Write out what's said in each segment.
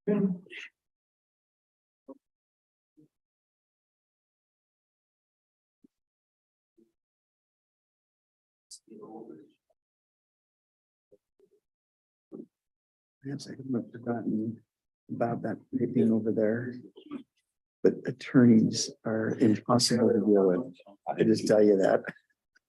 Yes, I have forgotten about that thing over there. But attorneys are impossible to deal with. I just tell you that.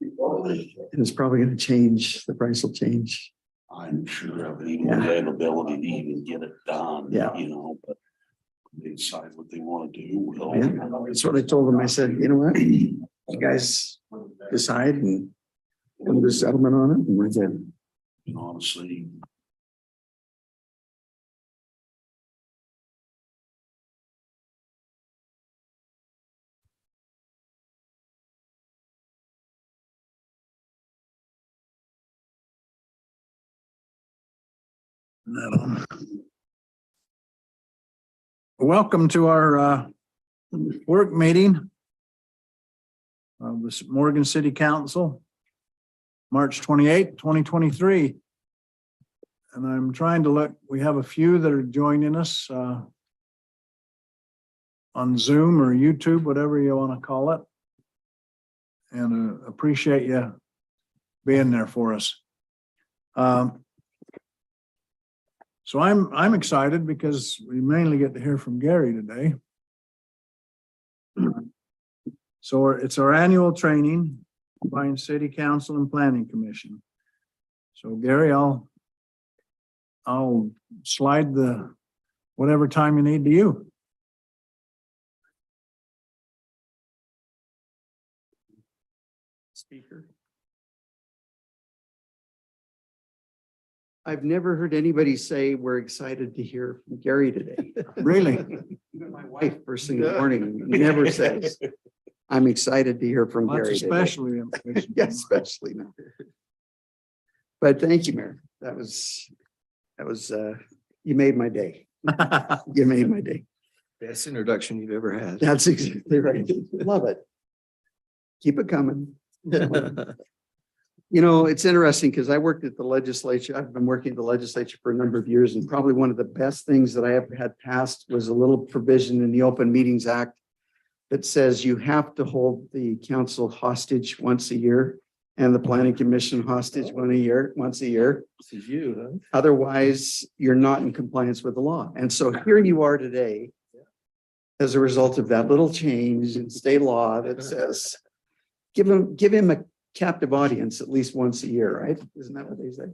And it's probably going to change. The price will change. I'm sure of even the availability to even get it done. Yeah. You know, but they decide what they want to do. Well, Yeah, that's what I told them. I said, you know what? You guys decide and come to a settlement on it and we're good. and honestly, Welcome to our work meeting of the Morgan City Council, March 28th, 2023. And I'm trying to look, we have a few that are joining us on Zoom or YouTube, whatever you want to call it. And appreciate you being there for us. So I'm excited because we mainly get to hear from Gary today. So it's our annual training, combined City Council and Planning Commission. So Gary, I'll slide the whatever time you need to you. Speaker. I've never heard anybody say we're excited to hear from Gary today. Really? Even my wife first thing in the morning never says, I'm excited to hear from That's Gary today. especially. Yeah, especially now. But thank you, Mayor. That was, you made my day. You made my day. Best introduction you've ever had. That's exactly right. Love it. Keep it coming. You know, it's interesting because I worked at the legislature. I've been working at the legislature for a number of years, and probably one of the best things that I ever had passed was a little provision in the Open Meetings Act that says you have to hold the council hostage once a year and the planning commission hostage once a year. This is you, huh? Otherwise, you're not in compliance with the law. And so here you are today as a result of that little change in state law that says, give him a captive audience at least once a year, right? Isn't that what they say?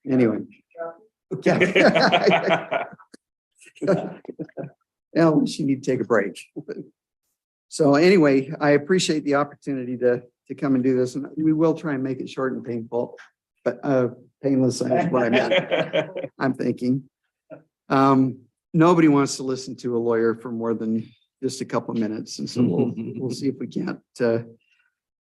Anyway. Well, she need to take a break. So anyway, I appreciate the opportunity to come and do this, and we will try and make it short and painful, but painless is what I meant. I'm thinking. Nobody wants to listen to a lawyer for more than just a couple of minutes, and so we'll see if we can't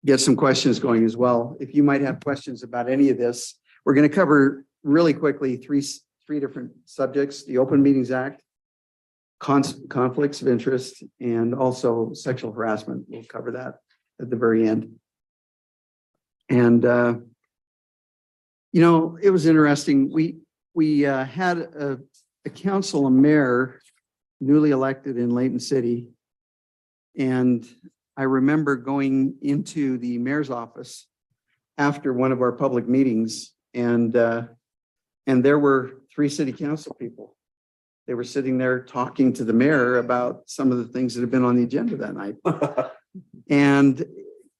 get some questions going as well. If you might have questions about any of this, we're going to cover really quickly three different subjects: the Open Meetings Act, conflicts of interest, and also sexual harassment. We'll cover that at the very end. And you know, it was interesting. We had a council, a mayor, newly elected in Layton City, and I remember going into the mayor's office after one of our public meetings, and there were 3 city council people. They were sitting there talking to the mayor about some of the things that had been on the agenda that night. And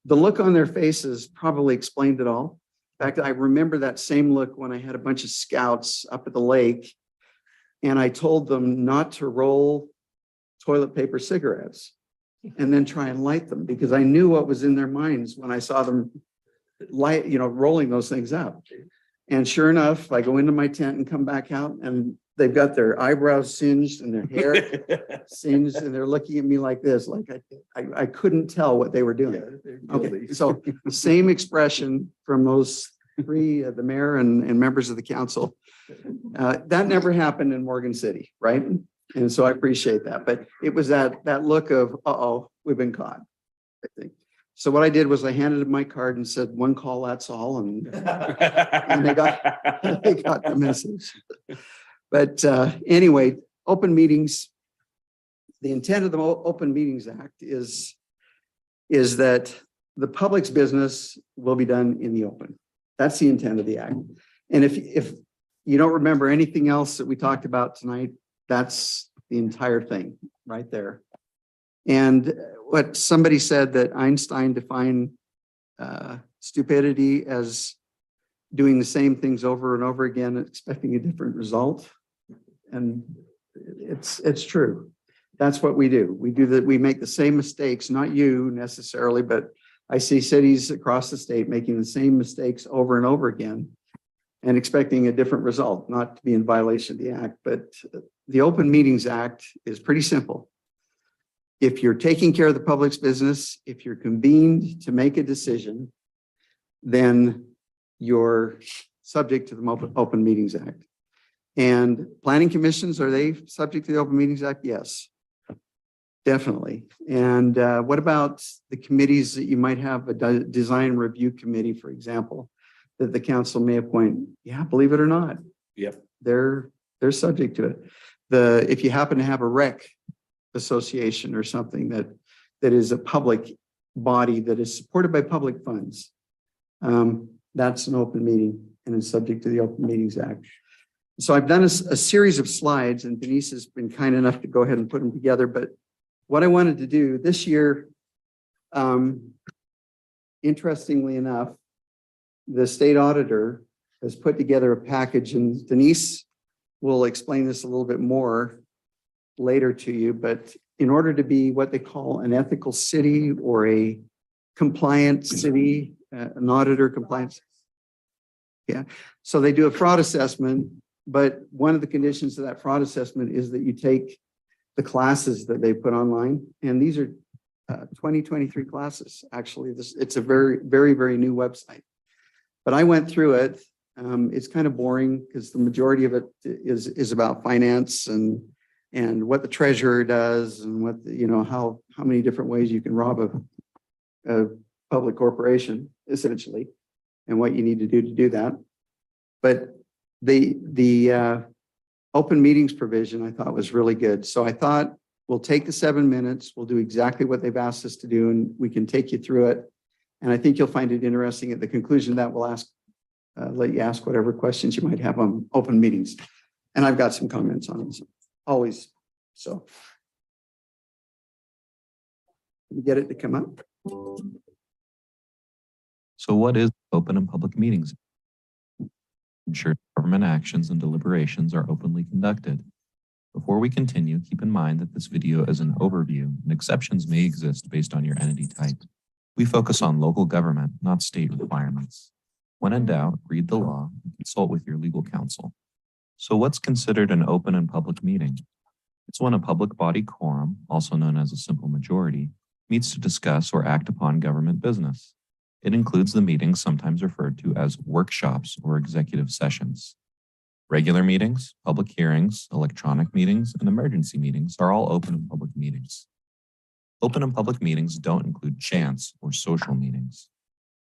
the look on their faces probably explained it all. In fact, I remember that same look when I had a bunch of scouts up at the lake, and I told them not to roll toilet paper cigarettes and then try and light them, because I knew what was in their minds when I saw them rolling those things out. And sure enough, I go into my tent and come back out, and they've got their eyebrows singed and their hair singed, and they're looking at me like this, like I couldn't tell what they were doing. Okay, so same expression from those 3, the mayor and members of the council. That never happened in Morgan City, right? And so I appreciate that, but it was that look of, uh-oh, we've been caught, I think. So what I did was I handed them my card and said, one call, that's all. And they got the message. But anyway, open meetings, the intent of the Open Meetings Act is that the public's business will be done in the open. That's the intent of the act. And if you don't remember anything else that we talked about tonight, that's the entire thing right there. And what somebody said, that Einstein defined stupidity as doing the same things over and over again, expecting a different result. And it's true. That's what we do. We do that. We make the same mistakes, not you necessarily, but I see cities across the state making the same mistakes over and over again and expecting a different result, not to be in violation of the act. But the Open Meetings Act is pretty simple. If you're taking care of the public's business, if you're convened to make a decision, then you're subject to the Open Meetings Act. And planning commissions, are they subject to the Open Meetings Act? Yes, definitely. And what about the committees that you might have, a design review committee, for example, that the council may appoint? Yeah, believe it or not. Yep. They're subject to it. If you happen to have a rec association or something that is a public body that is supported by public funds, that's an open meeting and is subject to the Open Meetings Act. So I've done a series of slides, and Denise has been kind enough to go ahead and put them together. But what I wanted to do this year, interestingly enough, the state auditor has put together a package, and Denise will explain this a little bit more later to you. But in order to be what they call an ethical city or a compliant city, an auditor compliance. Yeah. So they do a fraud assessment, but one of the conditions of that fraud assessment is that you take the classes that they put online. And these are 2023 classes. Actually, it's a very, very, very new website. But I went through it. It's kind of boring because the majority of it is about finance and what the treasurer does and what, how many different ways you can rob a public corporation, essentially, and what you need to do that. But the open meetings provision I thought was really good. So I thought we'll take the 7 minutes. We'll do exactly what they've asked us to do, and we can take you through it. And I think you'll find it interesting. At the conclusion that we'll let you ask whatever questions you might have on open meetings. And I've got some comments on it, always. So can we get it to come up? So what is open and public meetings? Ensure government actions and deliberations are openly conducted. Before we continue, keep in mind that this video is an overview and exceptions may exist based on your entity type. We focus on local government, not state requirements. When in doubt, read the law and consult with your legal counsel. So what's considered an open and public meeting? It's when a public body quorum, also known as a simple majority, meets to discuss or act upon government business. It includes the meetings sometimes referred to as workshops or executive sessions. Regular meetings, public hearings, electronic meetings, and emergency meetings are all open and public meetings. Open and public meetings don't include chance or social meetings.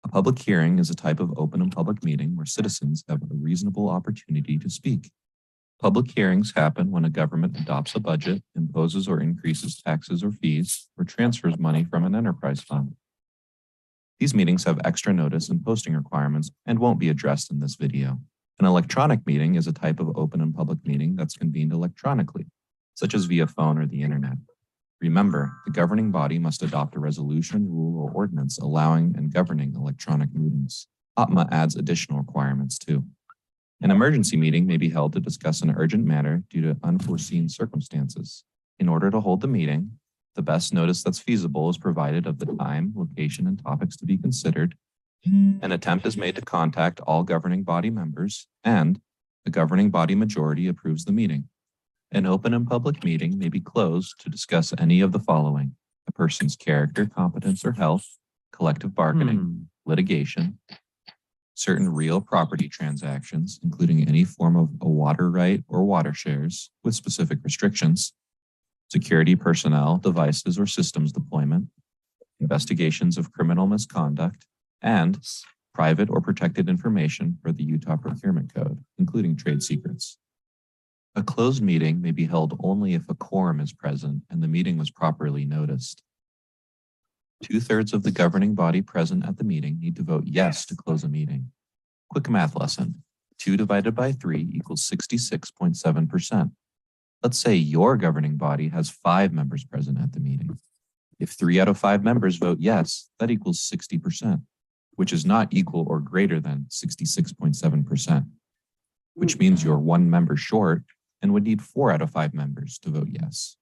A public hearing is a type of open and public meeting where citizens have a reasonable opportunity to speak. Public hearings happen when a government adopts a budget, imposes or increases taxes or fees, or transfers money from an enterprise fund. These meetings have extra notice and posting requirements and won't be addressed in this video. An electronic meeting is a type of open and public meeting that's convened electronically, such as via phone or the internet. Remember, the governing body must adopt a resolution, rule, or ordinance allowing and governing electronic meetings. OPMA adds additional requirements too. An emergency meeting may be held to discuss an urgent matter due to unforeseen circumstances. In order to hold the meeting, the best notice that's feasible is provided of the time, location, and topics to be considered. An attempt is made to contact all governing body members, and the governing body majority approves the meeting. An open and public meeting may be closed to discuss any of the following: a person's character, competence, or health, collective bargaining, litigation, certain real property transactions, including any form of a water right or water shares with specific restrictions, security personnel, devices, or systems deployment, investigations of criminal misconduct, and private or protected information for the Utah Procurement Code, including trade secrets. A closed meeting may be held only if a quorum is present and the meeting was properly noticed. 2/3 of the governing body present at the meeting need to vote yes to close a meeting. Quick math lesson. 2 divided by 3 equals 66.7%. Let's say your governing body has 5 members present at the meeting. If 3 out of 5 members vote yes, that equals 60%, which is not equal or greater than 66.7%, which means you're 1 member short and would need 4 out of 5 members to vote yes.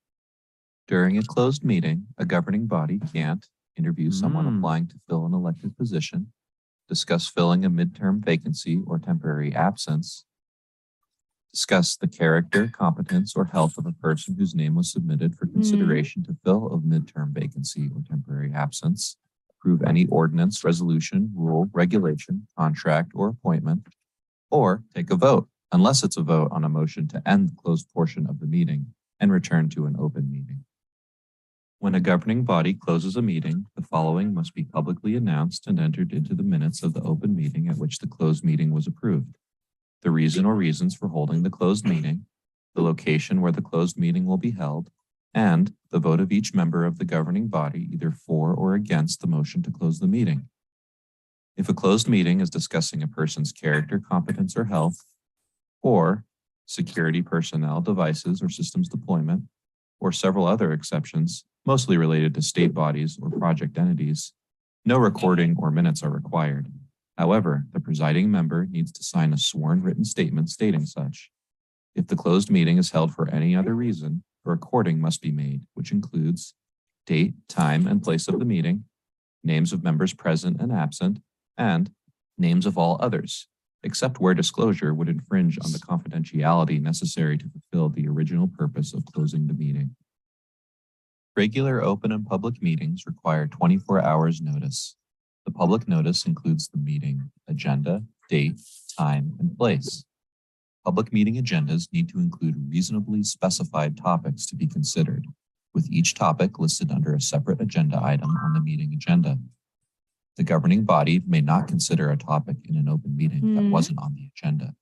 During a closed meeting, a governing body can't interview someone applying to fill an elected position, discuss filling a midterm vacancy or temporary absence, discuss the character, competence, or health of a person whose name was submitted for consideration to fill a midterm vacancy or temporary absence, approve any ordinance, resolution, rule, regulation, contract, or appointment, or take a vote, unless it's a vote on a motion to end the closed portion of the meeting and return to an open meeting. When a governing body closes a meeting, the following must be publicly announced and entered into the minutes of the open meeting at which the closed meeting was approved. The reason or reasons for holding the closed meeting, the location where the closed meeting will be held, and the vote of each member of the governing body either for or against the motion to close the meeting. If a closed meeting is discussing a person's character, competence, or health, or security personnel, devices, or systems deployment, or several other exceptions, mostly related to state bodies or project entities, no recording or minutes are required. However, the presiding member needs to sign a sworn written statement stating such. If the closed meeting is held for any other reason, a recording must be made, which includes date, time, and place of the meeting, names of members present and absent, and names of all others, except where disclosure would infringe on the confidentiality necessary to fulfill the original purpose of closing the meeting. Regular open and public meetings require 24 hours notice. The public notice includes the meeting agenda, date, time, and place. Public meeting agendas need to include reasonably specified topics to be considered, with each topic listed under a separate agenda item on the meeting agenda. The governing body may not consider a topic in an open meeting that wasn't on the agenda.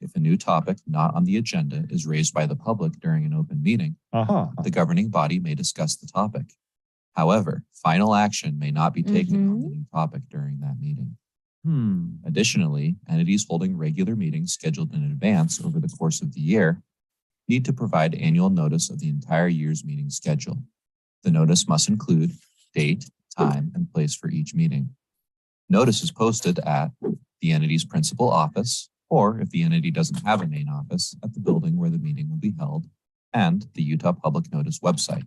If a new topic not on the agenda is raised by the public during an open meeting, the governing body may discuss the topic. However, final action may not be taken on the new topic during that meeting. Additionally, entities holding regular meetings scheduled in advance over the course of the year need to provide annual notice of the entire year's meeting schedule. The notice must include date, time, and place for each meeting. Notice is posted at the entity's principal office, or if the entity doesn't have a main office, at the building where the meeting will be held, and the Utah Public Notice website.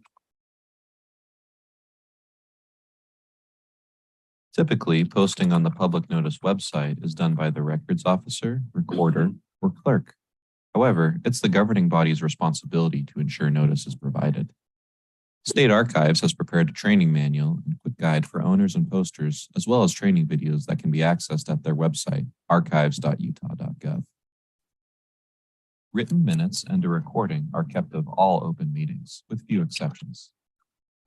Typically, posting on the Public Notice website is done by the records officer, recorder, or clerk. However, it's the governing body's responsibility to ensure notice is provided. State Archives has prepared a training manual and quick guide for owners and posters, as well as training videos that can be accessed at their website, archives.utah.gov. Written minutes and a recording are kept of all open meetings, with few exceptions.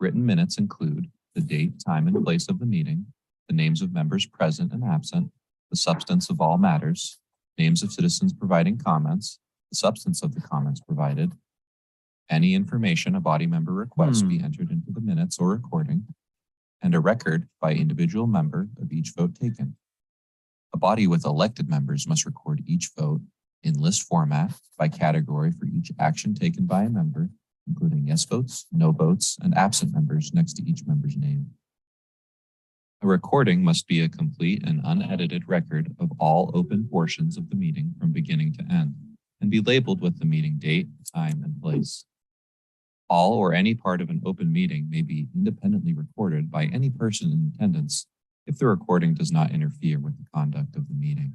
Written minutes include the date, time, and place of the meeting, the names of members present and absent, the substance of all matters, names of citizens providing comments, the substance of the comments provided, any information a body member requests be entered into the minutes or recording, and a record by individual member of each vote taken. A body with elected members must record each vote in list format by category for each action taken by a member, including yes votes, no votes, and absent members next to each member's name. A recording must be a complete and unedited record of all open portions of the meeting from beginning to end, and be labeled with the meeting date, time, and place. All or any part of an open meeting may be independently recorded by any person in attendance if the recording does not interfere with the conduct of the meeting.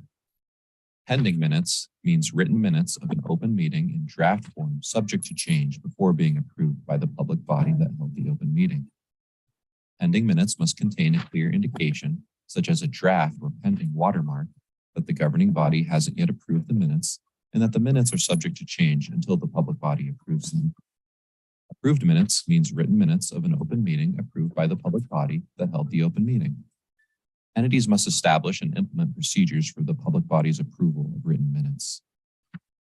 Pending minutes means written minutes of an open meeting in draft form subject to change before being approved by the public body that held the open meeting. Pending minutes must contain a clear indication, such as a draft or pending watermark, that the governing body hasn't yet approved the minutes and that the minutes are subject to change until the public body approves them. Approved minutes means written minutes of an open meeting approved by the public body that held the open meeting. Entities must establish and implement procedures for the public body's approval of written minutes.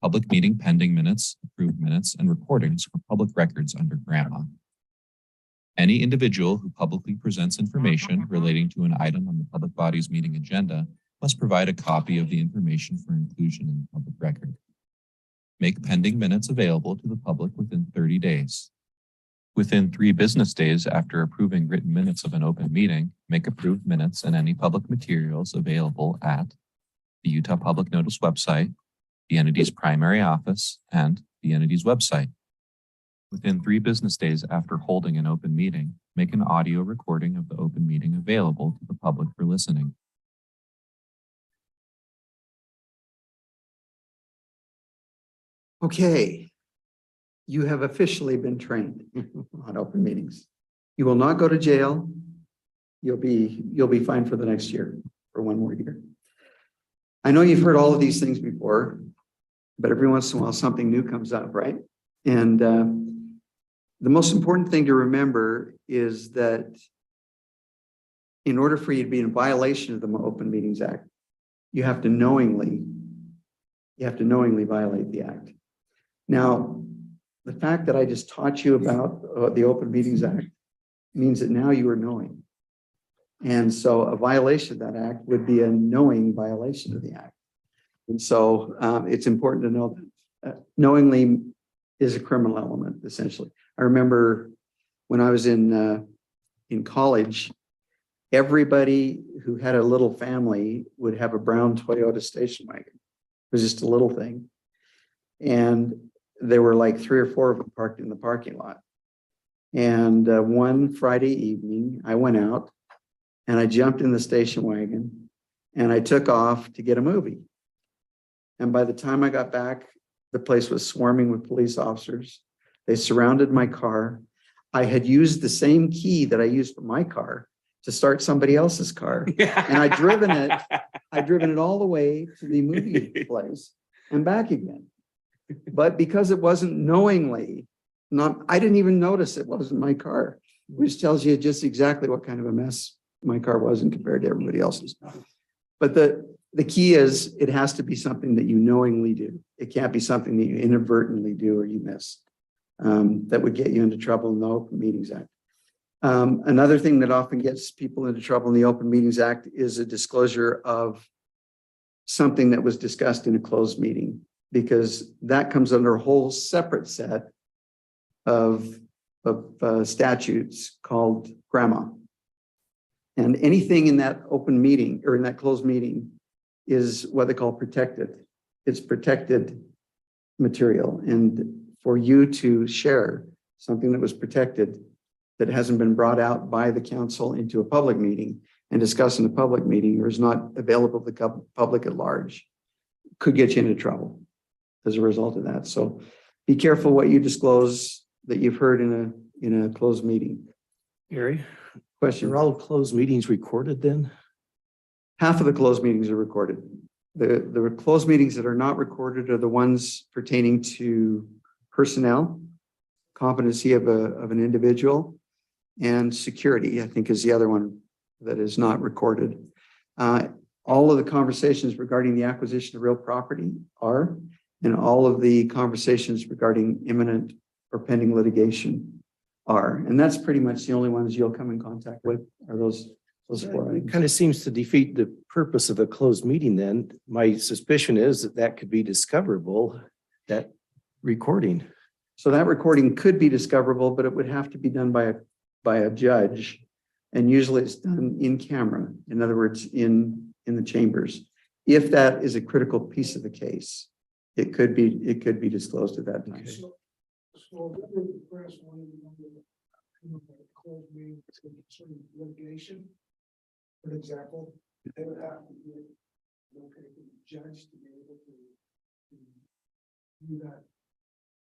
Public meeting pending minutes, approved minutes, and recordings for public records under GRAMA. Any individual who publicly presents information relating to an item on the public body's meeting agenda must provide a copy of the information for inclusion in the public record. Make pending minutes available to the public within 30 days. Within 3 business days after approving written minutes of an open meeting, make approved minutes and any public materials available at the Utah Public Notice website, the entity's primary office, and the entity's website. Within 3 business days after holding an open meeting, make an audio recording of the open meeting available to the public for listening. Okay. You have officially been trained on open meetings. You will not go to jail. You'll be fine for the next year, for 1 more year. I know you've heard all of these things before, but every once in a while something new comes up, right? And the most important thing to remember is that in order for you to be in violation of the Open Meetings Act, you have to knowingly violate the act. Now, the fact that I just taught you about the Open Meetings Act means that now you are knowing. And so a violation of that act would be a knowing violation of the act. And so it's important to know that knowingly is a criminal element, essentially. I remember when I was in college, everybody who had a little family would have a brown Toyota station wagon. It was just a little thing. And there were like 3 or 4 of them parked in the parking lot. And one Friday evening, I went out and I jumped in the station wagon and I took off to get a movie. And by the time I got back, the place was swarming with police officers. They surrounded my car. I had used the same key that I used for my car to start somebody else's car. And I'd driven it all the way to the movie place and back again. But because it wasn't knowingly, I didn't even notice it wasn't my car, which tells you just exactly what kind of a mess my car wasn't compared to everybody else's. But the key is it has to be something that you knowingly do. It can't be something that you inadvertently do or you miss. That would get you into trouble in the Open Meetings Act. Another thing that often gets people into trouble in the Open Meetings Act is a disclosure of something that was discussed in a closed meeting, because that comes under a whole separate set of statutes called GRAMA. And anything in that open meeting or in that closed meeting is what they call protected. It's protected material. And for you to share something that was protected that hasn't been brought out by the council into a public meeting and discussed in a public meeting or is not available to the public at large could get you into trouble as a result of that. So be careful what you disclose that you've heard in a closed meeting. Gary, Question. are all closed meetings recorded then? Half of the closed meetings are recorded. The closed meetings that are not recorded are the ones pertaining to personnel, competency of an individual, and security, I think, is the other one that is not recorded. All of the conversations regarding the acquisition of real property are, and all of the conversations regarding imminent or pending litigation are. And that's pretty much the only ones you'll come in contact with are those 4 It items. kind of seems to defeat the purpose of a closed meeting then. My suspicion is that could be discoverable, that recording. So that recording could be discoverable, but it would have to be done by a judge. And usually it's done in camera. In other words, in the chambers. If that is a critical piece of the case, it could be disclosed at that time. Okay. So what would the press want to know, closed meeting concerning litigation? For example, they would have to be located to the judge to be able to do that.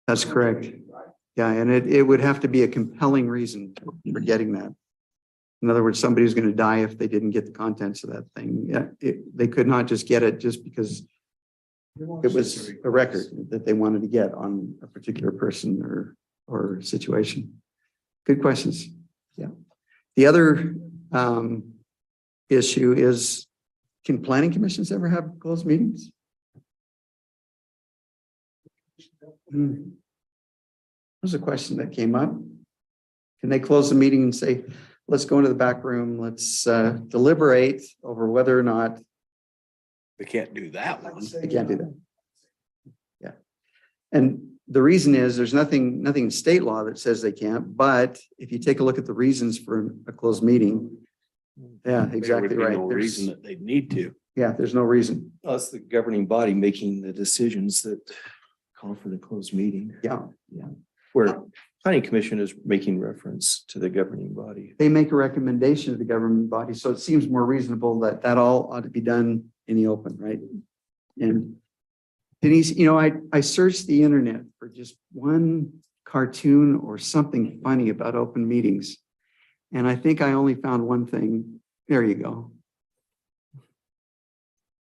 That's correct. Right? Yeah, and it would have to be a compelling reason for getting that. In other words, somebody who's going to die if they didn't get the contents of that thing. Yeah, they could not just get it just because They want it to was a record that they wanted to get on a particular person or situation. Good questions. Yeah. The other issue is, can planning commissions ever have closed meetings? There's a question that came up. Can they close the meeting and say, let's go into the back room, let's deliberate over whether or not They can't do that I'd one. say they can't do that? Yeah. And the reason is there's nothing in state law that says they can't, but if you take a look at the reasons for a closed meeting, yeah, There exactly would be right. no reason There's, that they'd need to. yeah, there's no reason. That's the governing body making the decisions that call for the closed meeting, Yeah. where planning commission is making reference to the governing body. They make a recommendation to the government body, so it seems more reasonable that that all ought to be done in the open, right? And Denise, you know, I searched the internet for just one cartoon or something funny about open meetings. And I think I only found one thing. There you go.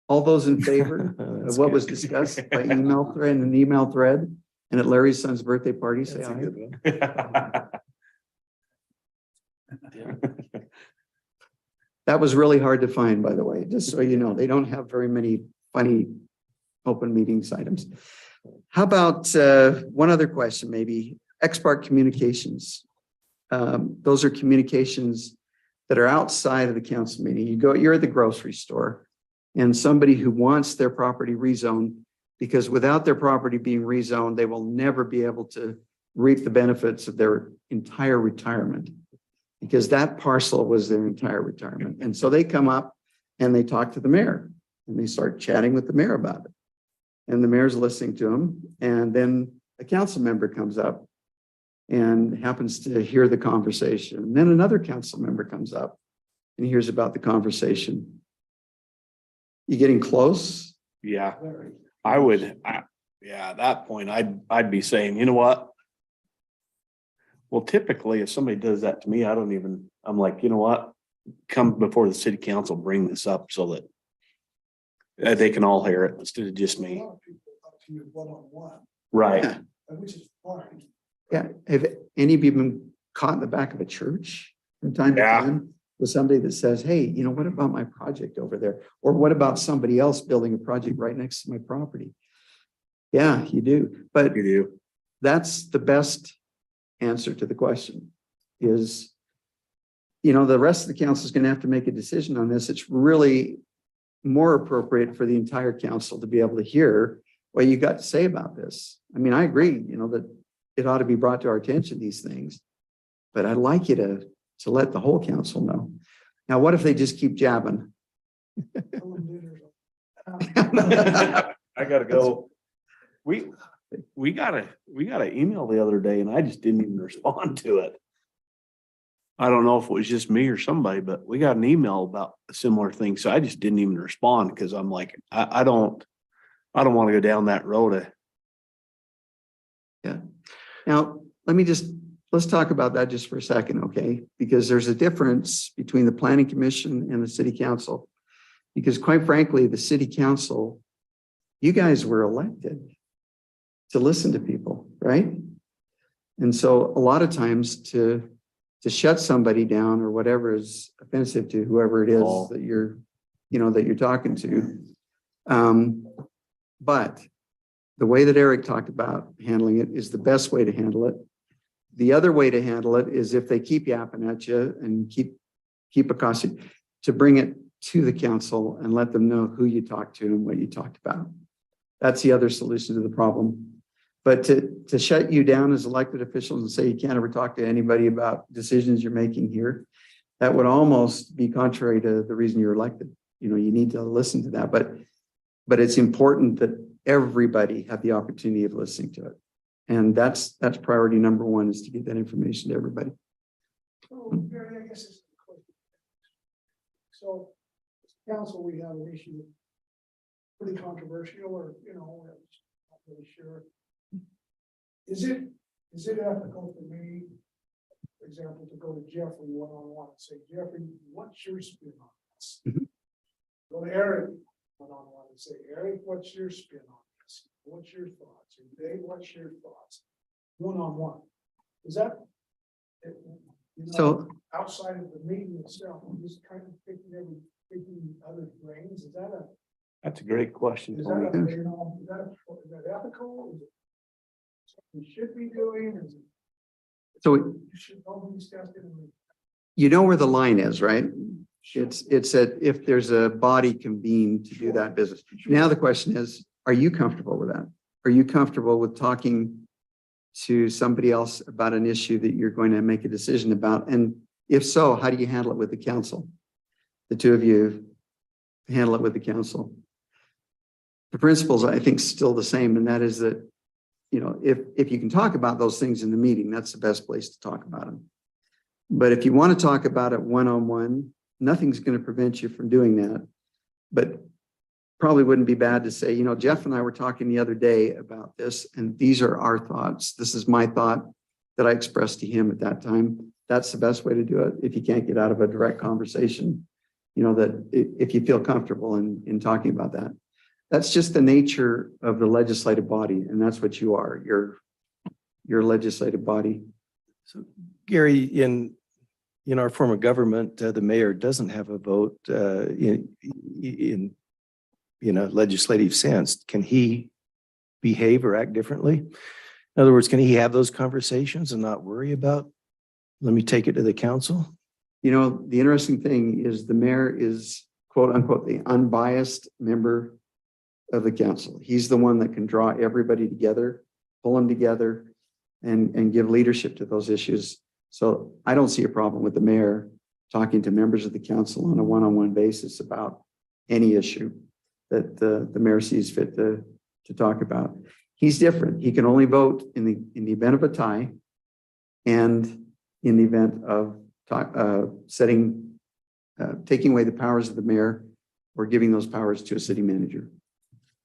All those in favor of That's what good. was discussed by email thread and an email thread and at Larry's son's birthday party, say That's a aye. good one. That was really hard to find, by the way, just so you know, they don't have very many funny open meetings items. How about one other question, maybe Xpark communications? Those are communications that are outside of the council meeting. You're at the grocery store and somebody who wants their property rezoned, because without their property being rezoned, they will never be able to reap the benefits of their entire retirement, because that parcel was their entire retirement. And so they come up and they talk to the mayor and they start chatting with the mayor about it. And the mayor's listening to them. And then a council member comes up and happens to hear the conversation. And then another council member comes up and hears about the conversation. You getting close? Yeah, I would, yeah, at that point, I'd be saying, you know what? Well, typically, if somebody does that to me, I'm like, you know what? Come before the city council, bring this up so that they can all hear it instead of just A me. lot of people talk to you one-on-one, Right. Yeah. which is fine. Yeah. Have any of you been caught in the back of a church from time to Yeah. time with somebody that says, hey, you know, what about my project over there? Or what about somebody else building a project right next to my property? Yeah, you do. But You do. that's the best answer to the question is, you know, the rest of the council is going to have to make a decision on this. It's really more appropriate for the entire council to be able to hear what you got to say about this. I mean, I agree, you know, that it ought to be brought to our attention, these things, but I'd like you to let the whole council know. Now, what if they just keep jabbing? Tell them dinner's I gotta go. We got an email the other day and I just didn't even respond to it. I don't know if it was just me or somebody, but we got an email about a similar thing. So I just didn't even respond because I'm like, I don't want to go down that road. Now, let's talk about that just for a second, okay? Because there's a difference between the planning commission and the city council. Because quite frankly, the city council, you guys were elected to listen to people, right? And so a lot of times to shut somebody down or whatever is offensive to whoever it is Oh. that you're talking to. But the way that Eric talked about handling it is the best way to handle it. The other way to handle it is if they keep yapping at you and keep accosting, to bring it to the council and let them know who you talked to and what you talked about. That's the other solution to the problem. But to shut you down as elected officials and say you can't ever talk to anybody about decisions you're making here, that would almost be contrary to the reason you're elected. You know, you need to listen to that, but it's important that everybody have the opportunity of listening to it. And that's priority number one, is to get that information to everybody. So, Barry, I guess it's a question. So, as council, we have an issue pretty controversial, or, you know, we're not really sure. Is it ethical for me, for example, to go to Jeffrey one-on-one and say, Jeffrey, what's your spin on this? Mhm. Go to Eric one-on-one and say, Eric, what's your spin on this? What's your thoughts? And Dave, what's your thoughts? One-on-one. Is that? You know, So outside of the meeting itself, I'm just kind of picking other brains. That's a great question. Is Tony. that ethical? Is it We should be doing, is it, So you should probably discuss it. you know where the line is, right? It's that if there's a body convened to do that business. Now the question is, are you comfortable with that? Are you comfortable with talking to somebody else about an issue that you're going to make a decision about? And if so, how do you handle it with the council? The two of you handle it with the council. The principles, I think, still the same, and that is that, you know, if you can talk about those things in the meeting, that's the best place to talk about them. But if you want to talk about it one-on-one, nothing's going to prevent you from doing that. But probably wouldn't be bad to say, you know, Jeff and I were talking the other day about this, and these are our thoughts. This is my thought that I expressed to him at that time. That's the best way to do it. If you can't get out of a direct conversation, you know, that if you feel comfortable in talking about that. That's just the nature of the legislative body, and that's what you are. You're a legislative body. So Gary, in our form of government, the mayor doesn't have a vote in legislative sense. Can he behave or act differently? In other words, can he have those conversations and not worry about, let me take it to the council? You know, the interesting thing is the mayor is quote unquote the unbiased member of the council. He's the one that can draw everybody together, pull them together, and give leadership to those issues. So I don't see a problem with the mayor talking to members of the council on a one-on-one basis about any issue that the mayor sees fit to talk about. He's different. He can only vote in the event of a tie and in the event of taking away the powers of the mayor or giving those powers to a city manager.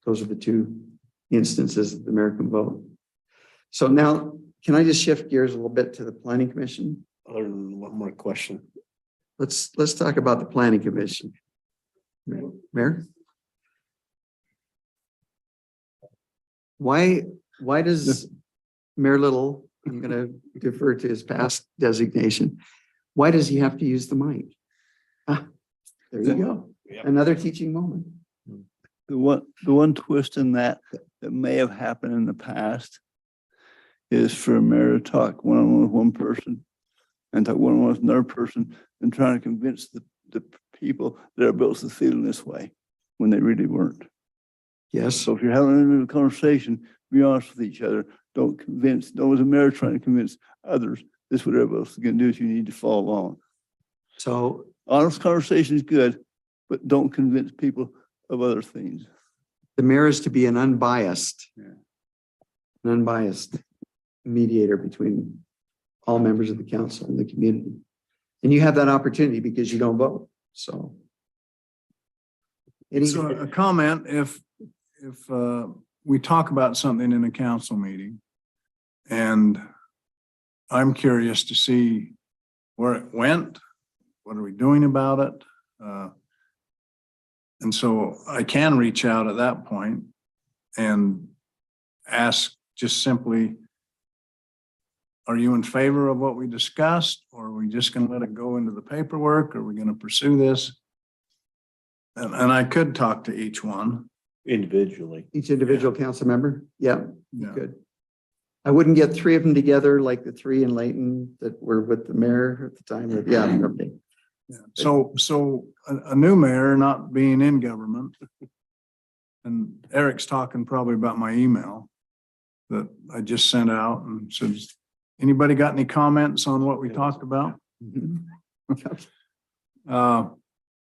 Those are the two instances that the mayor can vote. So now, can I just shift gears a little bit to the planning commission? Other than one more question. Let's talk about the planning commission. Mayor? Why does Mayor Little, I'm going to defer to his past designation, why does he have to use the mic? Ah, there you go. Yep. Another teaching moment. The one twist in that may have happened in the past is for a mayor to talk one-on-one with one person and talk one-on-one with another person and trying to convince the people that are built to feel in this way when they really weren't. Yes. So if you're having a conversation, be honest with each other. Don't as a mayor trying to convince others this is what everybody else is going to do, so you need to follow along. So Honest conversation is good, but don't convince people of other things. the mayor is to be an unbiased mediator between all members of the council and the community. And you have that opportunity because you don't vote. So. So a comment, if we talk about something in a council meeting and I'm curious to see where it went, what are we doing about it? And so I can reach out at that point and ask just simply, are you in favor of what we discussed? Or are we just going to let it go into the paperwork? Are we going to pursue this? And I could talk to each one. Individually. Each individual council member? Yeah, you Yeah. could. I wouldn't get three of them together like the three in Layton that were with the mayor at the time. Yeah, okay. Yeah. So a new mayor not being in government, and Eric's talking probably about my email that I just sent out and said, anybody got any comments on what we talked about? Mhm.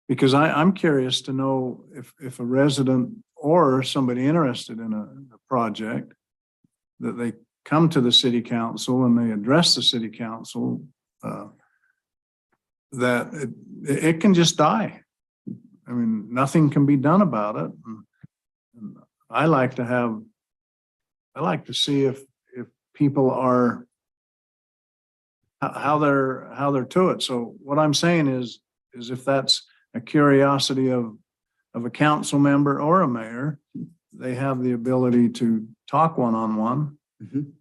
Because I'm curious to know if a resident or somebody interested in a project that they come to the city council and they address the city council, that it can just die. I mean, nothing can be done about it. And I like to see if people are how they're to it. So what I'm saying is if that's a curiosity of a council member or a mayor, they have the ability to talk one-on-one. Mhm.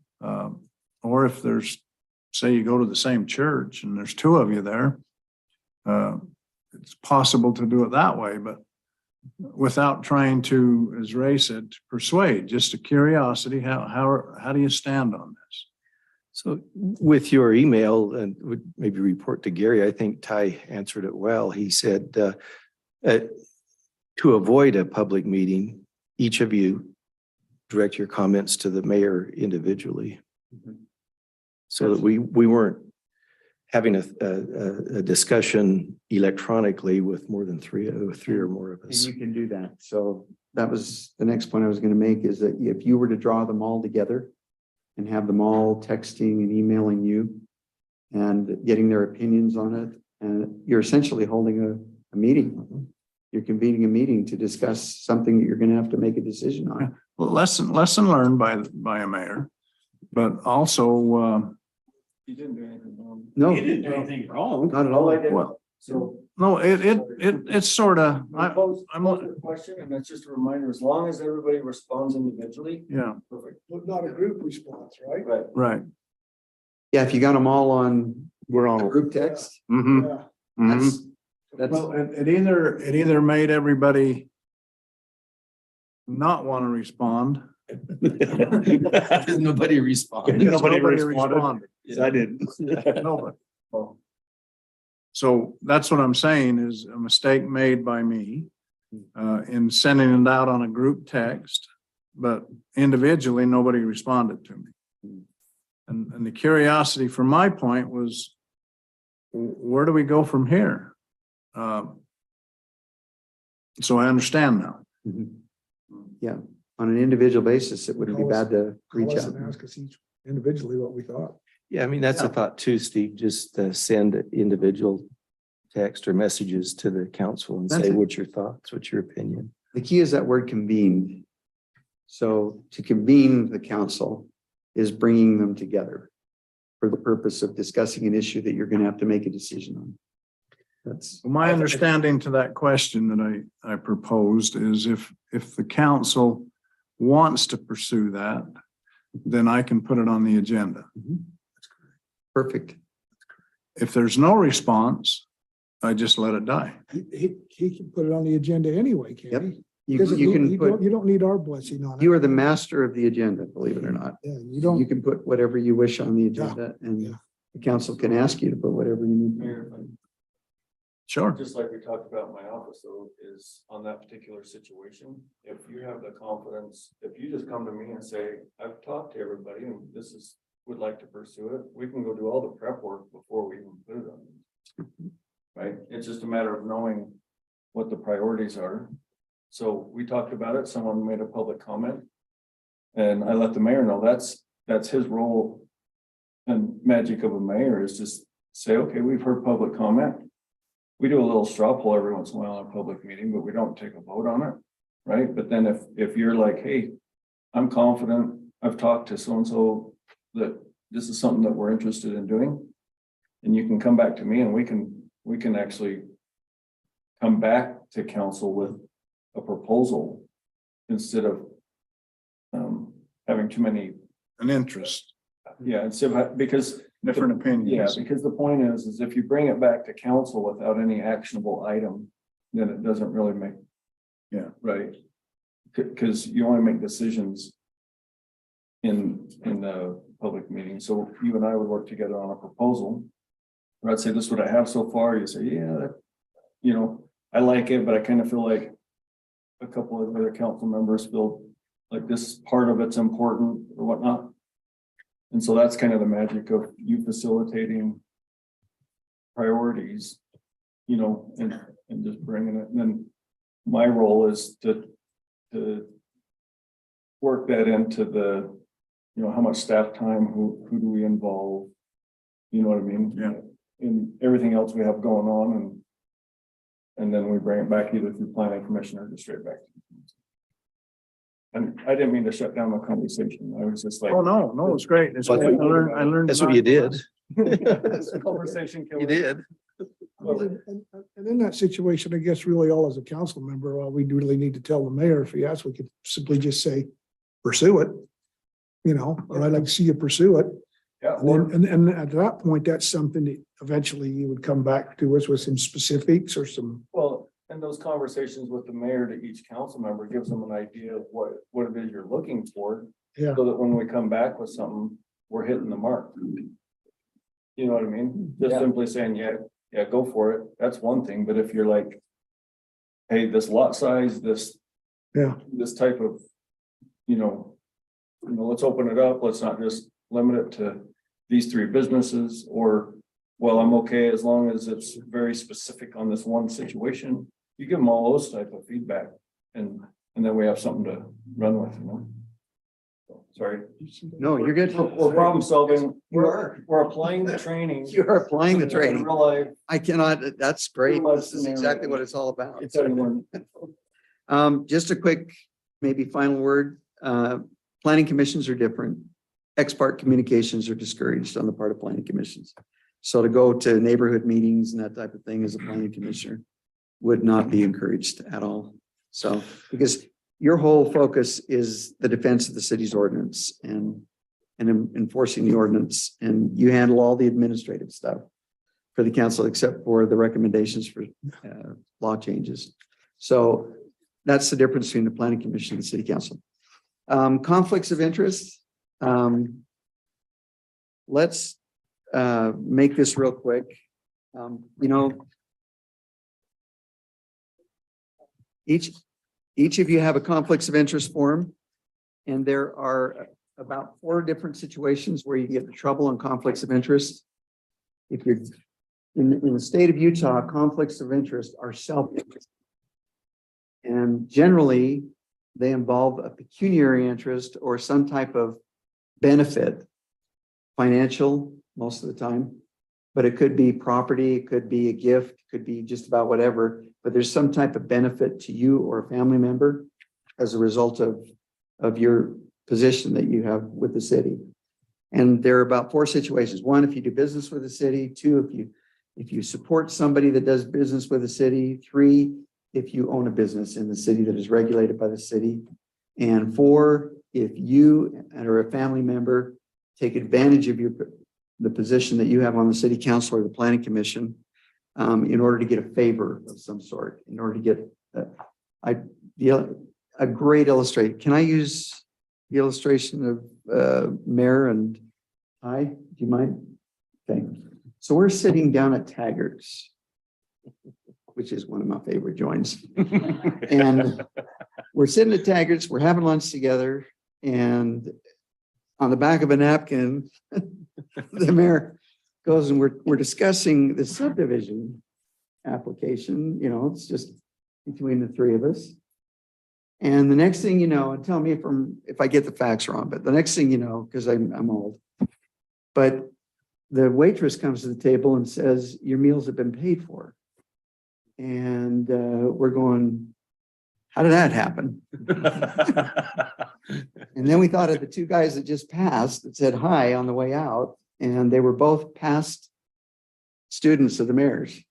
Or if there's, say you go to the same church and there's two of you there, it's possible to do it that way, but without trying to, as Ray said, persuade, just a curiosity, how do you stand on this? So with your email and would maybe report to Gary, I think Ty answered it well. He said, to avoid a public meeting, each of you direct your comments to the mayor individually. So that we weren't having a discussion electronically with more than three or more of And us. you can do that. So that was the next point I was going to make, is that if you were to draw them all together and have them all texting and emailing you and getting their opinions on it, and you're essentially holding a meeting. You're convening a meeting to discuss something that you're going to have to make a decision on. Well, lesson learned by a mayor, but also, You didn't do anything wrong. No, He didn't do anything wrong. not at all. well, So. no, it's sort of, I pose I'm, a question, and that's just a reminder, as long as everybody responds individually, yeah, perfect. But not a group response, right? Right. right. Yeah, if you got them all on We're on. group text, Mhm, Yeah. mhm. that's, Well, it either made everybody not want to respond. Nobody responded. Nobody responded. I didn't. Nobody. So that's what I'm saying is a mistake made by me in sending it out on a group text, but individually, nobody responded to me. And the curiosity from my point was, where do we go from here? So I understand now. yeah, on an individual basis, it wouldn't be bad to reach Call us out. and ask us each individually what we thought. Yeah, I mean, that's a thought too, Steve, just send individual text or messages to the council and That's say, it. what's your thoughts? What's your opinion? The key is that word convened. So to convene the council is bringing them together for the purpose of discussing an issue that you're going to have to make a decision on. That's, My understanding to that question that I proposed is if the council wants to pursue that, then I can put it on the agenda. perfect. If there's no response, I just let it die. He can put it on the agenda anyway, Yep. can't he? You Because you can put, you don't need our blessing on it. you are the master of the agenda, believe it or not. Yeah, you You don't, can put whatever you wish on the agenda and yeah. the council can ask you to put whatever you need. Mayor, if I- Sure. Just like we talked about in my office, though, is on that particular situation, if you have the confidence, if you just come to me and say, I've talked to everybody and this is, would like to pursue it, we can go do all the prep work before we even put it on. Right? It's just a matter of knowing what the priorities are. So we talked about it, someone made a public comment. And I let the mayor know that's his role. And magic of a mayor is just say, okay, we've heard public comment. We do a little straw poll every once in a while in a public meeting, but we don't take a vote on it, right? But then if you're like, hey, I'm confident, I've talked to so-and-so that this is something that we're interested in doing. And you can come back to me and we can actually come back to council with a proposal instead of having too many, An interest, yeah, instead of, because different yeah, opinions. because the point is if you bring it back to council without any actionable item, then it doesn't really make. Yeah. Right. Because you only make decisions in the public meeting. So you and I would work together on a proposal. Where I'd say, this is what I have so far. You say, yeah, I like it, but I kind of feel like a couple of other council members feel like this part of it's important or whatnot. And so that's kind of the magic of you facilitating priorities, and just bringing it. And then my role is to work that into the, how much staff time, who do we involve? You know what I mean? Yeah. And everything else we have going on and then we bring it back either through planning commission or just straight back. And I didn't mean to shut down the conversation. I was just like. Oh, no, it's great. It's Well, great. I learned. That's what you did. Conversation. You did. and in that situation, I guess really all as a council member, we really need to tell the mayor if he asks, we could simply just say, pursue it. Or I'd like to see you pursue it. Yeah, And at that point, that's something that eventually you would come back to us with some specifics or some. well, And those conversations with the mayor to each council member gives them an idea of what it is you're looking for. Yeah. So that when we come back with something, we're hitting the mark. You know what I mean? Just simply saying, yeah, go for it. That's one thing, but if you're like, hey, this lot size, this type of, let's open it up. Let's not just limit it to these three businesses, or, well, I'm okay as long as it's very specific on this one situation. You give them all those type of feedback, and then we have something to run with, So, sorry. No, you're good. We're problem solving. You are. We're applying the training. You are applying the in training. Real life. I cannot, that's great. Real life This is scenario. exactly what it's all about. It's everyone. Just a quick, maybe final word. Planning commissions are different. Ex parte communications are discouraged on the part of planning commissions. So to go to neighborhood meetings and that type of thing as a planning commissioner would not be encouraged at all. So, because your whole focus is the defense of the city's ordinance and enforcing the ordinance, and you handle all the administrative stuff for the council, except for the recommendations for law changes. So that's the difference between the planning commission and the city council. Conflicts of interest. Let's make this real quick. Each of you have a conflicts of interest form, and there are about 4 different situations where you get in trouble on conflicts of interest. If you're in the state of Utah, conflicts of interest are self-interest. And generally, they involve a pecuniary interest or some type of benefit, financial most of the time, but it could be property, it could be a gift, it could be just about whatever, but there's some type of benefit to you or a family member as a result of your position that you have with the city. And there are about 4 situations. 1, if you do business with the city. 2, if you support somebody that does business with the city. 3, if you own a business in the city that is regulated by the city. And 4, if you or a family member take advantage of the position that you have on the city council or the planning commission in order to get a favor of some sort, in order to get a great illustration. Can I use the illustration of Mayor and I? Do you mind? Okay. So we're sitting down at Taggart's, which is one of my favorite joints. And we're sitting at Taggart's, we're having lunch together, and on the back of a napkin, the mayor goes and we're discussing the subdivision application. It's just between the 3 of us. And the next thing you know, and tell me if I get the facts wrong, but the next thing you know, because I'm old, but the waitress comes to the table and says, your meals have been paid for. And we're going, how did that happen? And then we thought of the 2 guys that just passed that said hi on the way out, and they were both past students of the mayor's.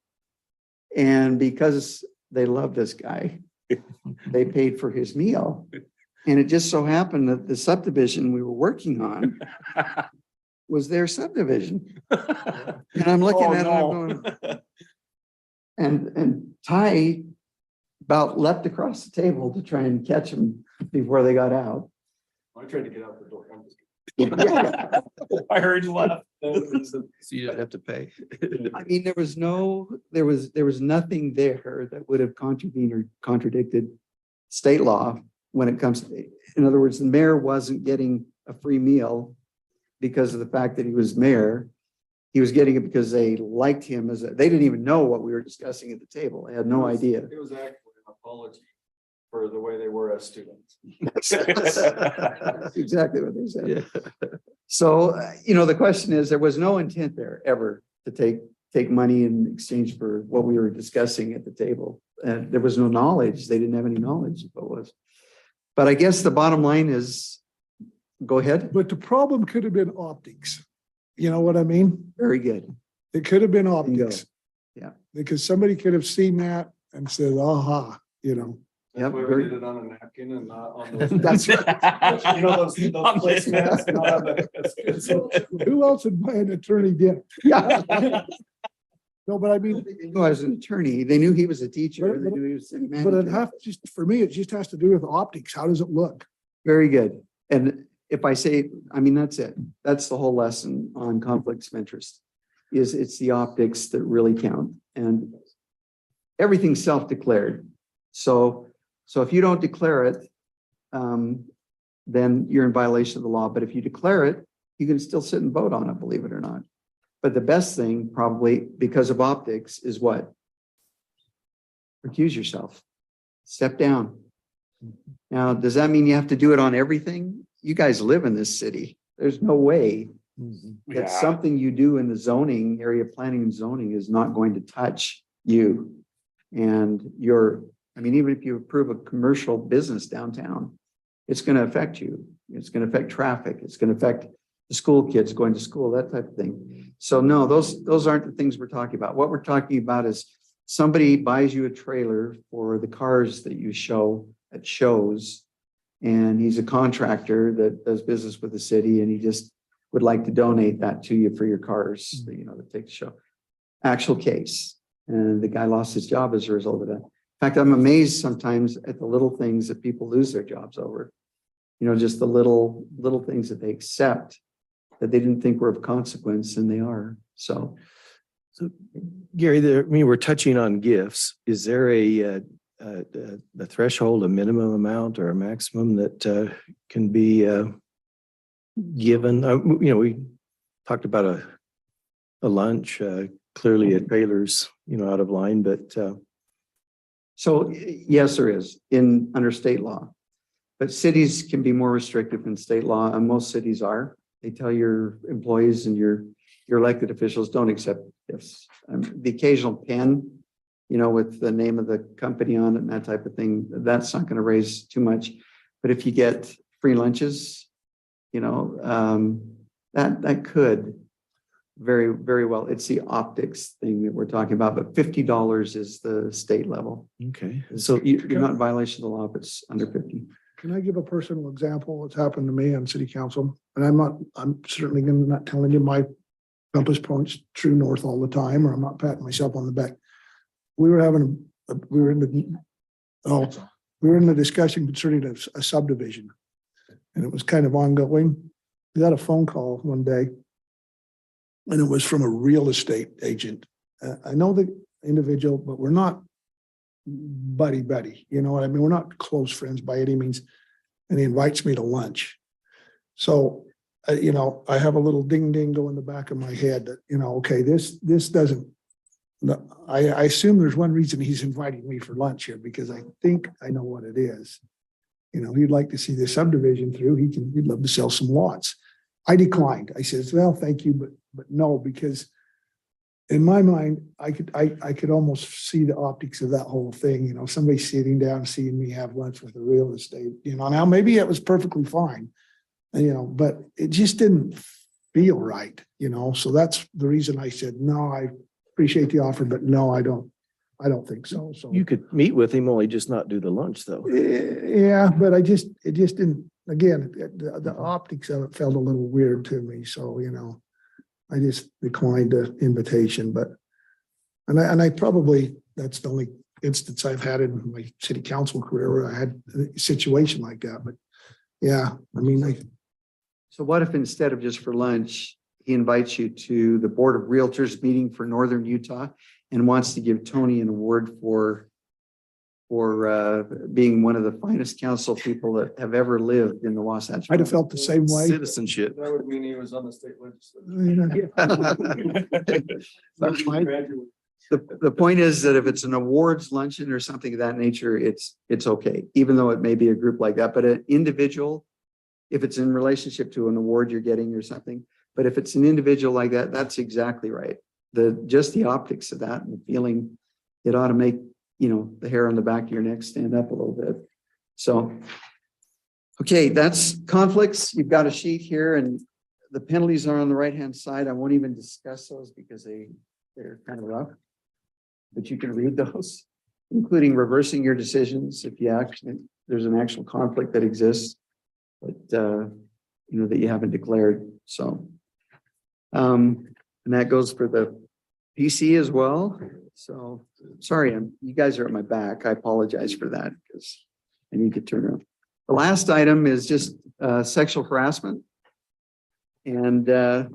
And because they love this guy, they paid for his meal. And it just so happened that the subdivision we were working on was their subdivision. And I'm looking at it, I'm going, and Ty about leapt across the table to try and catch him before they got out. I tried to get out the door. I'm just I heard you laugh. So you didn't have to pay. I mean, there was nothing there that would have contravened or contradicted state law when it comes to, in other words, the mayor wasn't getting a free meal because of the fact that he was mayor. He was getting it because they liked him they didn't even know what we were discussing at the table. They had no idea. It was actually an apology for the way they were as students. That's exactly what they said. So, the question is, there was no intent there ever to take money in exchange for what we were discussing at the table. And there was no knowledge. They didn't have any knowledge of what was. But I guess the bottom line is, go ahead. But the problem could have been optics. You know what I mean? Very good. It could have been Bingo. optics. Yeah. Because somebody could have seen that and said, aha, Yep, That's why very- we did it on a napkin and not on those. That's right. You know, those placemats, not on the- Who else would buy an attorney dinner? Yeah. No, but I mean, Well, as an attorney, they knew he was a teacher. But- They knew he was city but it manager. have, just, for me, it just has to do with optics. How does it look? Very good. And if I say, I mean, that's it. That's the whole lesson on conflicts of interest. Is it's the optics that really count, and everything's self-declared. So if you don't declare it, then you're in violation of the law. But if you declare it, you can still sit and vote on it, believe it or not. But the best thing, probably because of optics, is what? Recuse yourself. Step down. Now, does that mean you have to do it on everything? You guys live in this city. There's no way that something you do in the zoning, area planning and zoning is not going to touch you. And I mean, even if you approve a commercial business downtown, it's going to affect you. It's going to affect traffic. It's going to affect the school kids going to school, that type of thing. So no, those aren't the things we're talking about. What we're talking about is somebody buys you a trailer for the cars that you show at shows, and he's a contractor that does business with the city, and he just would like to donate that to you for your cars, that take the show. Actual case. And the guy lost his job as a result of that. In fact, I'm amazed sometimes at the little things that people lose their jobs over. Just the little things that they accept that they didn't think were of consequence, and they are. So Gary, we're touching on gifts. Is there a threshold, a minimum amount or a maximum that can be given? We talked about a lunch, clearly a trailer's, out of line, but So yes, there is under state law, but cities can be more restrictive than state law, and most cities are. They tell your employees and your elected officials don't accept gifts. The occasional pen, with the name of the company on it and that type of thing, that's not going to raise too much. But if you get free lunches, that could very, very well. It's the optics thing that we're talking about, but $50 is the state level. okay. So you're not in violation of the law if it's under 50. Can I give a personal example? What's happened to me on city council? And I'm certainly not telling you my compass points true north all the time, or I'm not patting myself on the back. We were in the discussion concerning a subdivision, and it was kind of ongoing. We got a phone call one day, and it was from a real estate agent. I know the individual, but we're not buddy. You know what I mean? We're not close friends by any means. And he invites me to lunch. So, I have a little ding go in the back of my head that, okay, this doesn't, I assume there's one reason he's inviting me for lunch here, because I think I know what it is. He'd like to see the subdivision through. He'd love to sell some lots. I declined. I says, well, thank you, but no, because in my mind, I could almost see the optics of that whole thing. Somebody sitting down, seeing me have lunch with a real estate, now maybe it was perfectly fine, but it just didn't feel right, so that's the reason I said, no, I appreciate the offer, but no, I don't think so. So You could meet with him, only just not do the lunch though. yeah, but it just didn't, again, the optics of it felt a little weird to me. So, I just declined the invitation, and I probably, that's the only instance I've had in my city council career where I had a situation like that. But yeah, So what if instead of just for lunch, he invites you to the Board of Realtors meeting for Northern Utah and wants to give Tony an award for being one of the finest council people that have ever lived in the Wasatch. I'd have felt the same way. Citizenship. That would mean he was on the state legislature. The point is that if it's an awards luncheon or something of that nature, it's okay, even though it may be a group like that. But an individual, if it's in relationship to an award you're getting or something, but if it's an individual like that, that's exactly right. Just the optics of that and the feeling, it ought to make, the hair on the back of your neck stand up a little bit. So, okay, that's conflicts. You've got a sheet here, and the penalties are on the right-hand side. I won't even discuss those because they're kind of rough, but you can read those, including reversing your decisions if there's an actual conflict that exists, but that you haven't declared. So, and that goes for the PC as well. So sorry, you guys are at my back. I apologize for that because I need to turn around. The last item is just sexual harassment. And there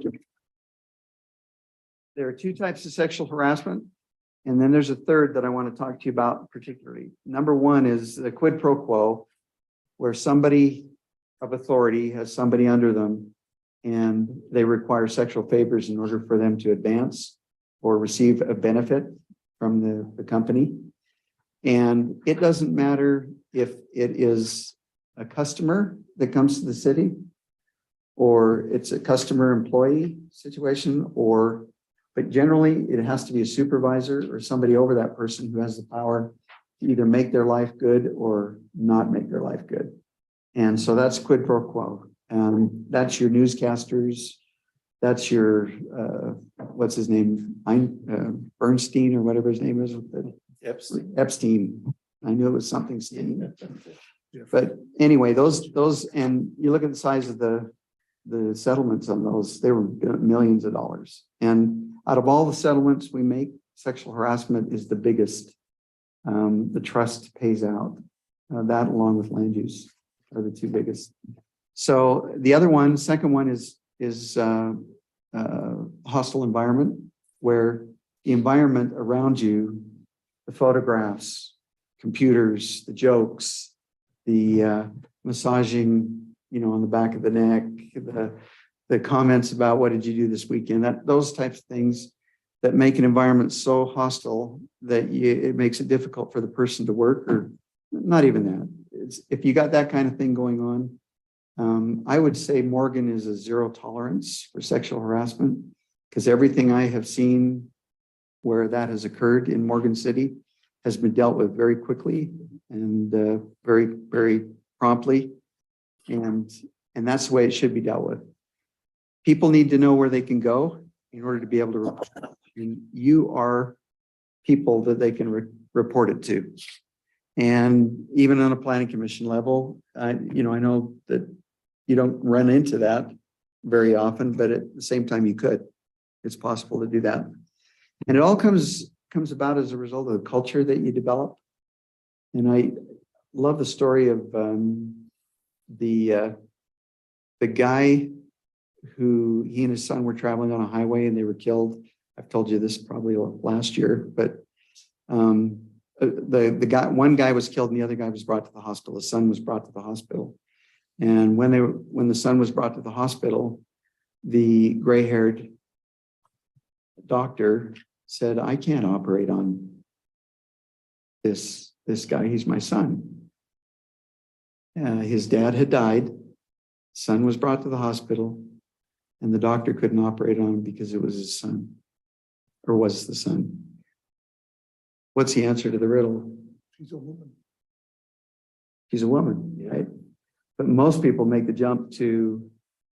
are two types of sexual harassment. And then there's a third that I want to talk to you about particularly. Number one is the quid pro quo, where somebody of authority has somebody under them and they require sexual favors in order for them to advance or receive a benefit from the company. And it doesn't matter if it is a customer that comes to the city or it's a customer employee situation, but generally it has to be a supervisor or somebody over that person who has the power to either make their life good or not make their life good. And so that's quid pro quo. That's your newscasters. That's your, what's his name? Bernstein or whatever his name is. Epstein. I knew it was something Steen. But anyway, those, and you look at the size of the settlements on those, they were millions of dollars. And out of all the settlements we make, sexual harassment is the biggest. The trust pays out. That along with land use are the two biggest. So the other one, second one is hostile environment, where the environment around you, the photographs, computers, the jokes, the massaging, on the back of the neck, the comments about what did you do this weekend, those types of things that make an environment so hostile that it makes it difficult for the person to work, or not even that. If you got that kind of thing going on, I would say Morgan is a zero tolerance for sexual harassment, because everything I have seen where that has occurred in Morgan City has been dealt with very quickly and very, very promptly. And that's the way it should be dealt with. People need to know where they can go in order to be able to report. And you are people that they can report it to. And even on a planning commission level, I know that you don't run into that very often, but at the same time you could. It's possible to do that. And it all comes about as a result of the culture that you develop. And I love the story of the guy who he and his son were traveling on a highway and they were killed. I've told you this probably last year, but one guy was killed and the other guy was brought to the hospital. The son was brought to the hospital. And when the son was brought to the hospital, the gray-haired doctor said, "I can't operate on this guy. He's my son." His dad had died. Son was brought to the hospital, and the doctor couldn't operate on him because it was his son, or was the son. What's the answer to the riddle? She's a woman. She's a woman, right? But most people make the jump to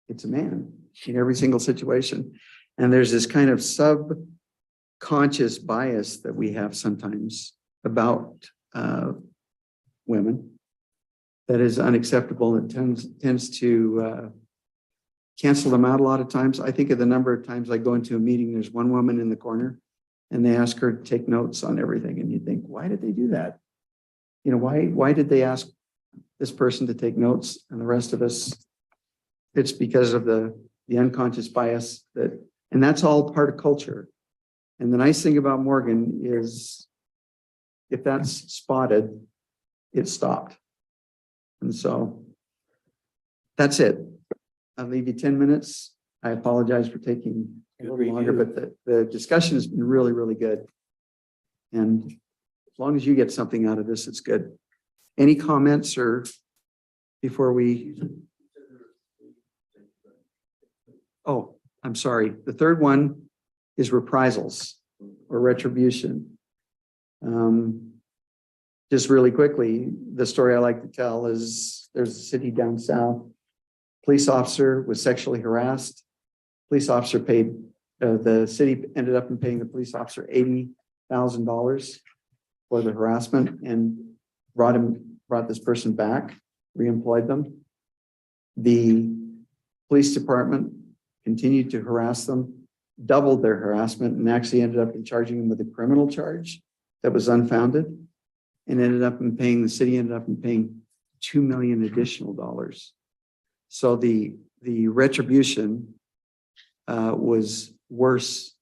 it's a man in every single situation. And there's this kind of subconscious bias that we have sometimes about women that is unacceptable and tends to cancel them out a lot of times. I think of the number of times I go into a meeting, there's one woman in the corner and they ask her to take notes on everything. And you think, why did they do that? Why did they ask this person to take notes and the rest of us? It's because of the unconscious bias and that's all part of culture. And the nice thing about Morgan is if that's spotted, it's stopped. And so that's it. I'll leave you 10 minutes. I apologize for taking a little longer, but the discussion has been really, really good. And as long as you get something out of this, it's good. Any comments or before we? Oh, I'm sorry. The third one is reprisals or retribution. Just really quickly, the story I like to tell is there's a city down south. Police officer was sexually harassed. Police officer paid, the city ended up paying the police officer $80,000 for the harassment and brought this person back, reemployed them. The police department continued to harass them doubled their harassment and actually ended up in charging them with a criminal charge that was unfounded, and ended up in paying, the city ended up in paying $2 million additional dollars. So the retribution was worse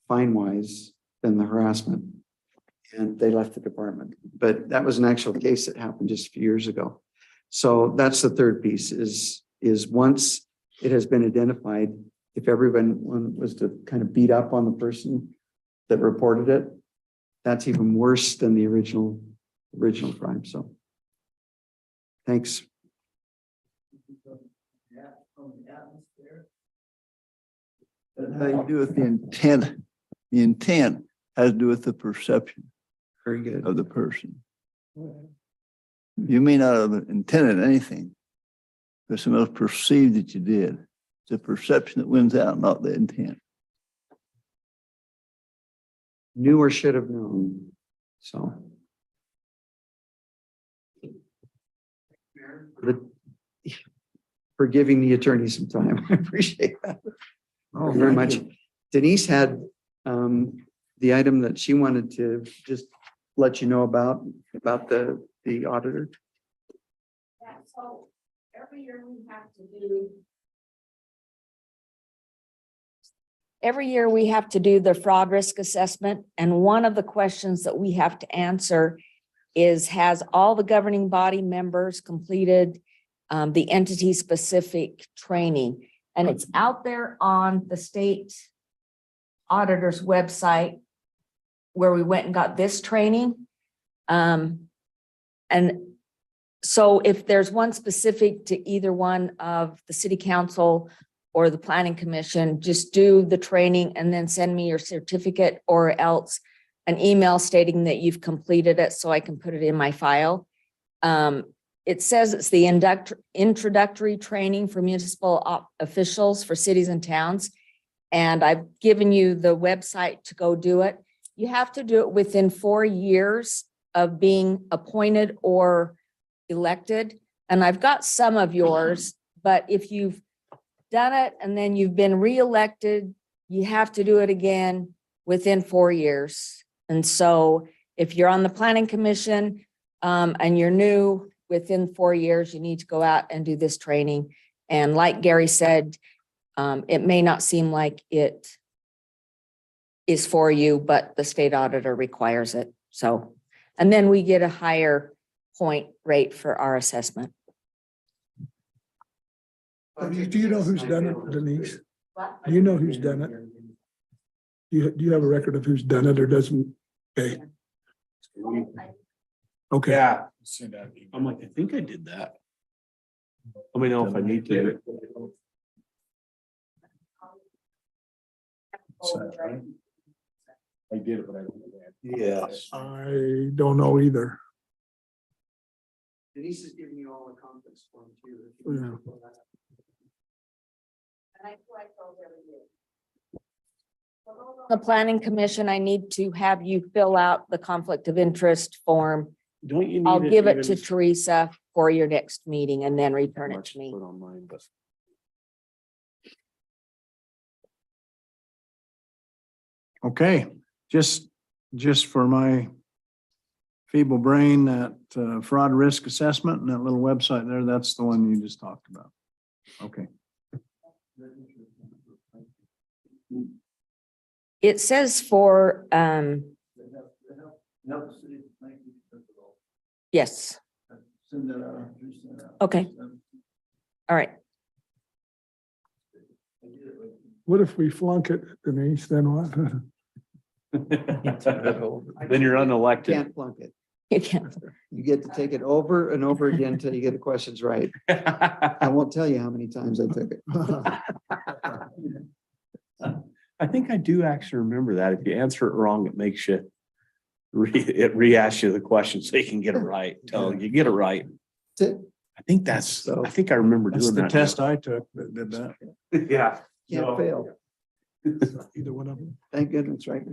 fine-wise than the harassment. And they left the department. But that was an actual case that happened just a few years ago. So that's the third piece is once it has been identified, if everyone was to kind of beat up on the person that reported it, that's even worse than the original crime. So thanks. That had to do with the intent. The intent has to do with the perception Very good. of the person. You may not have intended anything, but someone else perceived that you did. It's the perception that wins out, not the intent. Knew or should have known. So. For giving the attorney some time. I appreciate that. Oh, very much. Denise had the item that she wanted to just let you know about the auditor. Yeah, so every year we have to do. Every year we have to do the fraud risk assessment, and one of the questions that we have to answer is, has all the governing body members completed the entity-specific training? And it's out there on the state auditor's website where we went and got this training. And so if there's one specific to either one of the city council or the planning commission, just do the training and then send me your certificate or else an email stating that you've completed it so I can put it in my file. It says it's the introductory training for municipal officials for cities and towns. And I've given you the website to go do it. You have to do it within 4 years of being appointed or elected. And I've got some of yours, but if you've done it and then you've been reelected, you have to do it again within 4 years. And so if you're on the planning commission and you're new, within 4 years, you need to go out and do this training. And like Gary said, it may not seem like it is for you, but the state auditor requires it. So, and then we get a higher point rate for our assessment. Do you know who's done it, Denise? What? Do you know who's done it? Do you have a record of who's done it or doesn't? Okay. Okay. Yeah. I'm like, I think I did that. Let me know if I need to. I did it, but I. Yes. I don't know either. Denise is giving you all the conflicts for them too. Yeah. The planning commission, I need to have you fill out the conflict of interest form. Don't you need? I'll give it to even- Teresa for your next meeting and then return it to me. Put on mine, but- Okay, just for my feeble brain, that fraud risk assessment and that little website there, that's the one you just talked about. Okay. It says for, yes, okay, all right. What if we flunk it, Denise, then what? Then you're unelected. Can't flunk it. You can. You get to take it over and over again until you get the questions right. I won't tell you how many times I took it. I think I do actually remember that. If you answer it wrong, it makes you it re-asks you the question so you can get it right. Tell you get it right. That's it. I think I think I remember That's doing the that. test I took that did that. Yeah. Can't No. fail. Either one of them. Thank goodness, right?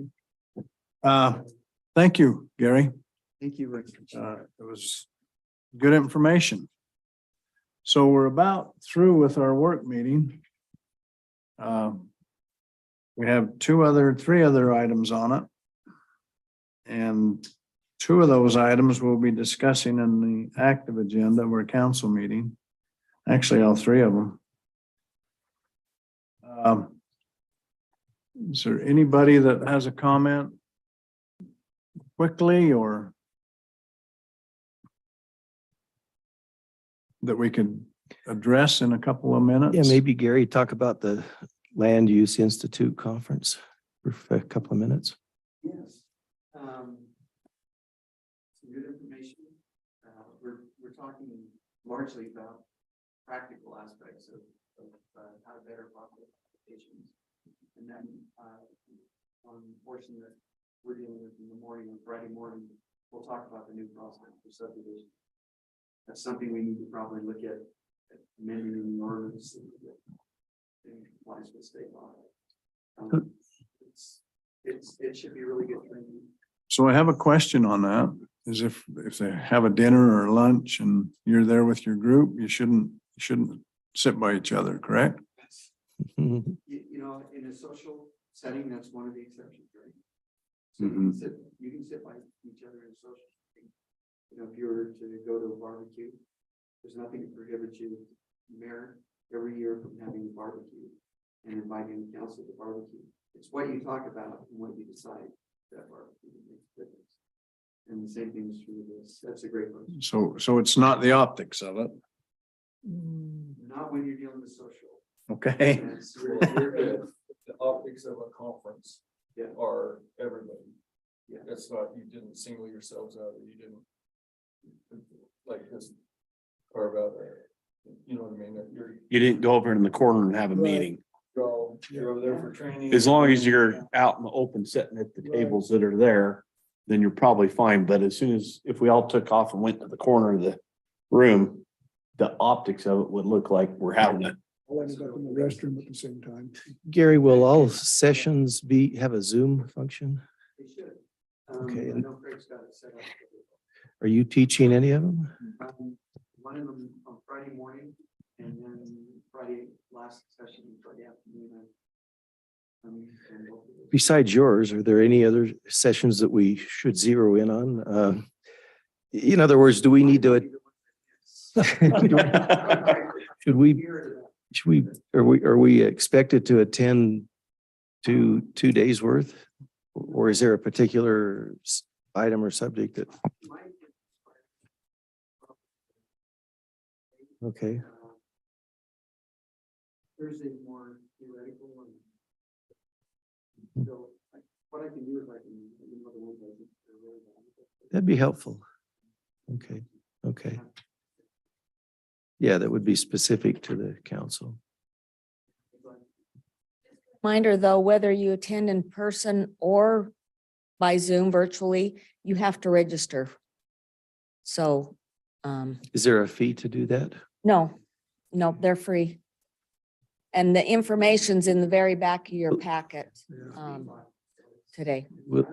Thank you, Gary. Thank you, Rick. It was good information. So we're about through with our work meeting. We have three other items on it. And two of those items we'll be discussing in the active agenda of our council meeting. Actually, all three of them. Is there anybody that has a comment quickly or that we could address in a couple of minutes? Yeah, maybe Gary, talk about the Land Use Institute Conference for a couple of minutes. Yes. Some good information. We're talking largely about practical aspects of how to better populate applications. And then on the portion that we're dealing with in the morning, on Friday morning, we'll talk about the new process for subdivision. That's something we need to probably look at amending in the ordinance. In compliance with state law. It should be really good training. So I have a question on that, is if they have a dinner or lunch and you're there with your group, you shouldn't sit by each other, correct? Mhm. You know, in a social setting, that's one of the exceptions, right? So you can sit by each other in a social setting. You know, if you were to go to a barbecue, there's nothing to prohibit you, Mayor, every year from having a barbecue and inviting the council to barbecue. It's what you talk about and what you decide that barbecue makes a difference. And the same thing is true with this. That's a great one. So it's not the optics of it. Not when you're dealing with social. Okay. That's- The optics of a conference. Yeah. Are everybody. Yeah. That's not, you didn't single yourselves out, you didn't. Like just carve out, you know what I mean, that You didn't go over in the corner and have a meeting. you're over there for training. As long as you're out in the open, sitting at the tables that are there, then you're probably fine. But as soon as, if we all took off and went to the corner of the room, the optics of it would look like we're having a. I'll end up in the restroom at the same time. Gary, will all sessions have a Zoom function? They should. Okay, I and- know Craig's got it set up. Are you teaching any of them? One of them on Friday morning and then Friday last session, Friday afternoon. And both of those. Besides yours, are there any other sessions that we should zero in on? In other words, do we need to, are we expected to attend two days worth? Or is there a particular item or subject that, okay, Thursday's more theoretical and so what I can do is I can, you know, the ones I think are really valuable. that'd be helpful. Okay. Yeah, that would be specific to the council. Reminder though, whether you attend in person or by Zoom virtually, you have to register. So, Is there a fee to do that? no, they're free. And the information's in the very back of your packet, today. Will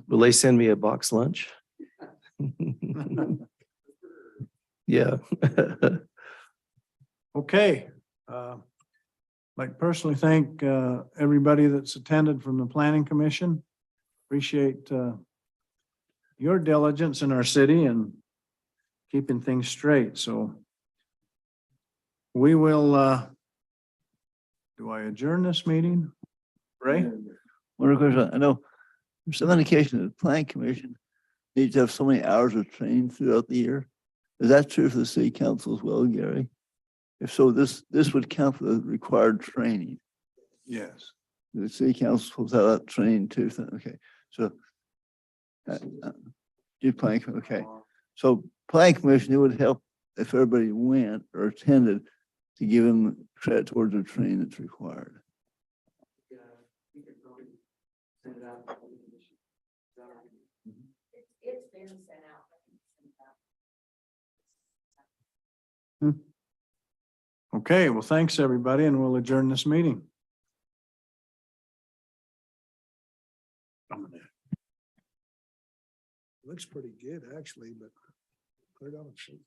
they send me a box lunch? Yeah. Okay. Like personally thank everybody that's attended from the planning commission. Appreciate your diligence in our city and keeping things straight. So we will, do I adjourn this meeting? Ray? One question, I know there's some indication that the planning commission needs to have so many hours of training throughout the year. Is that true for the city council as well, Gary? If so, this would count for the required training. Yes. The city council supposed to have that training too. Okay, so. You planning, okay. So planning commission, it would help if everybody went or attended to give them credit towards the training that's required. Yeah, we could probably send it out. to the commission. Is that all right? It's been sent out. Okay, well, thanks, everybody, and we'll adjourn this meeting. Looks pretty good, actually, but cleared out a shape.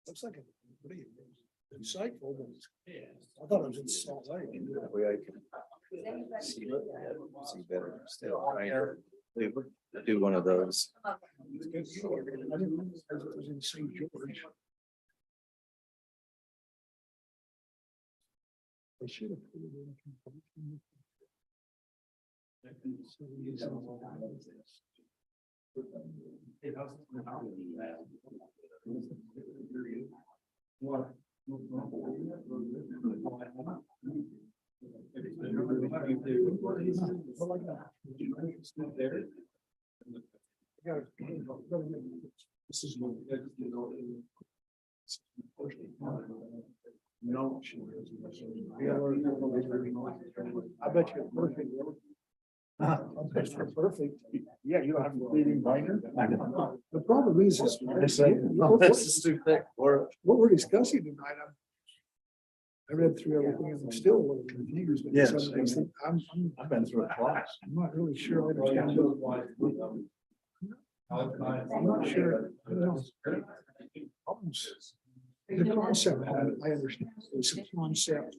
Looks like a pretty insightful, but I thought it was in Salt Lake. That way I can see better instead of trying to do one of those. I didn't realize it was in St. George. They should have put it in. This is no. I bet you're perfect. I bet you're perfect. Yeah, you don't have to read binder. The problem is, what we're discussing tonight, I read through everything and I'm still a little confused. Yes. I've been through a class. I'm not really sure I understand. I'm not sure. I don't know. The concept, I understand. It's a concept.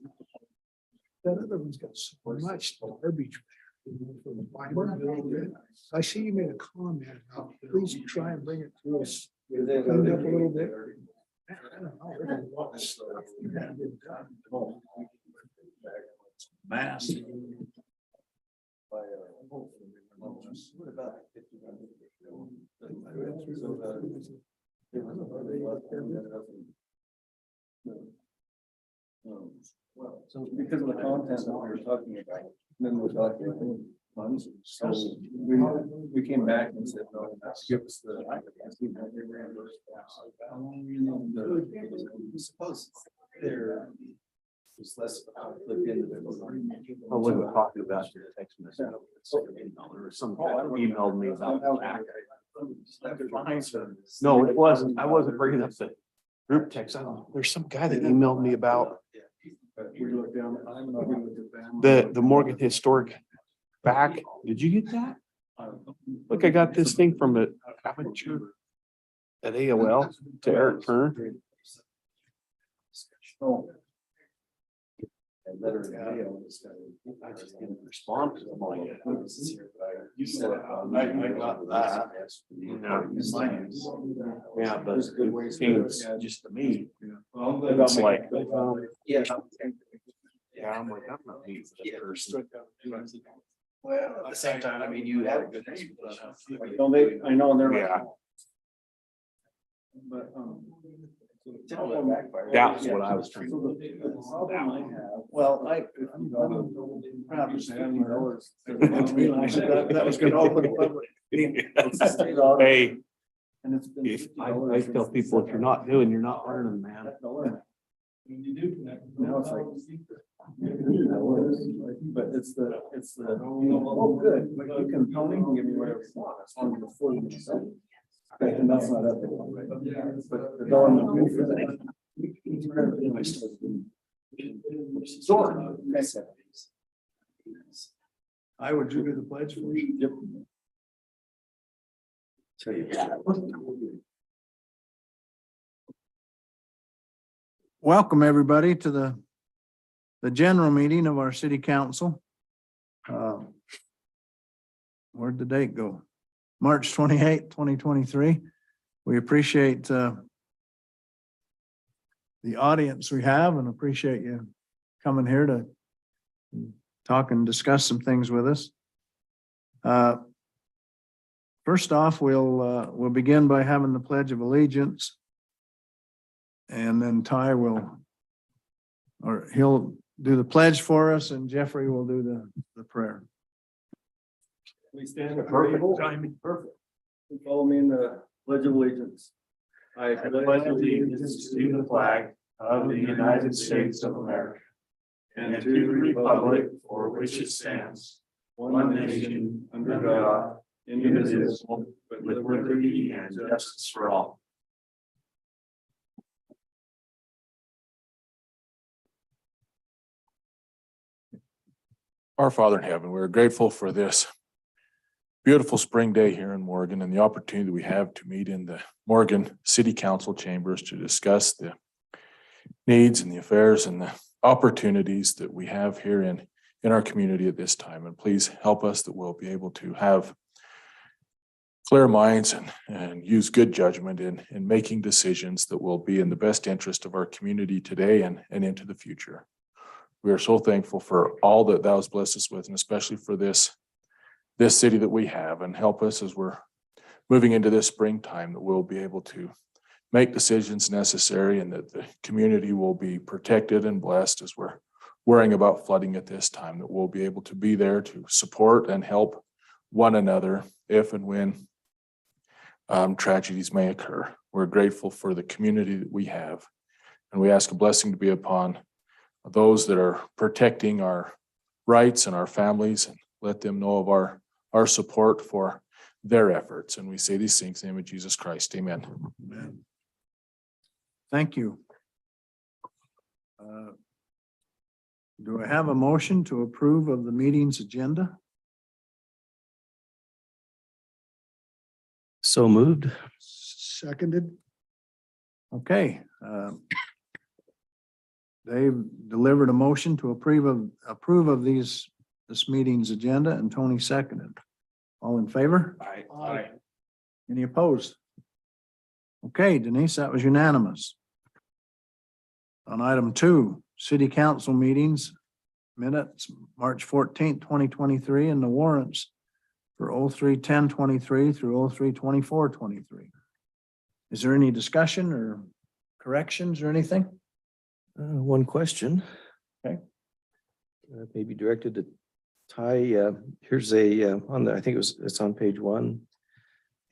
That other one's got so much garbage. I see you made a comment. Please try and bring it to us. Clean up a little bit. I don't know. There's a lot of stuff that get done. Mass. So because of the content that we were talking about, then we're talking funds, so we came back and said, no, give us the. Suppose there is less conflict in the. I wasn't talking about your text message. Or some guy emailed me about that. No, it wasn't. I wasn't bringing up the group text. I don't know. There's some guy that emailed me about the Morgan Historic back. Did you get that? Look, I got this thing from a amateur at AOL to Eric Kern. I just didn't respond to them. Like, you said, I got that. Yeah, but it seems just to me. It's like. Yeah. Yeah, I'm like, I'm not meeting with that person. Well, at the same time, I mean, you had a good. I know, and they're. Yeah, But, that was what I was trying So to. the problem I have, well, I'm proud to say I'm yours. That was gonna open a public. Hey, And it's been if I tell people, if you're not doing, you're not learning, man. Now it's like. But it's the, oh, good, but you can, Tony can give me whatever you want, as long as it's 40 minutes. And that's not up. But the door. I would do the pledge for you. Welcome, everybody, to the general meeting of our city council. Where'd the date go? March 28th, 2023. We appreciate the audience we have and appreciate you coming here to talk and discuss some things with us. First off, we'll begin by having the Pledge of Allegiance. And then Ty he'll do the pledge for us and Jeffrey will do the prayer. We stand. Perfect timing. Perfect. Follow me in the Pledge of Allegiance. I pledge allegiance to the flag of the United States of America and to the republic for which it stands, one nation, under God, indivisible, with liberty and justice for all. Our Father in heaven, we're grateful for this beautiful spring day here in Morgan and the opportunity we have to meet in the Morgan City Council chambers to discuss the needs and the affairs and the opportunities that we have here in our community at this time. And please help us that we'll be able to have clear minds and use good judgment in making decisions that will be in the best interest of our community today and into the future. We are so thankful for all that thou hast blessed us with, and especially for this city that we have, and help us as we're moving into this springtime, that we'll be able to make decisions necessary and that the community will be protected and blessed as we're worrying about flooding at this time, that we'll be able to be there to support and help one another if and when tragedies may occur. We're grateful for the community that we have, and we ask a blessing to be upon those that are protecting our rights and our families, and let them know of our support for their efforts. And we say these things in the name of Jesus Christ. Amen. Amen. Thank you. Do I have a motion to approve of the meeting's agenda? So moved. Seconded. Okay. Dave delivered a motion to approve of this meeting's agenda, and Tony seconded. All in favor? Aye. Any opposed? Okay, Denise, that was unanimous. On item 2, city council meetings, minutes, March 14th, 2023, and the warrants for 03/10/23 through 03/24/23. Is there any discussion or corrections or anything? One question. Okay. Maybe directed to Ty. Here's I think it's on page 1,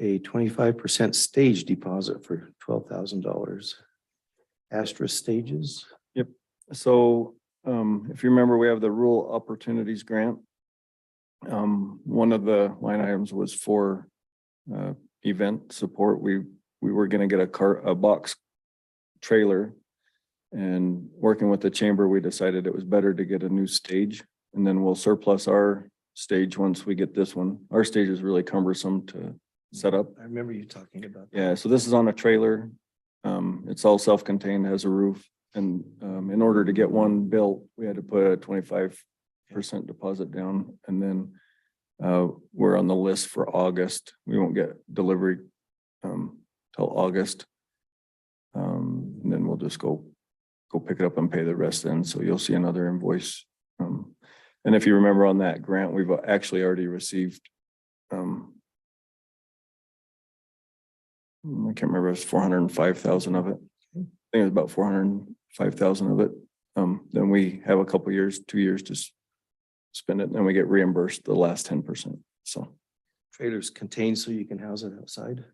a 25% stage deposit for $12,000. Astra Stages. So, if you remember, we have the Rural Opportunities Grant. One of the line items was for, event support. We were gonna get a box trailer. And working with the chamber, we decided it was better to get a new stage, and then we'll surplus our stage once we get this one. Our stage is really cumbersome to set up. I remember you talking about that. Yeah, so this is on a trailer. It's all self-contained, has a roof, and in order to get one built, we had to put a 25% deposit down, and then we're on the list for August. We won't get delivery till August. And then we'll just go pick it up and pay the rest then. So you'll see another invoice. And if you remember on that grant, we've actually already received, I can't remember, it's 405,000 of it. I think it was about 405,000 of it. Then we have a couple years, 2 years to spend it, and then we get reimbursed the last 10%. So Trailers contained so you can house it outside.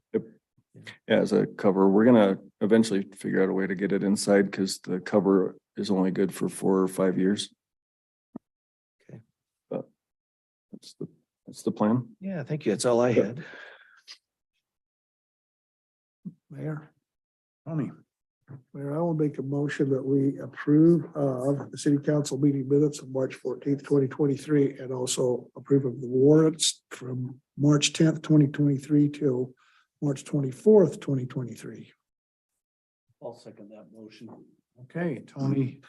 yeah, as a cover, we're gonna eventually figure out a way to get it inside, because the cover is only good for 4 or 5 years. Okay. But that's the plan. Yeah, thank you. That's all I had. Mayor? Tony? Mayor, I will make a motion that we approve of the city council meeting minutes of March 14th, 2023, and also approve of the warrants from March 10th, 2023 till March 24th, 2023. I'll second that motion. Okay, Tony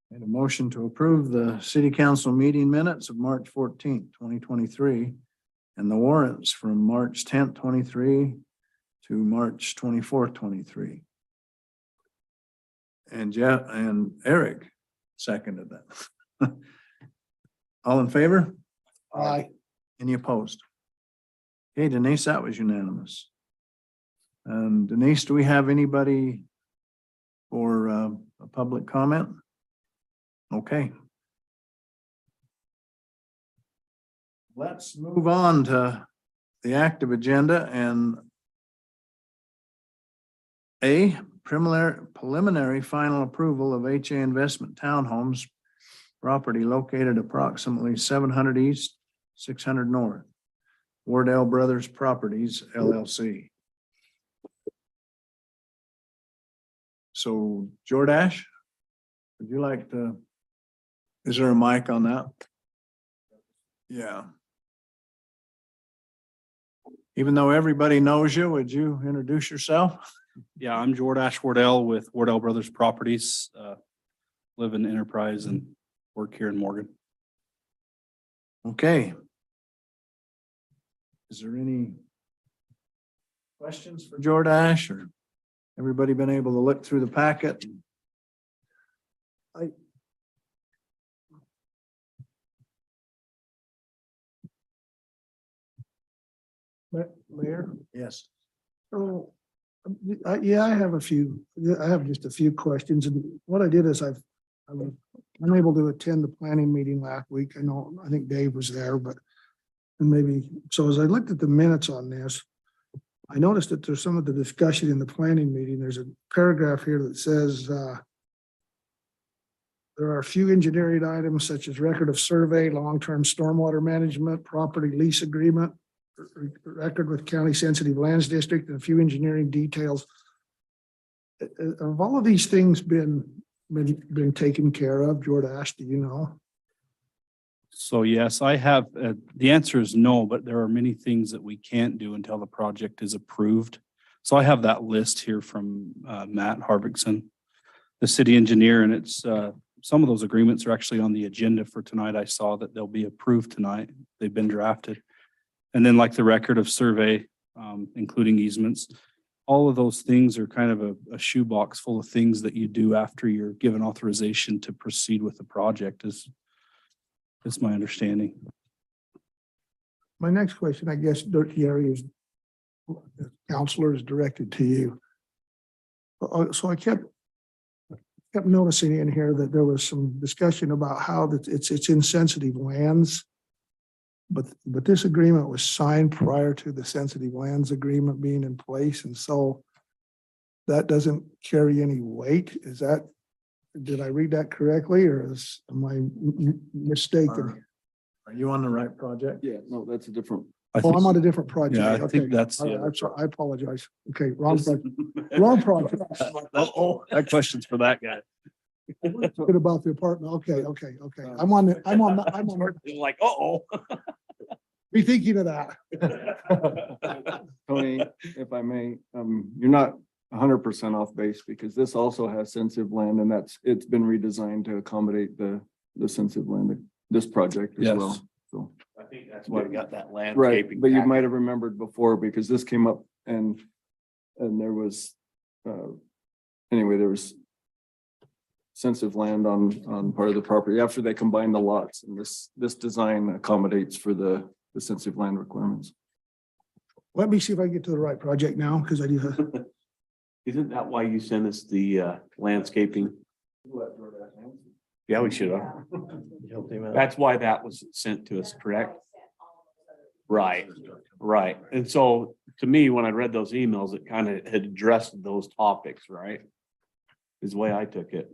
made a motion to approve the city council meeting minutes of March 14th, 2023, and the warrants from March 10th, 23 to March 24th, 23. And Jeff and Eric seconded that. All in favor? Aye. Any opposed? Okay, Denise, that was unanimous. Denise, do we have anybody for a public comment? Okay. Let's move on to the active agenda and A, preliminary final approval of HA Investment Townhomes property located approximately 700 East, 600 North, Wardell Brothers Properties, LLC. So Jordash, would you like to, is there a mic on that? Yeah. Even though everybody knows you, would you introduce yourself? Yeah, I'm Jordash Wardell with Wardell Brothers Properties. Live in Enterprise and work here in Morgan. Okay. Is there any questions for Jordash, or everybody been able to look through the packet? Mayor, Yes. so, yeah, I have just a few questions, and what I did is I was unable to attend the planning meeting last week. I think Dave was there, but, and maybe, so as I looked at the minutes on this, I noticed that there's some of the discussion in the planning meeting. There's a paragraph here that says, there are a few engineering items such as record of survey, long-term stormwater management, property lease agreement, record with county sensitive lands district, and a few engineering details. Have all of these things been taken care of, Jordash, do you know? So yes, I have, the answer is no, but there are many things that we can't do until the project is approved. So I have that list here from Matt Harvickson, the city engineer, and it's some of those agreements are actually on the agenda for tonight. I saw that they'll be approved tonight. They've been drafted. And then like the record of survey, including easements, all of those things are kind of a shoebox full of things that you do after you're given authorization to proceed with the project is my understanding. My next question, I guess, Gary, is counselor is directed to you. So I kept noticing in here that there was some discussion about how that it's in sensitive lands. But this agreement was signed prior to the sensitive lands agreement being in place, and so that doesn't carry any weight. Did I read that correctly, or am I mistaken? Are you on the right project? Yeah, no, that's a different. Oh, I'm on a different project. Yeah, I Okay. think that's, All right, yeah. I'm sorry, I apologize. Okay, wrong project. Wrong project. Uh-oh, that question's for that guy. Good about the apartment. Okay. I'm Like, uh-oh. be thinking of that. Tony, if I may, you're not 100% off base because this also has sensitive land and it's been redesigned to accommodate the sensitive land, this project as Yes. well. So, I think that's why I got that right, landscaping. but you packet. might have remembered before because this came up and there was, anyway, there was sensitive land on part of the property after they combined the lots, and this design accommodates for the sensitive land requirements. Let me see if I get to the right project now, because I do. Isn't that why you sent us the landscaping? Yeah, we should have. That's why that was sent to us, correct? Right, right. And so to me, when I read those emails, it kind of had addressed those topics, right? Is the way I took it.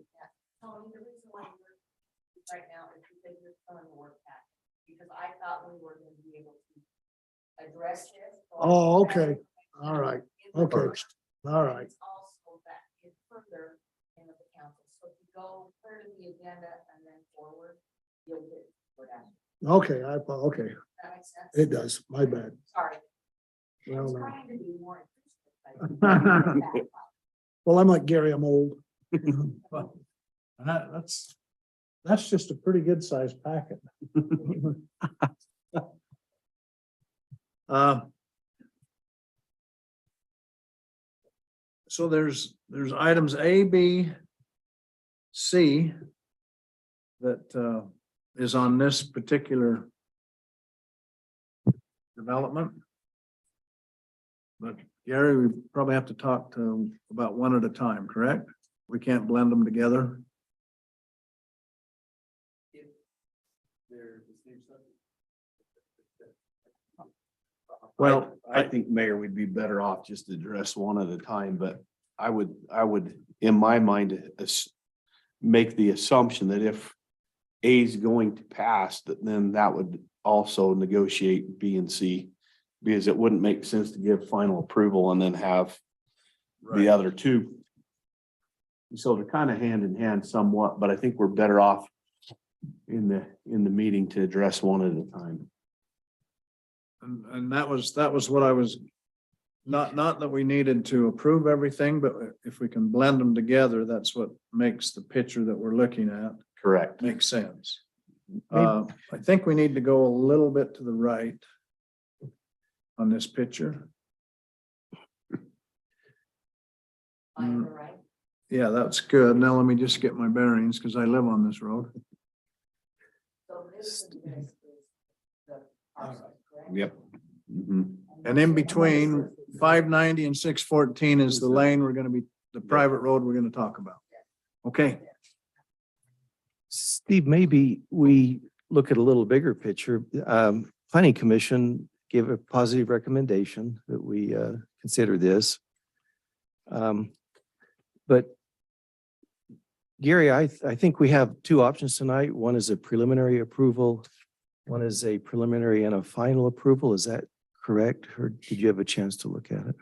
Tony, the reason why we're right now is because you're filling the work packet, because I thought we were going to be able to address this. Oh, okay. All right. Okay. All right. It's also that it's further in the council, so if you go clear to the agenda and then forward, you'll get. Okay, okay. That makes sense? It does. My bad. Sorry. I Well, was no. trying to be more. efficient, Well, I'm like Gary, I'm old. Well, that's just a pretty good sized packet. So there's items A, B, C that is on this particular development. But Gary, we probably have to talk to about one at a time, correct? We can't blend them together. Well, I think, Mayor, we'd be better off just to address one at a time, but I would, in my mind, make the assumption that if A is going to pass, that then that would also negotiate B and C. Because it wouldn't make sense to give final approval and then have the other two. So they're kind of hand in hand somewhat, but I think we're better off in the meeting to address one at a time. And that was what I was Not that we needed to approve everything, but if we can blend them together, that's what makes the picture that we're looking at Correct. make sense. I think we need to go a little bit to the right on this picture. Right. Yeah, that's good. Now let me just get my bearings because I live on this road. Yep. Mhm. And in between 590 and 614 is the lane we're gonna be, the private road we're gonna talk about. Okay, Steve, maybe we look at a little bigger picture. Planning Commission gave a positive recommendation that we consider this. But Gary, I think we have two options tonight. One is a preliminary approval. One is a preliminary and a final approval. Is that correct? Or did you have a chance to look at it?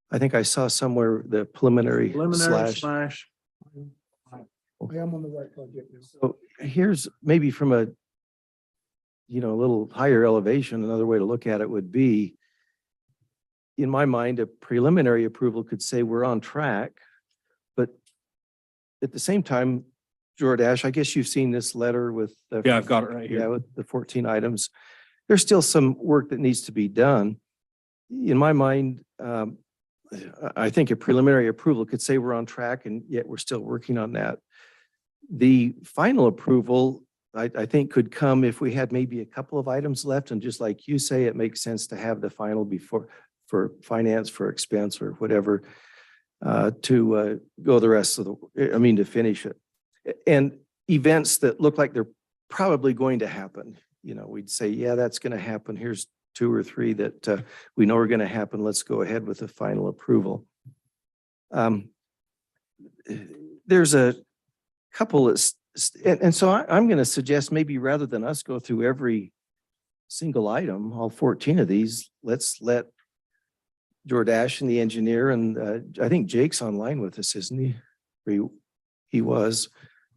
I think I saw somewhere the preliminary preliminary slash. I am on the right project now. So here's maybe from a, a little higher elevation, another way to look at it would be, in my mind, a preliminary approval could say we're on track. But at the same time, Jordash, I guess you've seen this letter with. Yeah, I've got it right here. Yeah, with the 14 items. There's still some work that needs to be done. In my mind, I think a preliminary approval could say we're on track and yet we're still working on that. The final approval, I think could come if we had maybe a couple of items left, and just like you say, it makes sense to have the final before for finance, for expense or whatever, to go the rest of to finish it. And events that look like they're probably going to happen, we'd say, yeah, that's going to happen. Here's 2 or 3 that we know are going to happen. Let's go ahead with the final approval. There's a couple of, and so I'm going to suggest maybe rather than us go through every single item, all 14 of these, let's let Jordash and the engineer, and I think Jake's online with us, isn't he? He was.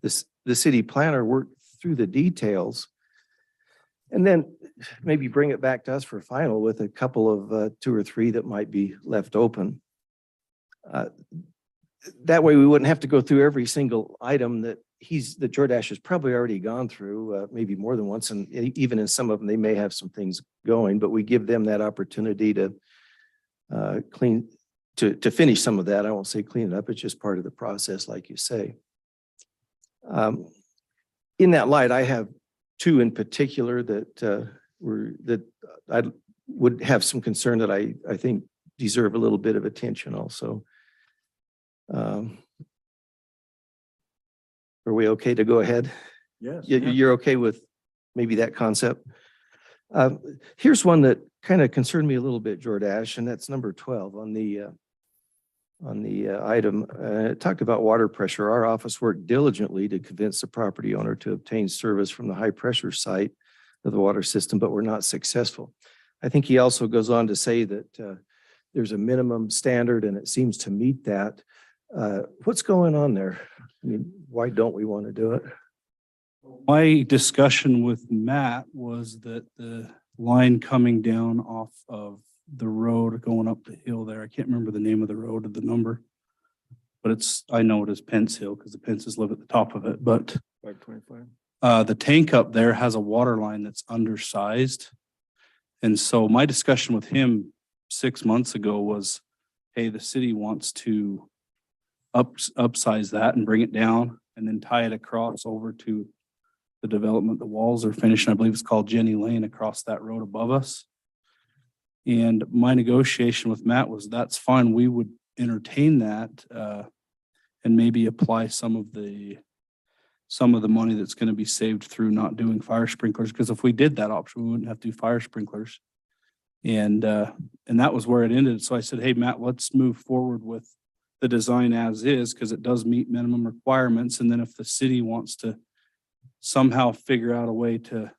The city planner work through the details. And then maybe bring it back to us for final with a couple of 2 or 3 that might be left open. That way we wouldn't have to go through every single item that Jordash has probably already gone through, maybe more than once. And even in some of them, they may have some things going, but we give them that opportunity to to finish some of that. I won't say clean it up. It's just part of the process, like you say. In that light, I have 2 in particular that I would have some concern that I think deserve a little bit of attention also. Are we okay to go ahead? yes. You're okay with maybe that concept? Here's one that kind of concerned me a little bit, Jordash, and that's number 12 on the item. It talked about water pressure. Our office worked diligently to convince the property owner to obtain service from the high pressure site of the water system, but we're not successful. I think he also goes on to say that there's a minimum standard and it seems to meet that. What's going on there? I mean, why don't we want to do it? My discussion with Matt was that the line coming down off of the road going up the hill there, I can't remember the name of the road or the number, but I know it is Pence Hill because the Pences live at the top of it, but 525. the tank up there has a water line that's undersized. And so my discussion with him 6 months ago was, hey, the city wants to upsize that and bring it down and then tie it across over to the development. The walls are finished. I believe it's called Jenny Lane across that road above us. And my negotiation with Matt was that's fine. We would entertain that and maybe apply some of the money that's going to be saved through not doing fire sprinklers. Because if we did that option, we wouldn't have to do fire sprinklers. And that was where it ended. So I said, hey, Matt, let's move forward with the design as is because it does meet minimum requirements. And then if the city wants to somehow figure out a way to,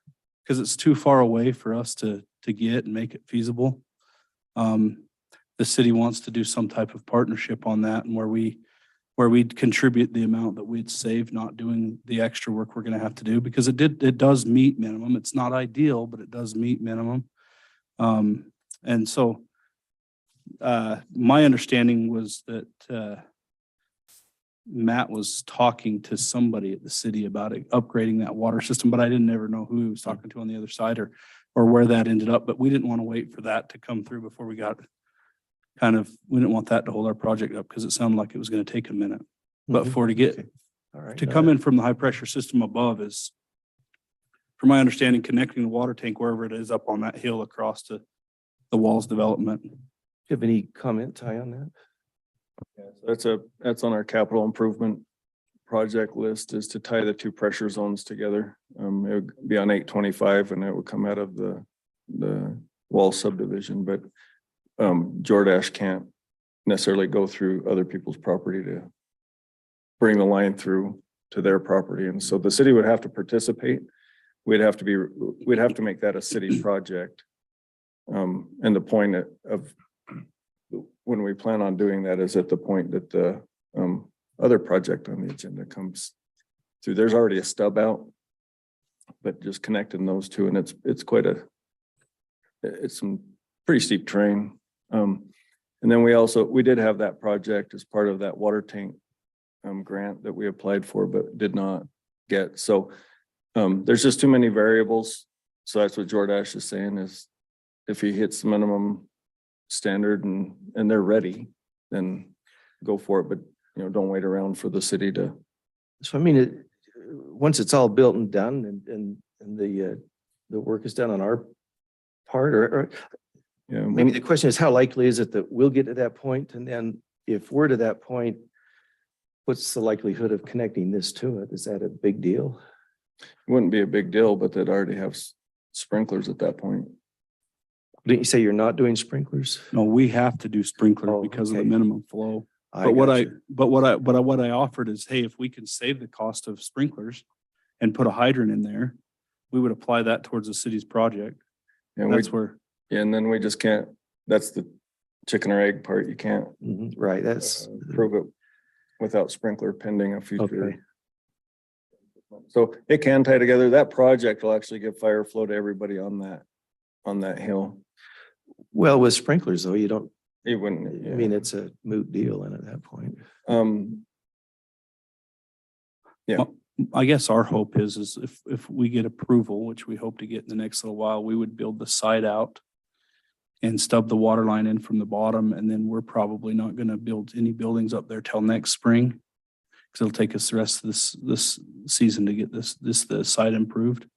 because it's too far away for us to get and make it feasible. The city wants to do some type of partnership on that and where we'd contribute the amount that we'd save, not doing the extra work we're going to have to do because it does meet minimum. It's not ideal, but it does meet minimum. And so my understanding was that Matt was talking to somebody at the city about upgrading that water system, but I didn't ever know who he was talking to on the other side or where that ended up. But we didn't want to wait for that to come through before we got we didn't want that to hold our project up because it sounded like it was going to take a minute. But Mhm. for to get Okay. All right. to come in from the high pressure system above is, from my understanding, connecting the water tank wherever it is up on that hill across to the Walls development. Do you have any comment, Ty, on that? That's on our capital improvement project list, is to tie the two pressure zones together. It would be on 825 and it would come out of the Wall subdivision, but Jordache can't necessarily go through other people's property to bring the line through to their property. And so the city would have to participate. We'd have to make that a city project. And the point of when we plan on doing that is at the point that the other project on the agenda comes through. There's already a stub out, but just connecting those two, and it's some pretty steep terrain. And then we did have that project as part of that water tank grant that we applied for, but did not get. So there's just too many variables. So that's what Jordache is saying, is if he hits the minimum standard and they're ready, then go for it. But, don't wait around for the city to. So I mean, once it's all built and done and the work is done on our part, or maybe the question is, how likely is it that we'll get to that point? And then if we're to that point, what's the likelihood of connecting this to it? Is that a big deal? It wouldn't be a big deal, but they'd already have sprinklers at that point. Didn't you say you're not doing sprinklers? No, we have to do sprinklers Oh, because of the okay. minimum flow. I What I offered is, hey, if we can save the cost of sprinklers and put a hydrant in there, we would apply that towards the city's project. And That's where, and then we just can't, that's the chicken or egg part. You can't Mhm. Right, that's, prove it without sprinkler pending a future. okay. So it can tie together. That project will actually give fire flow to everybody on that hill. Well, with sprinklers though, you don't, It wouldn't. I mean, it's a moot deal and at that point. I guess our hope is if we get approval, which we hope to get in the next little while, we would build the site out and stub the water line in from the bottom. And then we're probably not going to build any buildings up there till next spring, because it'll take us the rest of this season to get the site improved.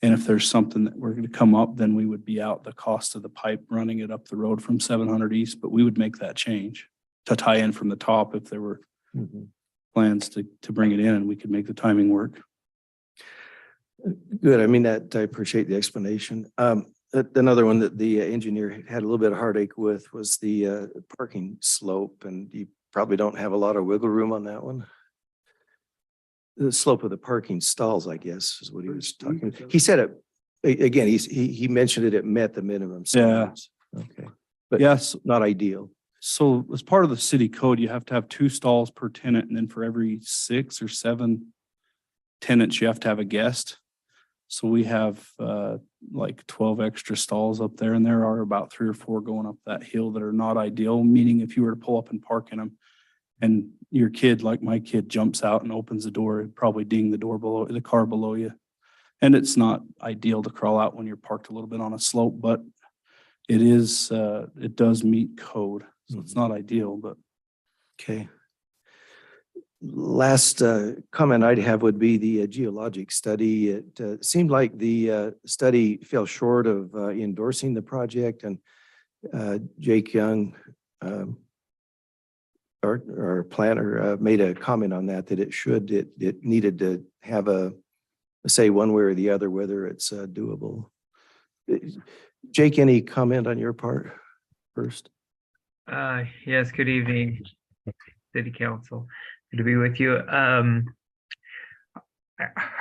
And if there's something that we're going to come up, then we would be out the cost of the pipe running it up the road from 700 East, but we would make that change to tie in from the top if there were Mhm. plans to bring it in, and we could make the timing work. Good. I mean, I appreciate the explanation. Another one that the engineer had a little bit of heartache with was the parking slope, and you probably don't have a lot of wiggle room on that one. The slope of the parking stalls, I guess, is what he was talking. He said it, again, he mentioned it met the minimum standards. Okay, but Yes, not ideal. so as part of the city code, you have to have 2 stalls per tenant, and then for every 6 or 7 tenants, you have to have a guest. So we have like 12 extra stalls up there, and there are about 3 or 4 going up that hill that are not ideal, meaning if you were to pull up and park in them and your kid, like my kid, jumps out and opens the door, it'd probably ding the car below you. And it's not ideal to crawl out when you're parked a little bit on a slope, but it does meet code. So it's not ideal, but Okay. Last comment I'd have would be the geologic study. It seemed like the study fell short of endorsing the project, and Jake Young, our planner, made a comment on that it needed to have a say one way or the other whether it's doable. Jake, any comment on your part first? Yes, good evening, City Council. Good to be with you. Are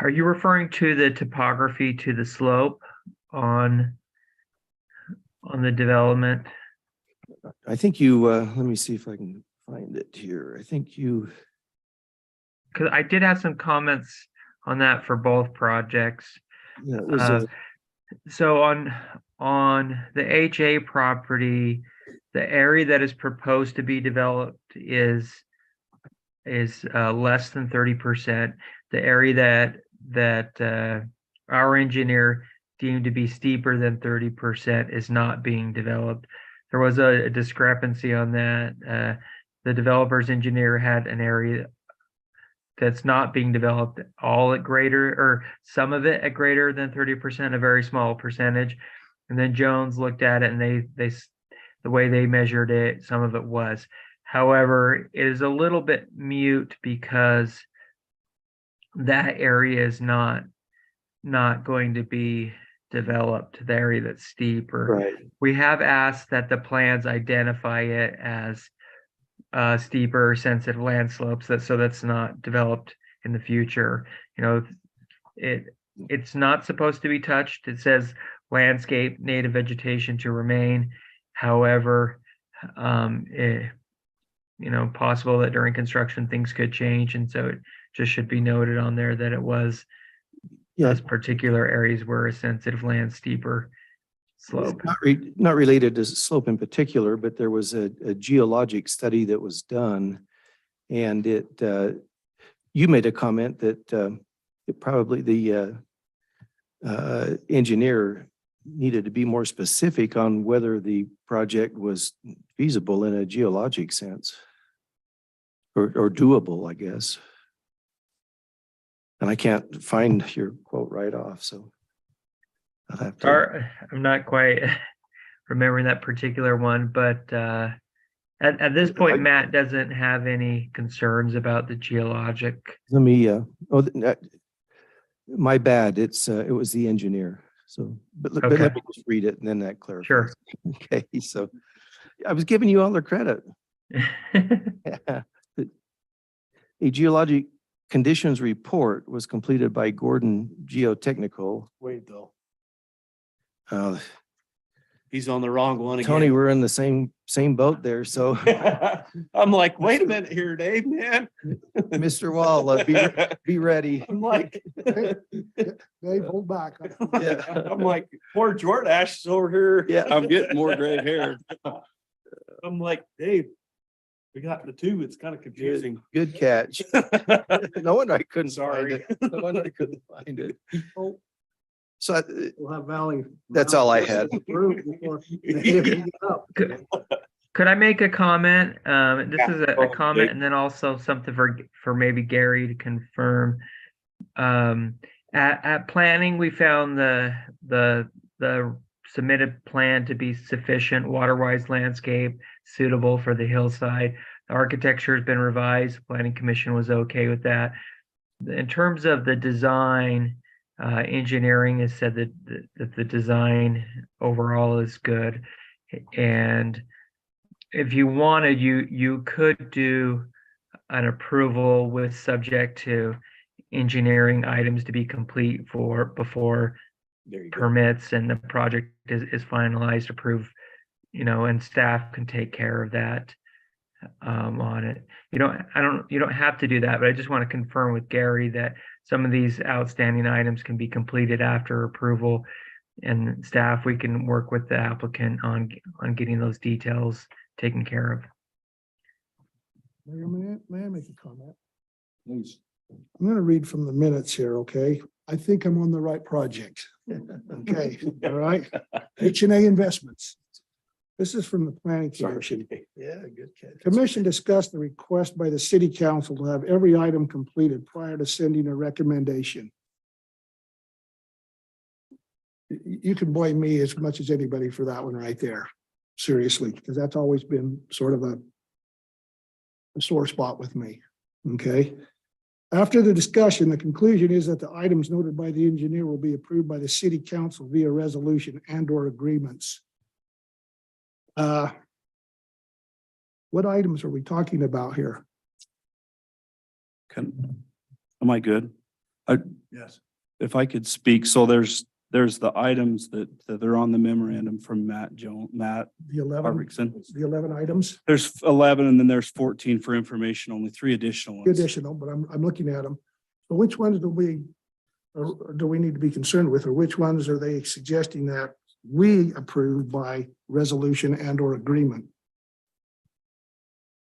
you referring to the topography to the slope on the development? I think you, let me see if I can find it here. I think you, Because I did have some comments on that for both projects. yeah, it was So on on the HA property, the area that is proposed to be developed is less than 30%. The area that our engineer deemed to be steeper than 30% is not being developed. There was a discrepancy on that. The developer's engineer had an area that's not being developed all at greater, or some of it at greater than 30%, a very small percentage. And then Jones looked at it and they the way they measured it, some of it was. However, it is a little bit mute because that area is not going to be developed, the area that's steeper. Right. We have asked that the plans identify it as steeper, sensitive land slopes, so that's not developed in the future. You know, it's not supposed to be touched. It says landscape native vegetation to remain. However, possible that during construction things could change, and so it just should be noted on there that it was those particular areas were a sensitive land steeper slope. Not related to slope in particular, but there was a geologic study that was done, and you made a comment that it probably the engineer needed to be more specific on whether the project was feasible in a geologic sense or doable, I guess. And I can't find your quote right off, so I'll have to. I'm not quite remembering that particular one, but at this point, Matt doesn't have any concerns about the geologic. Let me, my bad. It was the engineer. So, but let me just read it and then that clarifies. Sure. Okay, so I was giving you all the credit. Yeah. A geologic conditions report was completed by Gordon Geotechnical. Wait, though. Uh, He's on the wrong one again. Tony, we're in the same boat there. So, I'm like, wait a minute here, Dave, man. Mr. Wall, be ready. I'm like, Dave, hold back. Yeah. I'm like, poor Jordash is over here. Yeah. I'm getting more gray hair. I'm like, Dave, we got the two. It's kind of confusing. Good catch. No wonder I couldn't find Sorry. it. No wonder I couldn't find it. So We'll have Valley. that's all I had. approved before they get up. Could I make a comment? This is a Oh, comment Dave. and then also something for maybe Gary to confirm. At planning, we found the submitted plan to be sufficient water-wise landscape suitable for the hillside. The architecture has been revised. Planning Commission was okay with that. In terms of the design, engineering has said that the design overall is good. And if you wanted, you could do an approval with subject to engineering items to be complete before There you go. permits and the project is finalized, approved, and staff can take care of that on it. You don't have to do that, but I just want to confirm with Gary that some of these outstanding items can be completed after approval, and staff, we can work with the applicant on getting those details taken care of. Mayor, may I make a comment? Please. I'm gonna read from the minutes here, okay? I think I'm on the right project. Okay, all right? H&A Investments. This is from the Planning Commission. Yeah, good catch. Commission discussed the request by the city council to have every item completed prior to sending a recommendation. You can blame me as much as anybody for that one right there, seriously, because that's always been sort of a sore spot with me, okay? After the discussion, the conclusion is that the items noted by the engineer will be approved by the city council via resolution and/or agreements. What items are we talking about here? Am I good? Yes. If I could speak, so there's the items that are on the memorandum from Matt The 11, Harvickson. the 11 items, There's 11 and then there's 14 for information, only 3 additional ones. additional, but I'm looking at them. So which ones do we need to be concerned with, or which ones are they suggesting that we approve by resolution and or agreement?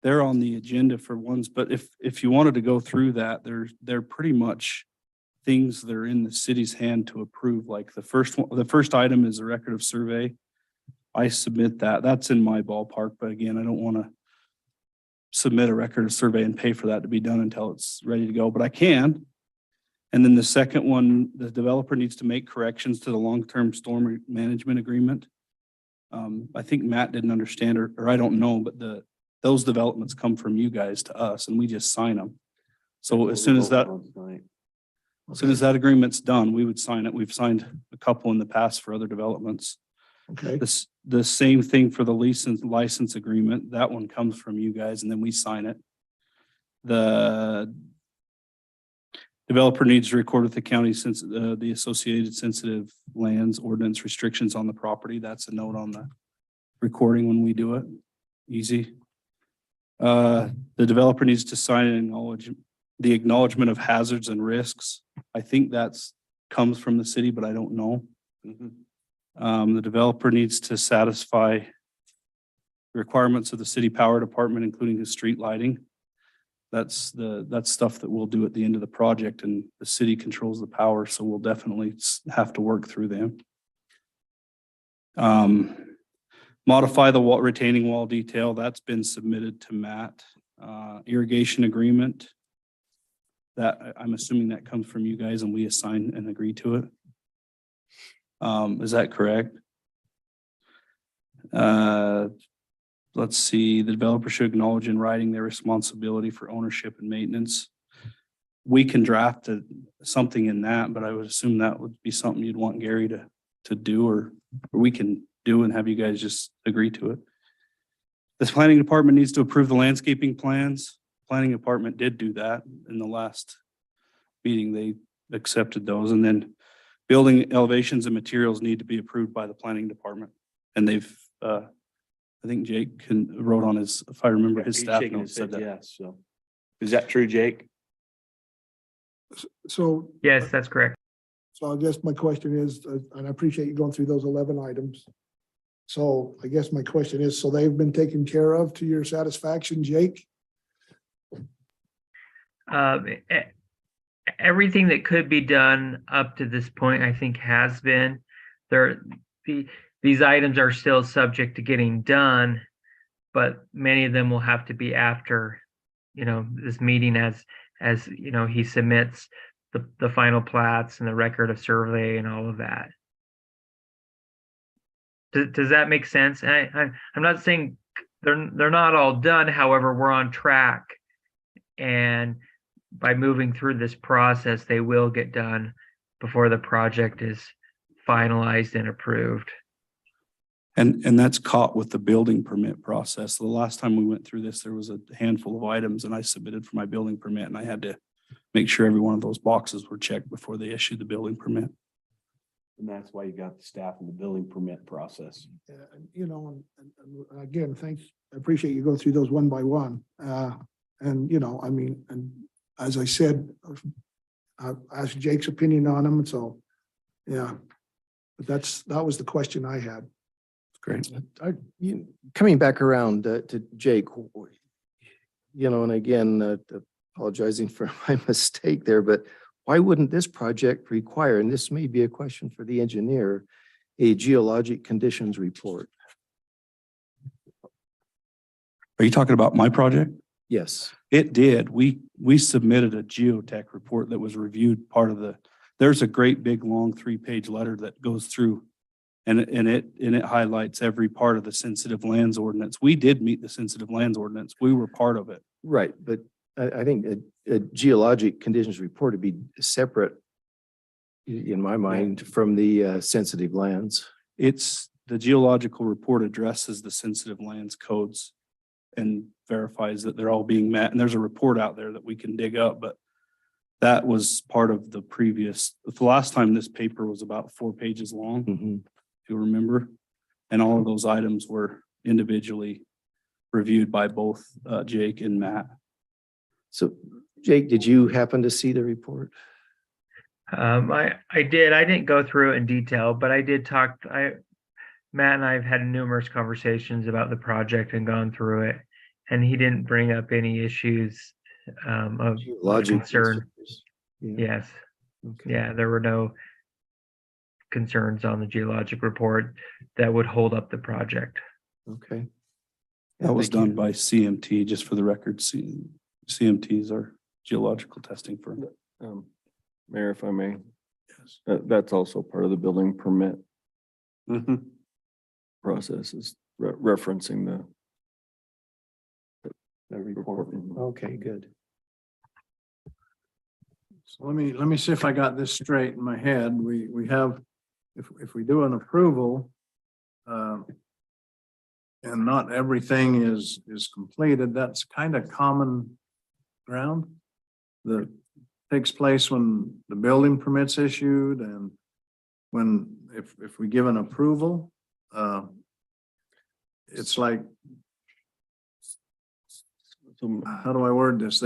They're on the agenda for ones, but if you wanted to go through that, they're pretty much things that are in the city's hand to approve, like the first one, the first item is a record of survey. I submit that, that's in my ballpark, but again, I don't want to submit a record of survey and pay for that to be done until it's ready to go, but I can. And then the second one, the developer needs to make corrections to the long-term storm management agreement. I think Matt didn't understand, or I don't know, but those developments come from you guys to us and we just sign them. So as soon as that agreement's done, we would sign it. We've signed a couple in the past for other developments. Okay, The same thing for the license agreement. That one comes from you guys and then we sign it. The developer needs to record with the county since the associated sensitive lands ordinance restrictions on the property. That's a note on the recording when we do it. Easy. The developer needs to sign and the acknowledgement of hazards and risks. I think that's comes from the city, but I don't know. The developer needs to satisfy requirements of the city power department, including the street lighting. That's stuff that we'll do at the end of the project, and the city controls the power, so we'll definitely have to work through them. Modify the retaining wall detail. That's been submitted to Matt. Irrigation agreement. That I'm assuming that comes from you guys and we assign and agree to it. Is that correct? Let's see, the developer should acknowledge in writing their responsibility for ownership and maintenance. We can draft something in that, but I would assume that would be something you'd want Gary to do, or we can do and have you guys just agree to it. The planning department needs to approve the landscaping plans. Planning department did do that in the last meeting. They accepted those, and then building elevations and materials need to be approved by the planning department. And they've, I think Jake wrote on his, if I remember his staff notes said that. Yes, so. Is that true, Jake? so, Yes, that's correct. so I guess my question is, and I appreciate you going through those 11 items. So I guess my question is, so they've been taken care of to your satisfaction, Jake? Everything that could be done up to this point, I think, has been there. These items are still subject to getting done, but many of them will have to be after, this meeting as he submits the final plats and the record of survey and all of that. Does that make sense? And I'm not saying they're not all done. However, we're on track, and by moving through this process, they will get done before the project is finalized and approved. And that's caught with the building permit process. The last time we went through this, there was a handful of items and I submitted for my building permit, and I had to make sure every one of those boxes were checked before they issued the building permit. And that's why you got the staff in the building permit process. And again, thanks. I appreciate you going through those one by one. And as I said, I asked Jake's opinion on them. So, yeah, but that was the question I had. Great. Coming back around to Jake, and again, apologizing for my mistake there, but why wouldn't this project require, and this may be a question for the engineer, a geologic conditions report? Are you talking about my project? Yes. It did. We submitted a geotech report that was reviewed there's a great big long 3-page letter that goes through and it highlights every part of the sensitive lands ordinance. We did meet the sensitive lands ordinance. We were part of it. Right, but I think a geologic conditions report would be separate in my mind from the sensitive lands. It's the geological report addresses the sensitive lands codes and verifies that they're all being met. And there's a report out there that we can dig up, but that was part of the last time this paper was about 4 pages long, if you remember. And all of those items were individually reviewed by both Jake and Matt. So Jake, did you happen to see the report? I did. I didn't go through it in detail, but I did talk. Matt and I have had numerous conversations about the project and gone through it, and he didn't bring up any issues of Logic. concern. Yeah, Yes, okay. yeah, there were no concerns on the geologic report that would hold up the project. Okay. That was Thank you. done by CMT, just for the record. CMTs are geological testing firm. Mayor, if I may, Yes. that's also part of the building permit Mhm. process is referencing the The report. Okay, good. So let me see if I got this straight in my head. We have, if we do an approval, and not everything is completed, that's kind of common ground that takes place when the building permit's issued and when, if we give an approval, it's like, how do I word this?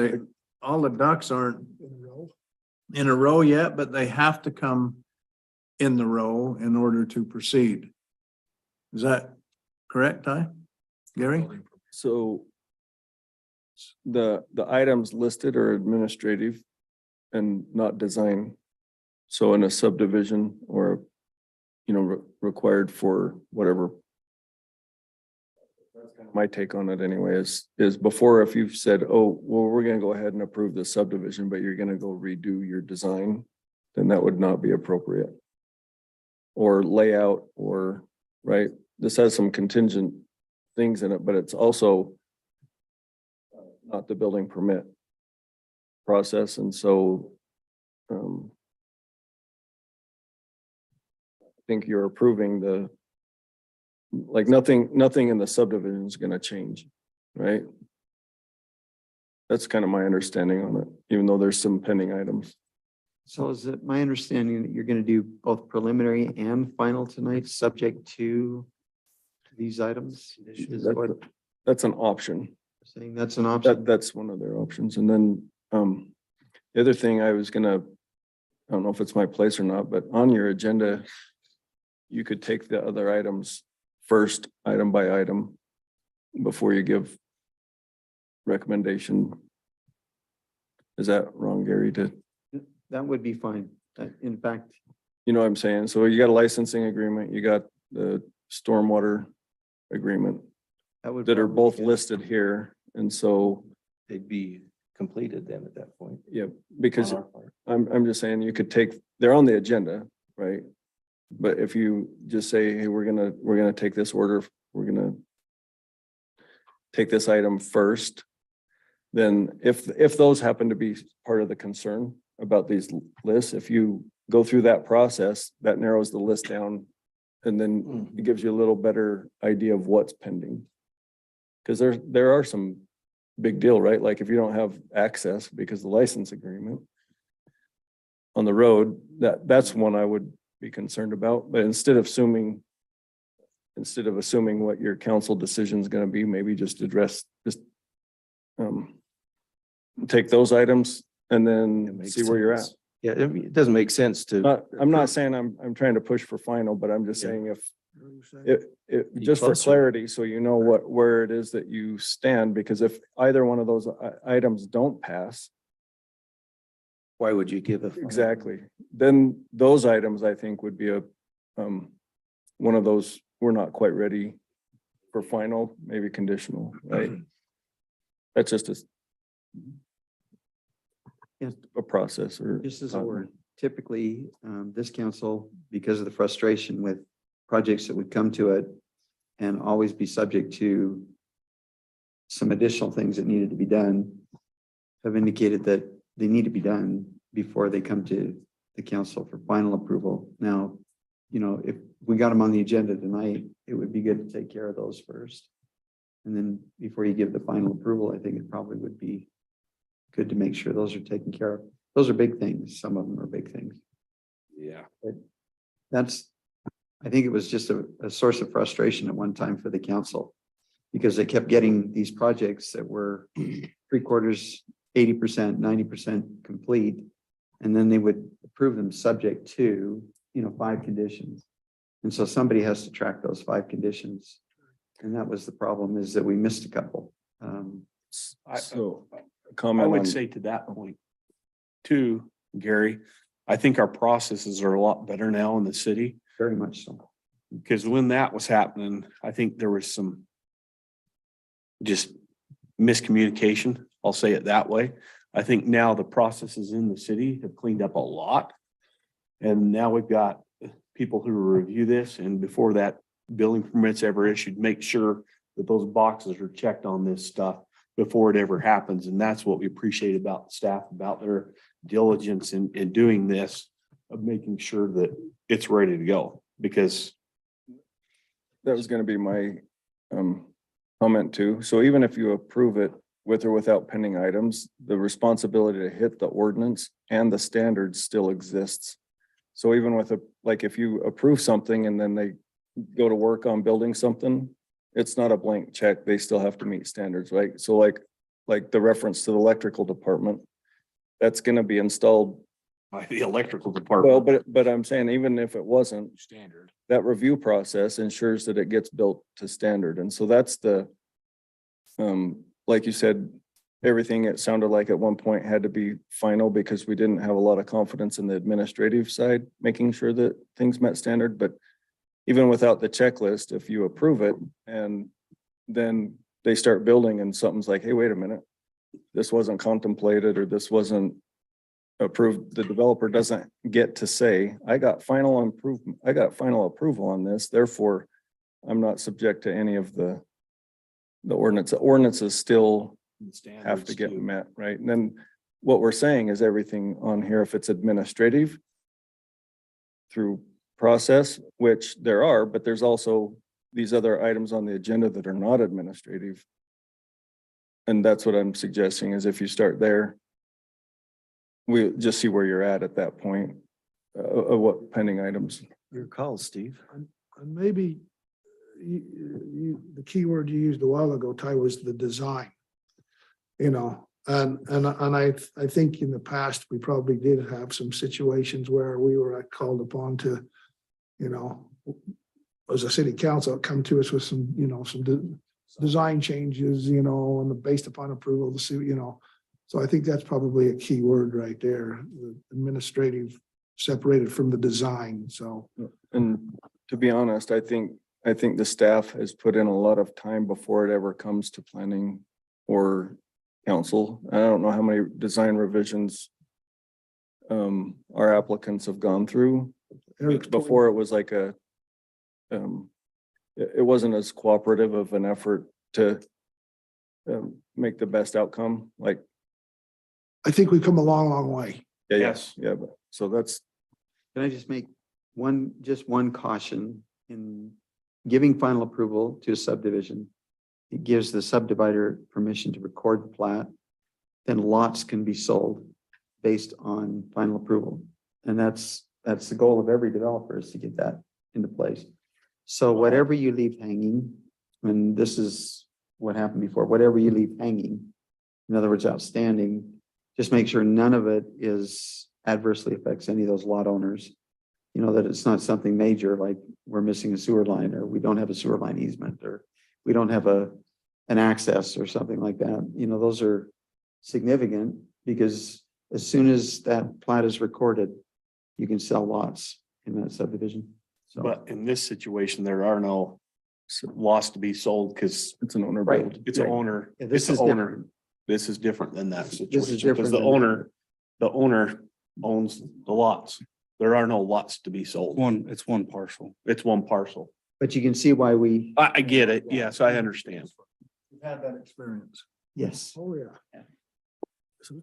All the ducks aren't in a row yet, but they have to come in the row in order to proceed. Is that correct, Ty? Gary? So the items listed are administrative and not design. So in a subdivision or, required for whatever. That's kind of my take on it anyway, is before, if you've said, oh, well, we're gonna go ahead and approve the subdivision, but you're gonna go redo your design, then that would not be appropriate. Or layout or, right, this has some contingent things in it, but it's also not the building permit process, and so I think you're approving nothing in the subdivision is gonna change, right? That's kind of my understanding on it, even though there's some pending items. So is it my understanding that you're going to do both preliminary and final tonight, subject to these items? Is what you're That's an option. saying? That's an option. That's one of their options. And then, the other thing I don't know if it's my place or not, but on your agenda, you could take the other items first, item by item, before you give recommendation. Is that wrong, Gary? That would be fine. In fact, You know what I'm saying? So you got a licensing agreement, you got the stormwater agreement that are both listed here. And so, They'd be completed then at that point. yeah, because on our part. I'm just saying you could they're on the agenda, right? But if you just say, hey, we're gonna take this order, we're gonna take this item first, then if those happen to be part of the concern about these lists, if you go through that process, that narrows the list down. And then it gives you a little better idea of what's pending. Cause there are some big deal, right? Like if you don't have access because the license agreement on the road, that's one I would be concerned about. But instead of assuming what your council decision is going to be, maybe just take those items and It then makes see where you're at. sense. Yeah, it doesn't make sense to. I'm not saying I'm trying to push for final, but I'm just Yeah. saying Be just for closer. clarity, so you know where it is that you stand, because if either one of those items don't pass, Why would you give a? exactly, then those items I think would be one of those, we're not quite ready for final, maybe conditional, right? That's just Yeah. a process or. just as a word, typically, this council, because of the frustration with projects that would come to it and always be subject to some additional things that needed to be done, have indicated that they need to be done before they come to the council for final approval. Now, if we got them on the agenda tonight, it would be good to take care of those first. And then before you give the final approval, I think it probably would be good to make sure those are taken care of. Those are big things. Some of them are big things. Yeah. I think it was just a source of frustration at one time for the council because they kept getting these projects that were 3/4, 80%, 90% complete. And then they would approve them subject to, 5 conditions. And so somebody has to track those 5 conditions. And that was the problem, is that we missed a couple. So I comment would on, say to that point too, Gary, I think our processes are a lot better now in the city. Very much so. Because when that was happening, I think there was some just miscommunication. I'll say it that way. I think now the processes in the city have cleaned up a lot. And now we've got people who review this, and before that building permits ever issued, make sure that those boxes are checked on this stuff before it ever happens. And that's what we appreciate about the staff, about their diligence in doing this, of making sure that it's ready to go. Because that was gonna be my comment too. So even if you approve it with or without pending items, the responsibility to hit the ordinance and the standards still exists. So even with like if you approve something and then they go to work on building something, it's not a blank check. They still have to meet standards, right? So like the reference to the electrical department, that's gonna be installed. by the electrical Well, department. but I'm saying even if it wasn't standard, that review process ensures that it gets built to standard. And so that's the, like you said, everything, it sounded like at one point had to be final because we didn't have a lot of confidence in the administrative side, making sure that things met standard. But even without the checklist, if you approve it and then they start building and something's like, hey, wait a minute, this wasn't contemplated or this wasn't approved, the developer doesn't get to say, I got final approval on this, therefore I'm not subject to any of the ordinance. The ordinances still have to get met, right? And then what we're saying is everything on here, if it's administrative through process, which there are, but there's also these other items on the agenda that are not administrative. And that's what I'm suggesting is if you start there, we just see where you're at that point of what pending items. Your call, Steve. And maybe the key word you used a while ago, Ty, was the design. You know, and I think in the past, we probably did have some situations where we were called upon to, you know, as a city council, come to us with some, you know, some design changes, you know, and based upon approval to see, you know. So I think that's probably a key word right there, the administrative separated from the design, so. And to be honest, I think the staff has put in a lot of time before it ever comes to planning or council. I don't know how many design revisions our applicants have gone through. Before it was like it wasn't as cooperative of an effort to make the best outcome, like. I think we've come a long, long way. Yes. Yeah, but so that's, Can I just make just one caution in giving final approval to a subdivision? It gives the subdivider permission to record the plat. Then lots can be sold based on final approval. And that's the goal of every developer, is to get that into place. So whatever you leave hanging, and this is what happened before, whatever you leave hanging, in other words, outstanding, just make sure none of it adversely affects any of those lot owners. You know, that it's not something major, like we're missing a sewer line, or we don't have a sewer line easement, or we don't have an access or something like that. You know, those are significant, because as soon as that plat is recorded, you can sell lots in that subdivision. So, But in this situation, there are no lots to be sold because it's an owner Right. build. it's an owner. yeah, this It's an is owner. different. This is different than that This is situation, different because the than- owner owns the lots. There are no lots to be sold. It's one parcel. It's one parcel. But you can see why we, I get it. Yes, I understand. We've had that experience. yes. Oh, yeah. So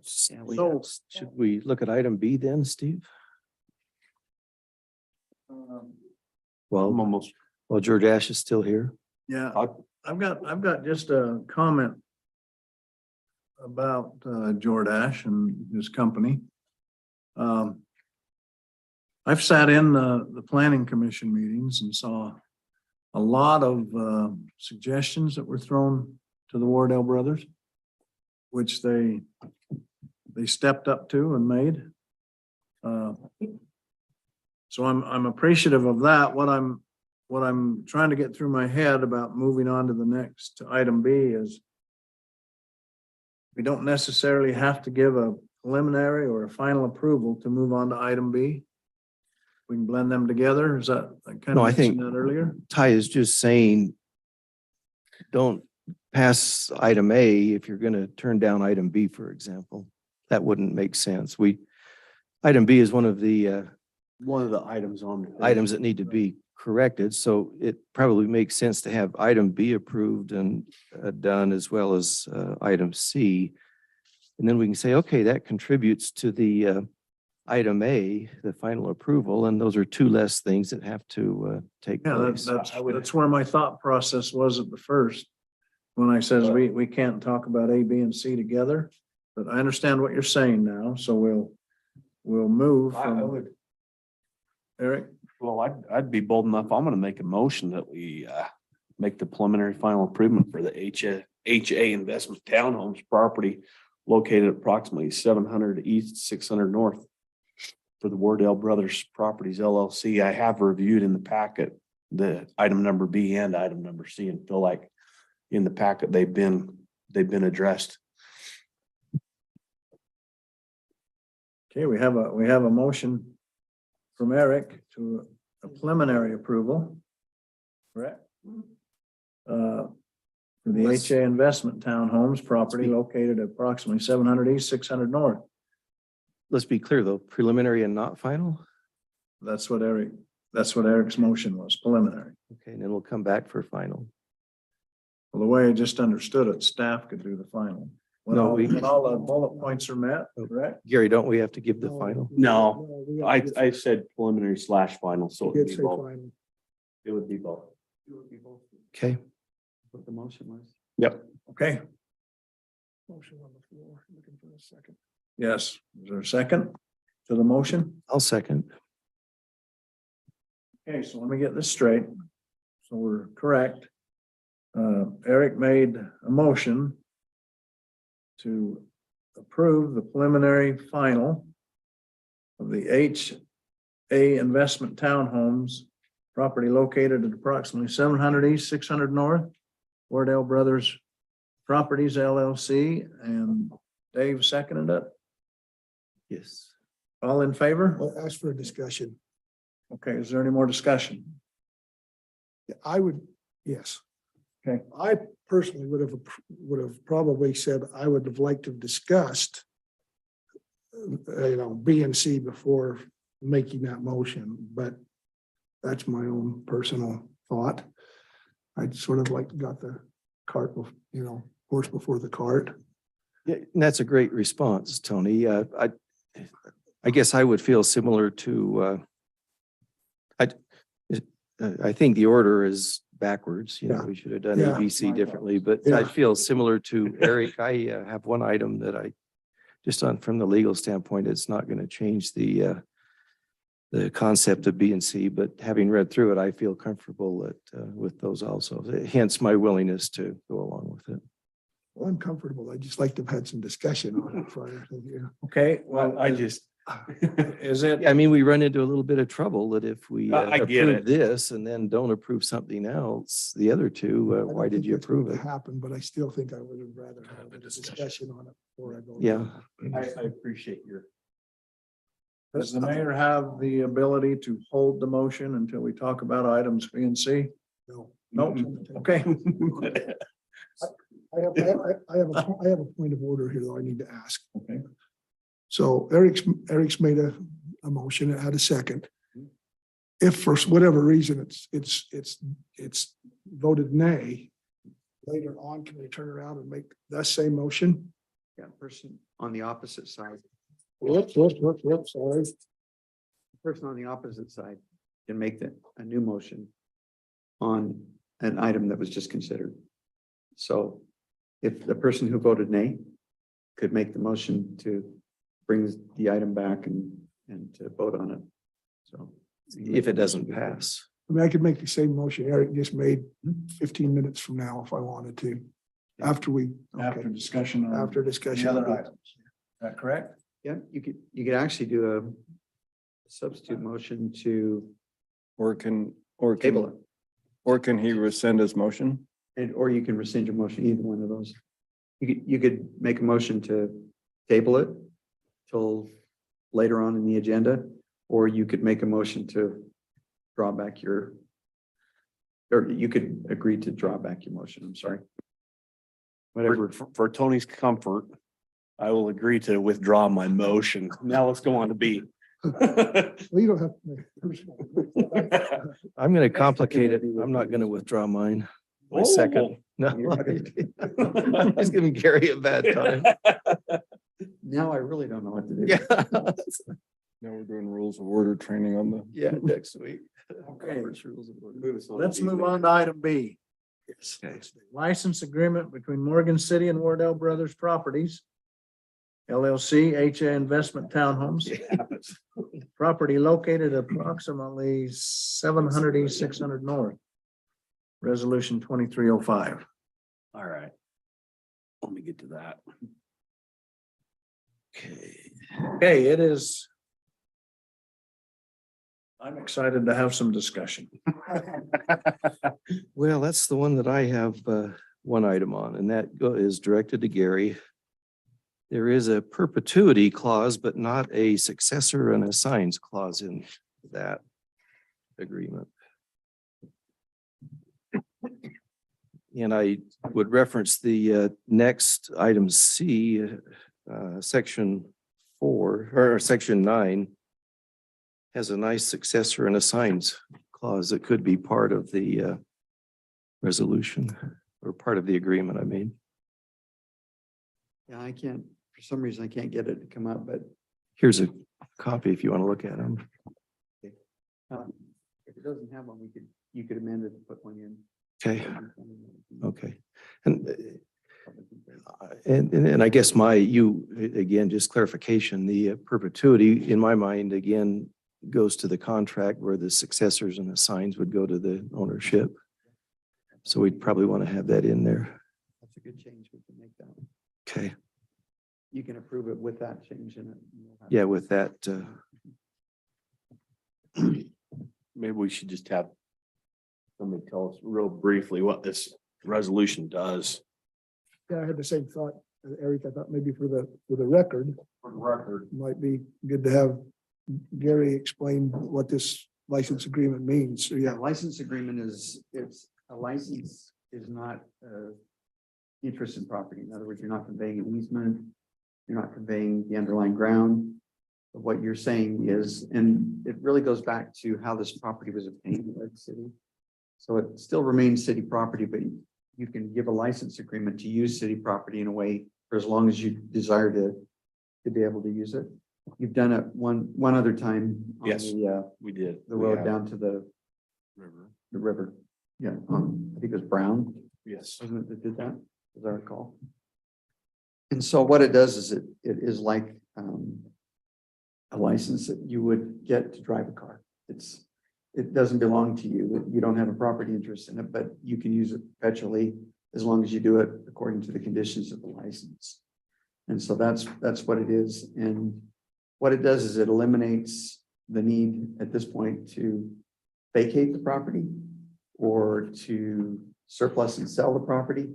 should we look at item B then, Steve? I'm Well, almost, George Ash is still here. Yeah, I've got just a comment about Jordash and his company. I've sat in the planning commission meetings and saw a lot of suggestions that were thrown to the Wardell brothers, which they stepped up to and made. So I'm appreciative of that. What I'm what I'm trying to get through my head about moving on to the next item B is we don't necessarily have to give a preliminary or a final approval to move on to item B. We can blend them together. Is that, I kind No, of I think- mentioned that earlier? Ty is just saying, don't pass item A if you're going to turn down item B, for example. That wouldn't make sense. Item B is one of the One of the items on. the- items that need to be corrected. So it probably makes sense to have item B approved and done as well as item C. And then we can say, okay, that contributes to the item A, the final approval, and those are two less things that have to take Yeah, place. that's where my thought process was at the first. When I says we can't talk about A, B, and C together, but I understand what you're saying now, so we'll move I from would, Eric. well, I'd be bold enough. I'm gonna make a motion that we make the preliminary final improvement for the HA Investment Townhomes property located approximately 700 east, 600 north for the Wardell Brothers Properties LLC. I have reviewed in the packet the item number B and item number C and feel like in the packet they've been addressed. Okay, we have a motion from Eric to a preliminary approval. Correct? For the HA Investment Townhomes property located at approximately 700 east, 600 north. Let's be clear though, preliminary and not final. That's what Eric's motion was, preliminary. Okay, and then we'll come back for final. Well, the way I just understood it, staff could do the final. When No, all we- when all the bullet points are met, correct? Gary, don't we have to give the final? No, I said preliminary / final, so it would Did be say both. final. It would be both. Okay, What the motion was. Yep. Okay, Motion on the floor, looking for a second. yes. Is there a second to the motion? I'll second. Okay, so let me get this straight. So we're correct. Eric made a motion to approve the preliminary final of the HA Investment Townhomes property located at approximately 700 east, 600 north, Wardell Brothers Properties LLC, and Dave seconded it. Yes. All in favor? Well, ask for a discussion. Okay, is there any more discussion? I would, yes. Okay. I personally would have probably said I would have liked to have discussed B and C before making that motion, but that's my own personal thought. I'd sort of like got the cart, horse before the cart. Yeah, and that's a great response, Tony. I guess I would feel similar to, I think the order is backwards, Yeah. we should have done Yeah. ABC differently, but Yeah. I feel similar to Eric. I have one item that from the legal standpoint, it's not going to change the concept of B and C, but having read through it, I feel comfortable with those also. Hence my willingness to go along with it. Well, I'm comfortable. I just like to have had some discussion on it prior to here. Okay, well, I just. is it? I mean, we run into a little bit of trouble that if we I get approve it. this and then don't approve something else, the other two, I don't why did think you that's going approve to it? Happen, but I still think I would have rather have a discussion on it before I go. Yeah. I appreciate your. Does the mayor have the ability to hold the motion until we talk about items B and C? No. No, okay. I have a point of order here though I need to ask. Okay. So Eric's made a motion, it had a second. If for whatever reason it's voted nay, later on, can they turn around and make that same motion? Yeah, person on the opposite side. Whoops, sorry. Person on the opposite side can make a new motion on an item that was just considered. So if the person who voted nay could make the motion to bring the item back and to vote on it. So If it doesn't pass. I mean, I could make the same motion Eric just made 15 minutes from now if I wanted to. After Discussion on after the discussion. other items. Is that correct? yeah, you could actually do a substitute motion to Or can, table it. Or can he rescind his motion? And, or you can rescind your motion, either one of those. You could make a motion to table it till later on in the agenda, or you could make a motion to draw back your, or you could agree to draw back your motion, I'm sorry. Whatever. For Tony's comfort, I will agree to withdraw my motion. Now let's go on to B. Well, you don't have to make it personal. I'm going to complicate it. I'm not going to withdraw mine. My second. No. I'm just giving Gary a bad time. Now I really don't know what to do. Yeah. Now we're doing rules of order training on the. Yeah, next week. Okay. Let's move on to item B. License agreement between Morgan City and Wardell Brothers Properties, LLC, HA Investment Townhomes. Property located approximately 700 East 600 North. Resolution 2305. All right. Let me get to that. Okay, it is. I'm excited to have some discussion. Well, that's the one that I have one item on, and that is directed to Gary. There is a perpetuity clause, but not a successor and assigns clause in that agreement. And I would reference the next item C, section 4 or section 9 has a nice successor and assigns clause that could be part of the resolution or part of the agreement, I mean. Yeah, I can't, for some reason, I can't get it to come up, but Here's a copy if you want to look at them. if it doesn't have one, you could amend it and put one in. Okay, okay. And I guess again, just clarification, the perpetuity in my mind, again, goes to the contract where the successors and assigns would go to the ownership. So we'd probably want to have that in there. That's a good change. We can make that. Okay, You can approve it with that change in it. yeah, with that, Maybe we should just have somebody tell us real briefly what this resolution does. Yeah, I had the same thought, Eric. I thought maybe for the record, For the record. might be good to have Gary explain what this license agreement means. So, Yeah, yeah, license agreement it's a license is not interest in property. In other words, you're not conveying an easement. You're not conveying the underlying ground. But what you're saying is, and it really goes back to how this property was obtained by the city. So it still remains city property, but you can give a license agreement to use city property in a way for as long as you desire to be able to use it. You've done it one other time on Yes. the We did. road down to the River. river. Yeah, I think it was Brown, Yes. wasn't it, that did that, as I recall? And so what it does is it is like a license that you would get to drive a car. It doesn't belong to you. You don't have a property interest in it, but you can use it perpetually as long as you do it according to the conditions of the license. And so that's what it is. And what it does is it eliminates the need at this point to vacate the property or to surplus and sell the property.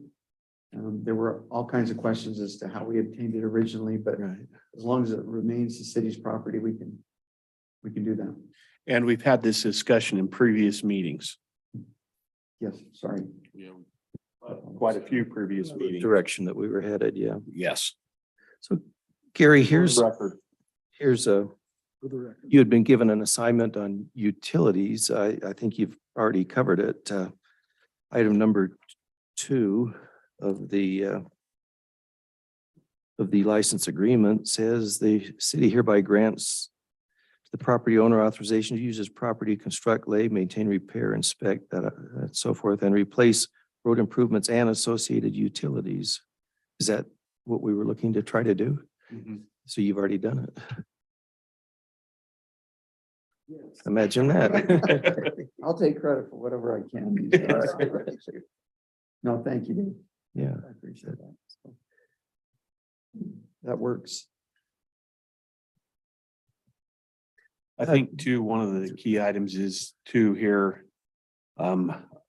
There were all kinds of questions as to how we obtained it originally, but right. as long as it remains the city's property, we can do that. And we've had this discussion in previous meetings. Yes, sorry. Quite a few previous meetings. Direction that we were headed, yeah. Yes. So Gary, here's Record. for the record. you had been given an assignment on utilities. I think you've already covered it. Item number 2 of the license agreement says the city hereby grants the property owner authorization to use his property, to construct, lay, maintain, repair, inspect, and so forth, and replace road improvements and associated utilities. Is that what we were looking to try to do? So you've already done it. Imagine that. I'll take credit for whatever I can. No, thank you, Dave. Yeah. I appreciate that. So, that works. I think too, one of the key items is to here,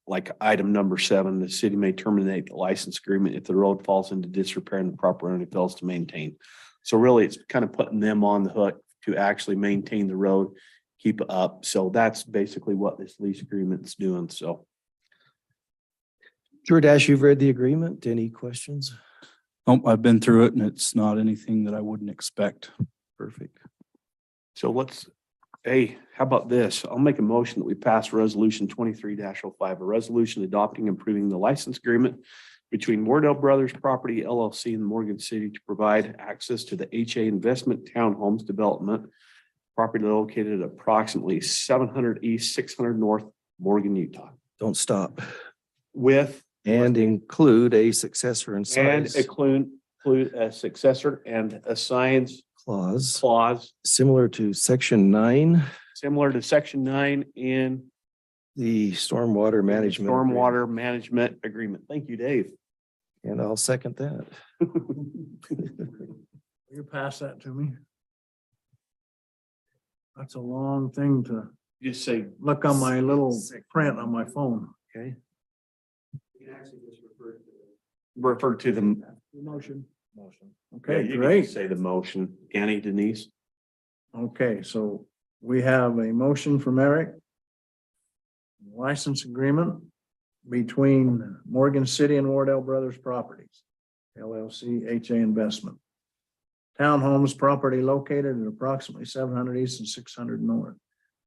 like item number 7, the city may terminate the license agreement if the road falls into disrepair and the proper owner fails to maintain. So really, it's kind of putting them on the hook to actually maintain the road, keep it up. So that's basically what this lease agreement's doing. So Jordash, you've read the agreement. Any questions? Nope, I've been through it and it's not anything that I wouldn't expect. Perfect. hey, how about this? I'll make a motion that we pass resolution 23-05, a resolution adopting and approving the license agreement between Wardell Brothers Property LLC and Morgan City to provide access to the HA Investment Townhomes Development property located at approximately 700 East, 600 North, Morgan, Utah. Don't stop. With And include a successor and and size include a successor and assigns clause clause similar to section 9, similar to section 9 in the stormwater management. stormwater management agreement. Thank you, Dave. And I'll second that. You pass that to me? That's a long thing to Just say, look on my little print on my phone. okay, You can actually just refer to the. Motion. Yeah, Okay, you can great. Say the motion. Annie, Denise. Okay, so we have a motion from Eric. License agreement between Morgan City and Wardell Brothers Properties, LLC, HA Investment. Townhomes property located at approximately 700 East and 600 North.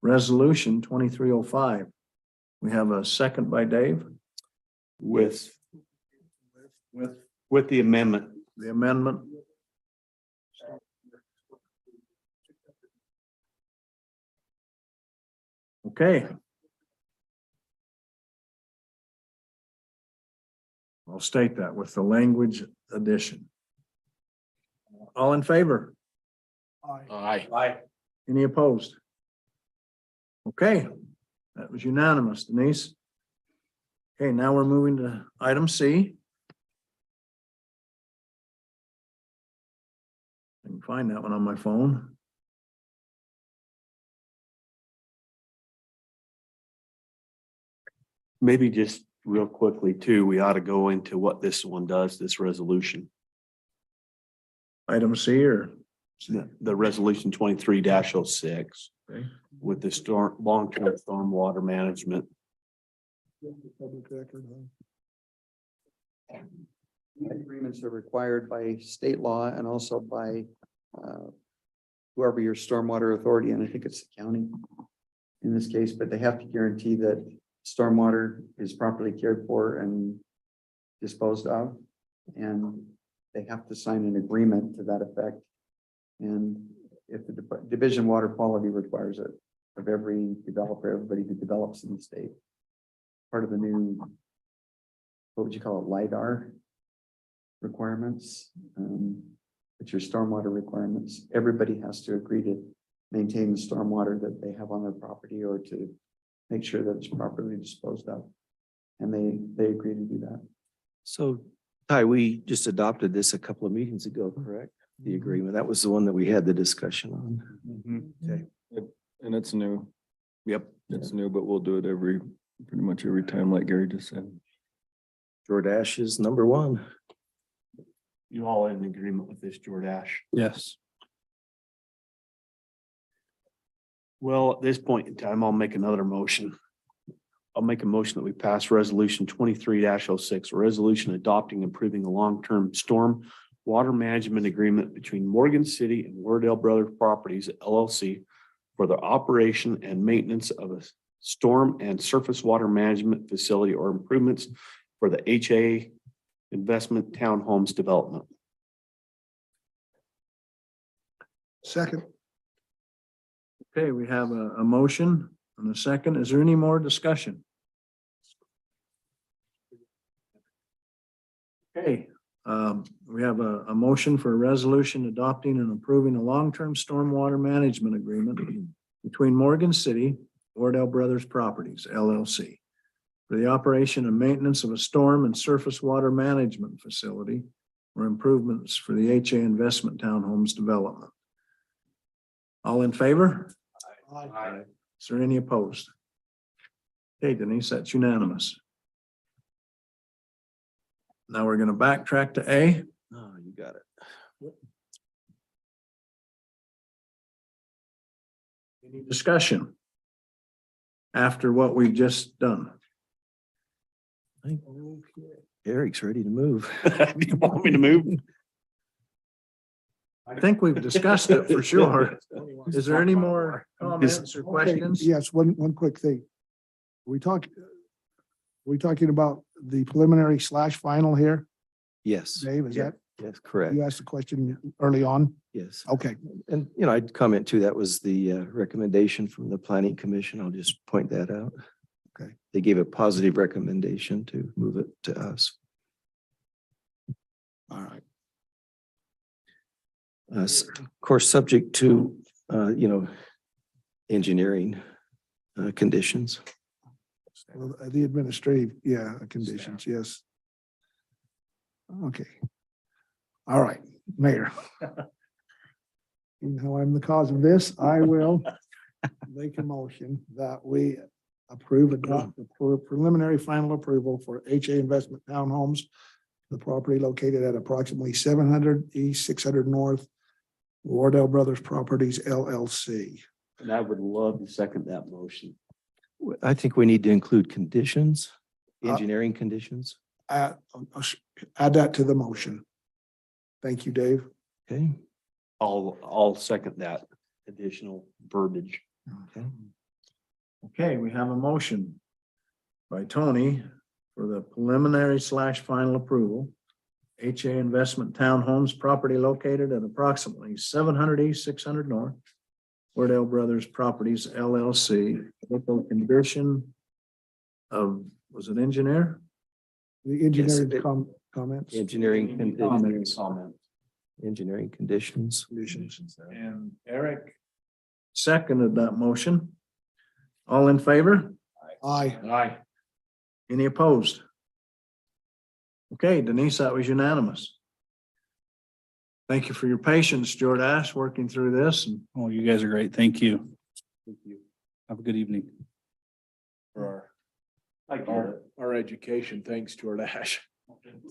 Resolution 2305. We have a second by Dave With the amendment. the amendment. Okay. I'll state that with the language addition. All in favor? Aye. Any opposed? Okay, that was unanimous, Denise. Okay, now we're moving to item C. I can find that one on my phone. Maybe just real quickly too, we ought to go into what this one does, this resolution. Item C or? The resolution 23-06 Okay. with the long-term stormwater management. Agreements are required by state law and also by whoever your stormwater authority, and I think it's the county in this case, but they have to guarantee that stormwater is properly cared for and disposed of. And they have to sign an agreement to that effect. And if the Division of Water Quality requires it of every developer, everybody who develops in the state, part of the new, what would you call it, LiDAR requirements, but your stormwater requirements, everybody has to agree to maintain the stormwater that they have on their property or to make sure that it's properly disposed of. And they agree to do that. So Ty, we just adopted this a couple of meetings ago, correct? The agreement. That was the one that we had the discussion on. Okay. And it's new. Yep. It's new, but we'll do it pretty much every time, like Gary just said. Jordash is number 1. You all in agreement with this, Jordash? Yes. Well, at this point in time, I'll make another motion. I'll make a motion that we pass resolution 23-06, a resolution adopting and approving a long-term storm water management agreement between Morgan City and Wardell Brothers Properties LLC for the operation and maintenance of a storm and surface water management facility or improvements for the HA Investment Townhomes Development. Second. Okay, we have a motion and a second. Is there any more discussion? Okay, we have a motion for a resolution adopting and approving a long-term stormwater management agreement between Morgan City, Wardell Brothers Properties, LLC, for the operation and maintenance of a storm and surface water management facility or improvements for the HA Investment Townhomes Development. All in favor? Aye. Is there any opposed? Okay, Denise, that's unanimous. Now we're gonna backtrack to A. Oh, you got it. Any discussion? After what we've just done. I think Eric's ready to move. Do you want me to move? I think we've discussed it for sure. Is there any more comments or Okay, questions? yes, one quick thing. We talking about the preliminary / final here, Yes. Dave, is that, Yes, correct. you asked the question early on? Yes. Okay, And, I'd comment too, that was the recommendation from the planning commission. I'll just point that out. Okay. They gave a positive recommendation to move it to us. all right. Of course, subject to, engineering conditions. Well, the administrative, conditions, yes. Okay. All right, Mayor. Even though I'm the cause of this, I will make a motion that we adopt the preliminary final approval for HA Investment Townhomes, the property located at approximately 700 East, 600 North, Wardell Brothers Properties LLC. And I would love to second that motion. I think we need to include conditions, Uh, engineering conditions. Add that to the motion. Thank you, Dave. Okay. I'll second that additional verbiage. Okay. Okay, we have a motion by Tony for the preliminary / final approval. HA Investment Townhomes property located at approximately 700 East, 600 North. Wardell Brothers Properties LLC, with the condition of, was it engineer? The engineering it- comments. Engineering conditions. Comment. Engineering conditions. And Eric seconded that motion. All in favor? Aye. Aye. Any opposed? Okay, Denise, that was unanimous. Thank you for your patience, Stuart Ash, working through this. And Oh, you guys are great. Thank you. Have a good evening. For I get our, it. our education, thanks to our Ash.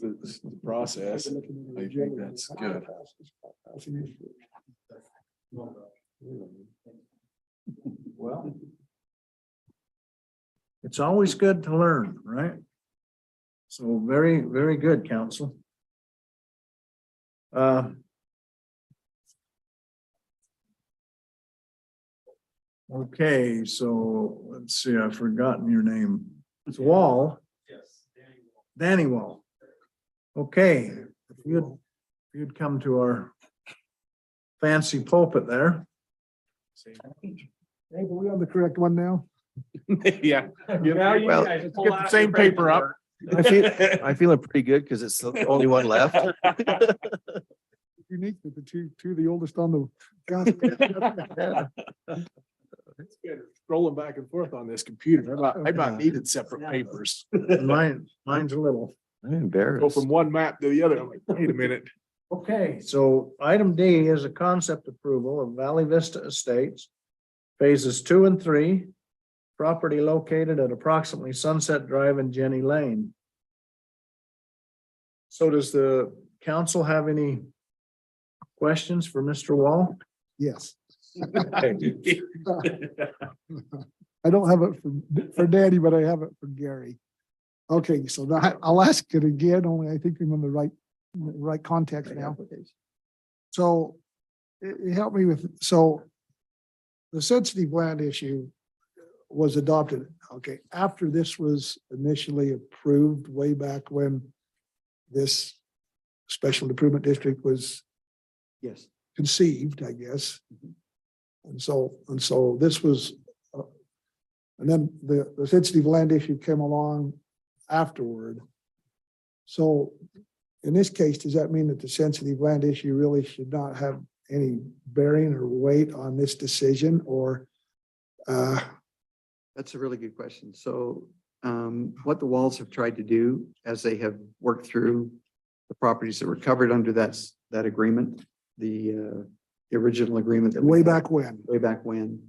The process. I think that's good. well, it's always good to learn, right? So very, very good, counsel. Okay, so let's see, I've forgotten your name. It's Wall. Yes. Danny Wall. Okay, if you'd come to our fancy pulpit there. Hey, are we on the correct one now? Yeah. Well, Get the same paper up. I'm feeling pretty good because it's the only one left. Unique that the two, the oldest on the council. It's good. Scrolling back and forth on this computer. I about needed separate papers. Mine's a little. I'm Go embarrassed. from one map to the other. I'm like, wait a minute. Okay, so item D is a concept approval of Valley Vista Estates. Phases 2 and 3, property located at approximately Sunset Drive and Jenny Lane. So does the council have any questions for Mr. Wall? Yes. I don't have it for Danny, but I have it for Gary. Okay, so that, I'll ask it again, only I think I'm in the right context now. So it helped me with, so the sensitive land issue was adopted, okay, after this was initially approved way back when this special improvement district was Yes. conceived, I guess. And so this was, and then the sensitive land issue came along afterward. So in this case, does that mean that the sensitive land issue really should not have any bearing or weight on this decision, or? That's a really good question. So what the Walls have tried to do as they have worked through the properties that were covered under that agreement, the original agreement that we Way had back when? way back when,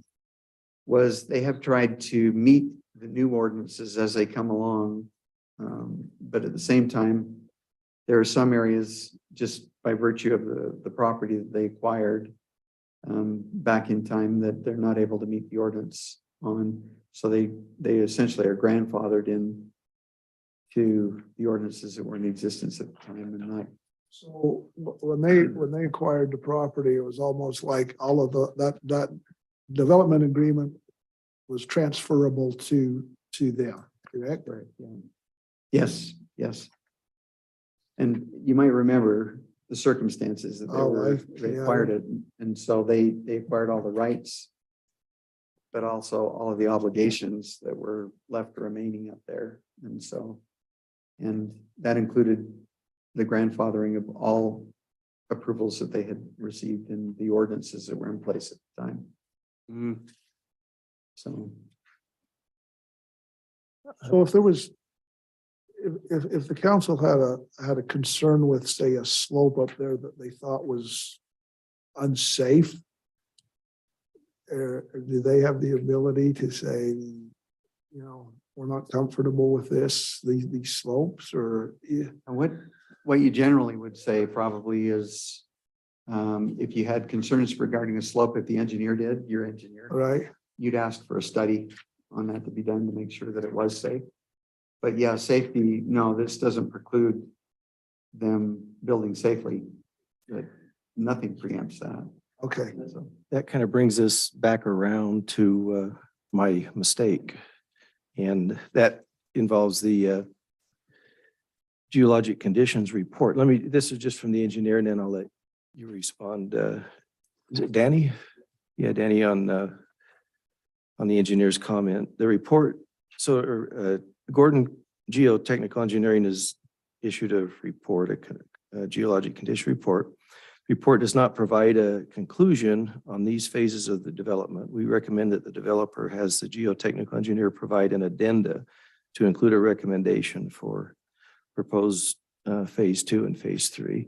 was they have tried to meet the new ordinances as they come along. But at the same time, there are some areas just by virtue of the property that they acquired back in time that they're not able to meet the ordinance on. So they essentially are grandfathered in to the ordinances that were in existence at the time and not. So when they acquired the property, it was almost like all of that development agreement was transferable to them, correct? Right, yeah. Yes, yes. And you might remember the circumstances that they acquired it. And so they acquired all the rights, but also all of the obligations that were left remaining up there. And so, and that included the grandfathering of all approvals that they had received in the ordinances that were in place at the time. So. So if there was, if the council had a concern with, say, a slope up there that they thought was unsafe, do they have the ability to say, you know, we're not comfortable with these slopes, or? Yeah. And what you generally would say probably is, if you had concerns regarding a slope, if the engineer did, your engineer, Right. you'd ask for a study on that to be done to make sure that it was safe. But yeah, safety, no, this doesn't preclude them building safely. But nothing preempts that. Okay. So, That kind of brings us back around to my mistake. And that involves the geologic conditions report. This is just from the engineer, and then I'll let you respond. Is it Danny? Yeah, Danny on the engineer's comment. The report, Gordon Geotechnical Engineering has issued a report, a geologic condition report. Report does not provide a conclusion on these phases of the development. We recommend that the developer has the geotechnical engineer provide an addenda to include a recommendation for proposed phase 2 and phase 3.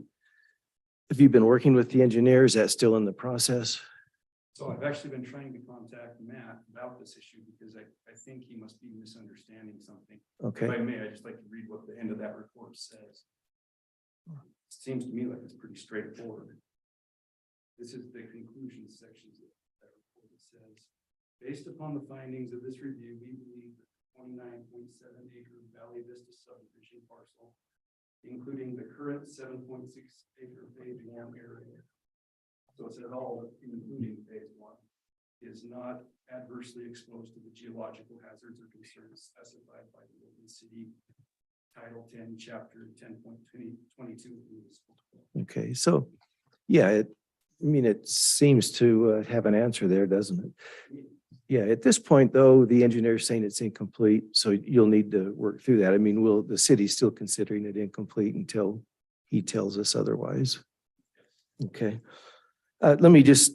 Have you been working with the engineer? Is that still in the process? So I've actually been trying to contact Matt about this issue because I think he must be misunderstanding something. Okay. If I may, I'd just like to read what the end of that report says. It seems to me like it's pretty straightforward. This is the conclusion sections of that report. It says, based upon the findings of this review, we believe that the 29.7 acre Valley Vista subdivision parcel, including the current 7.6 acre phase 1 area. So it says all, including phase 1, is not adversely exposed to the geological hazards or concerns specified by the Oregon City Title 10, Chapter 10.22 of the municipal code. Okay, so yeah, it seems to have an answer there, doesn't it? Yeah, at this point, though, the engineer is saying it's incomplete, so you'll need to work through that. I mean, the city's still considering it incomplete until he tells us otherwise. Okay. Let me just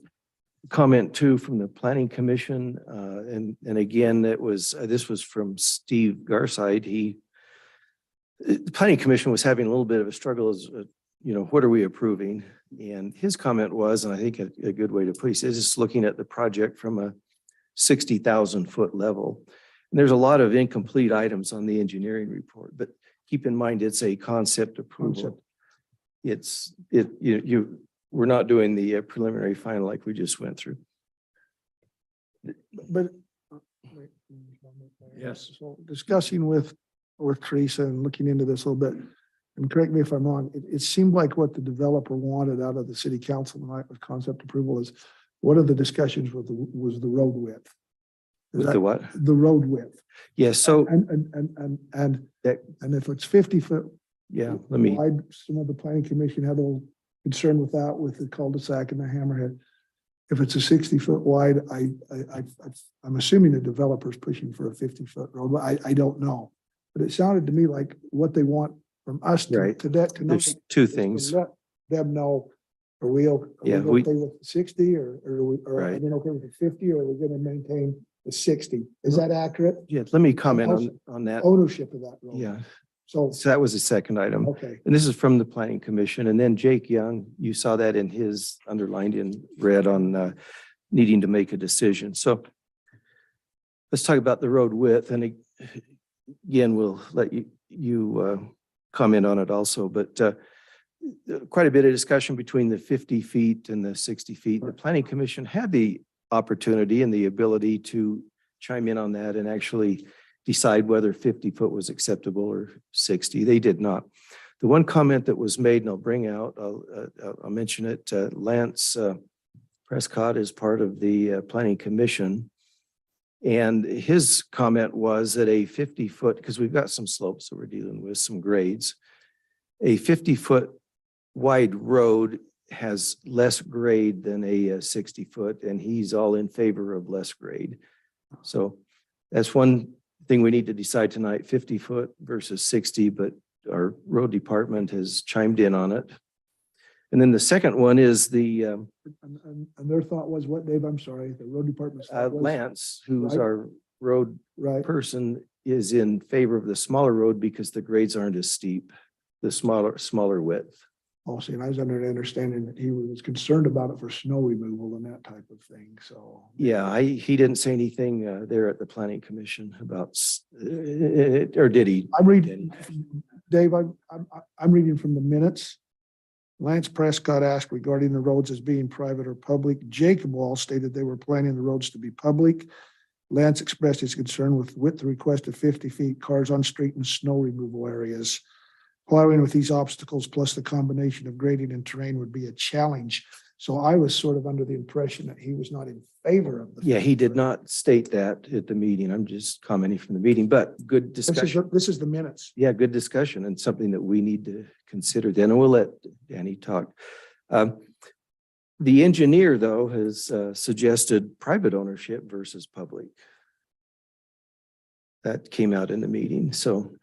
comment too from the Planning Commission, and again, this was from Steve Garside. The Planning Commission was having a little bit of a struggle as, what are we approving? And his comment was, and I think a good way to put it, he says, just looking at the project from a 60,000 foot level. And there's a lot of incomplete items on the engineering report, but keep in mind, it's a concept approval. We're not doing the preliminary final like we just went through. But. Yes. So discussing with Teresa and looking into this a little bit, and correct me if I'm wrong, it seemed like what the developer wanted out of the city council tonight with concept approval is, what are the discussions was the road width? Is With that the what? The road width. Yes, so, And if it's 50 foot yeah, let me, wide, some of the planning commission had a little concern with that, with the cul-de-sac and the hammerhead. If it's a 60 foot wide, I'm assuming the developer's pushing for a 50 foot road, but I don't know. But it sounded to me like what they want from us Right. to that tonight. there's two is to things. Let them know, are we okay with 60 or are Right. we okay with the 50, or are we going to maintain the 60? Is that accurate? Yeah, let me comment on that. Ownership of that road. Yeah, So, so that was the second item. okay. And this is from the Planning Commission. And then Jake Young, you saw that in his underlined in red on needing to make a decision. So let's talk about the road width. And again, we'll let you comment on it also, but quite a bit of discussion between the 50 feet and the 60 feet. The Planning Commission had the opportunity and the ability to chime in on that and actually decide whether 50 foot was acceptable or 60. They did not. The one comment that was made, and I'll bring out, I'll mention it, Lance Prescott is part of the Planning Commission. And his comment was that a 50 foot, because we've got some slopes that we're dealing with, some grades, a 50 foot wide road has less grade than a 60 foot, and he's all in favor of less grade. So that's one thing we need to decide tonight, 50 foot versus 60, but our road department has chimed in on it. And then the second one is the And their thought was what, Dave? I'm sorry, the road department's thought was. Lance, who's Right. our road Right. person, is in favor of the smaller road because the grades aren't as steep, the smaller width. Also, and I was under the understanding that he was concerned about it for snow removal and that type of thing, so. Yeah, he didn't say anything there at the Planning Commission about, or did he? I'm reading, Dave, I'm reading from the minutes. Lance Prescott asked regarding the roads as being private or public. Jacob Wall stated they were planning the roads to be public. Lance expressed his concern with width request of 50 feet, cars on street and snow removal areas. Plowing with these obstacles plus the combination of grading and terrain would be a challenge. So I was sort of under the impression that he was not in favor of the. Yeah, he did not state that at the meeting. I'm just commenting from the meeting, but good discussion. This is the minutes. Yeah, good discussion and something that we need to consider then. And we'll let Danny talk. The engineer, though, has suggested private ownership versus public. That came out in the meeting. So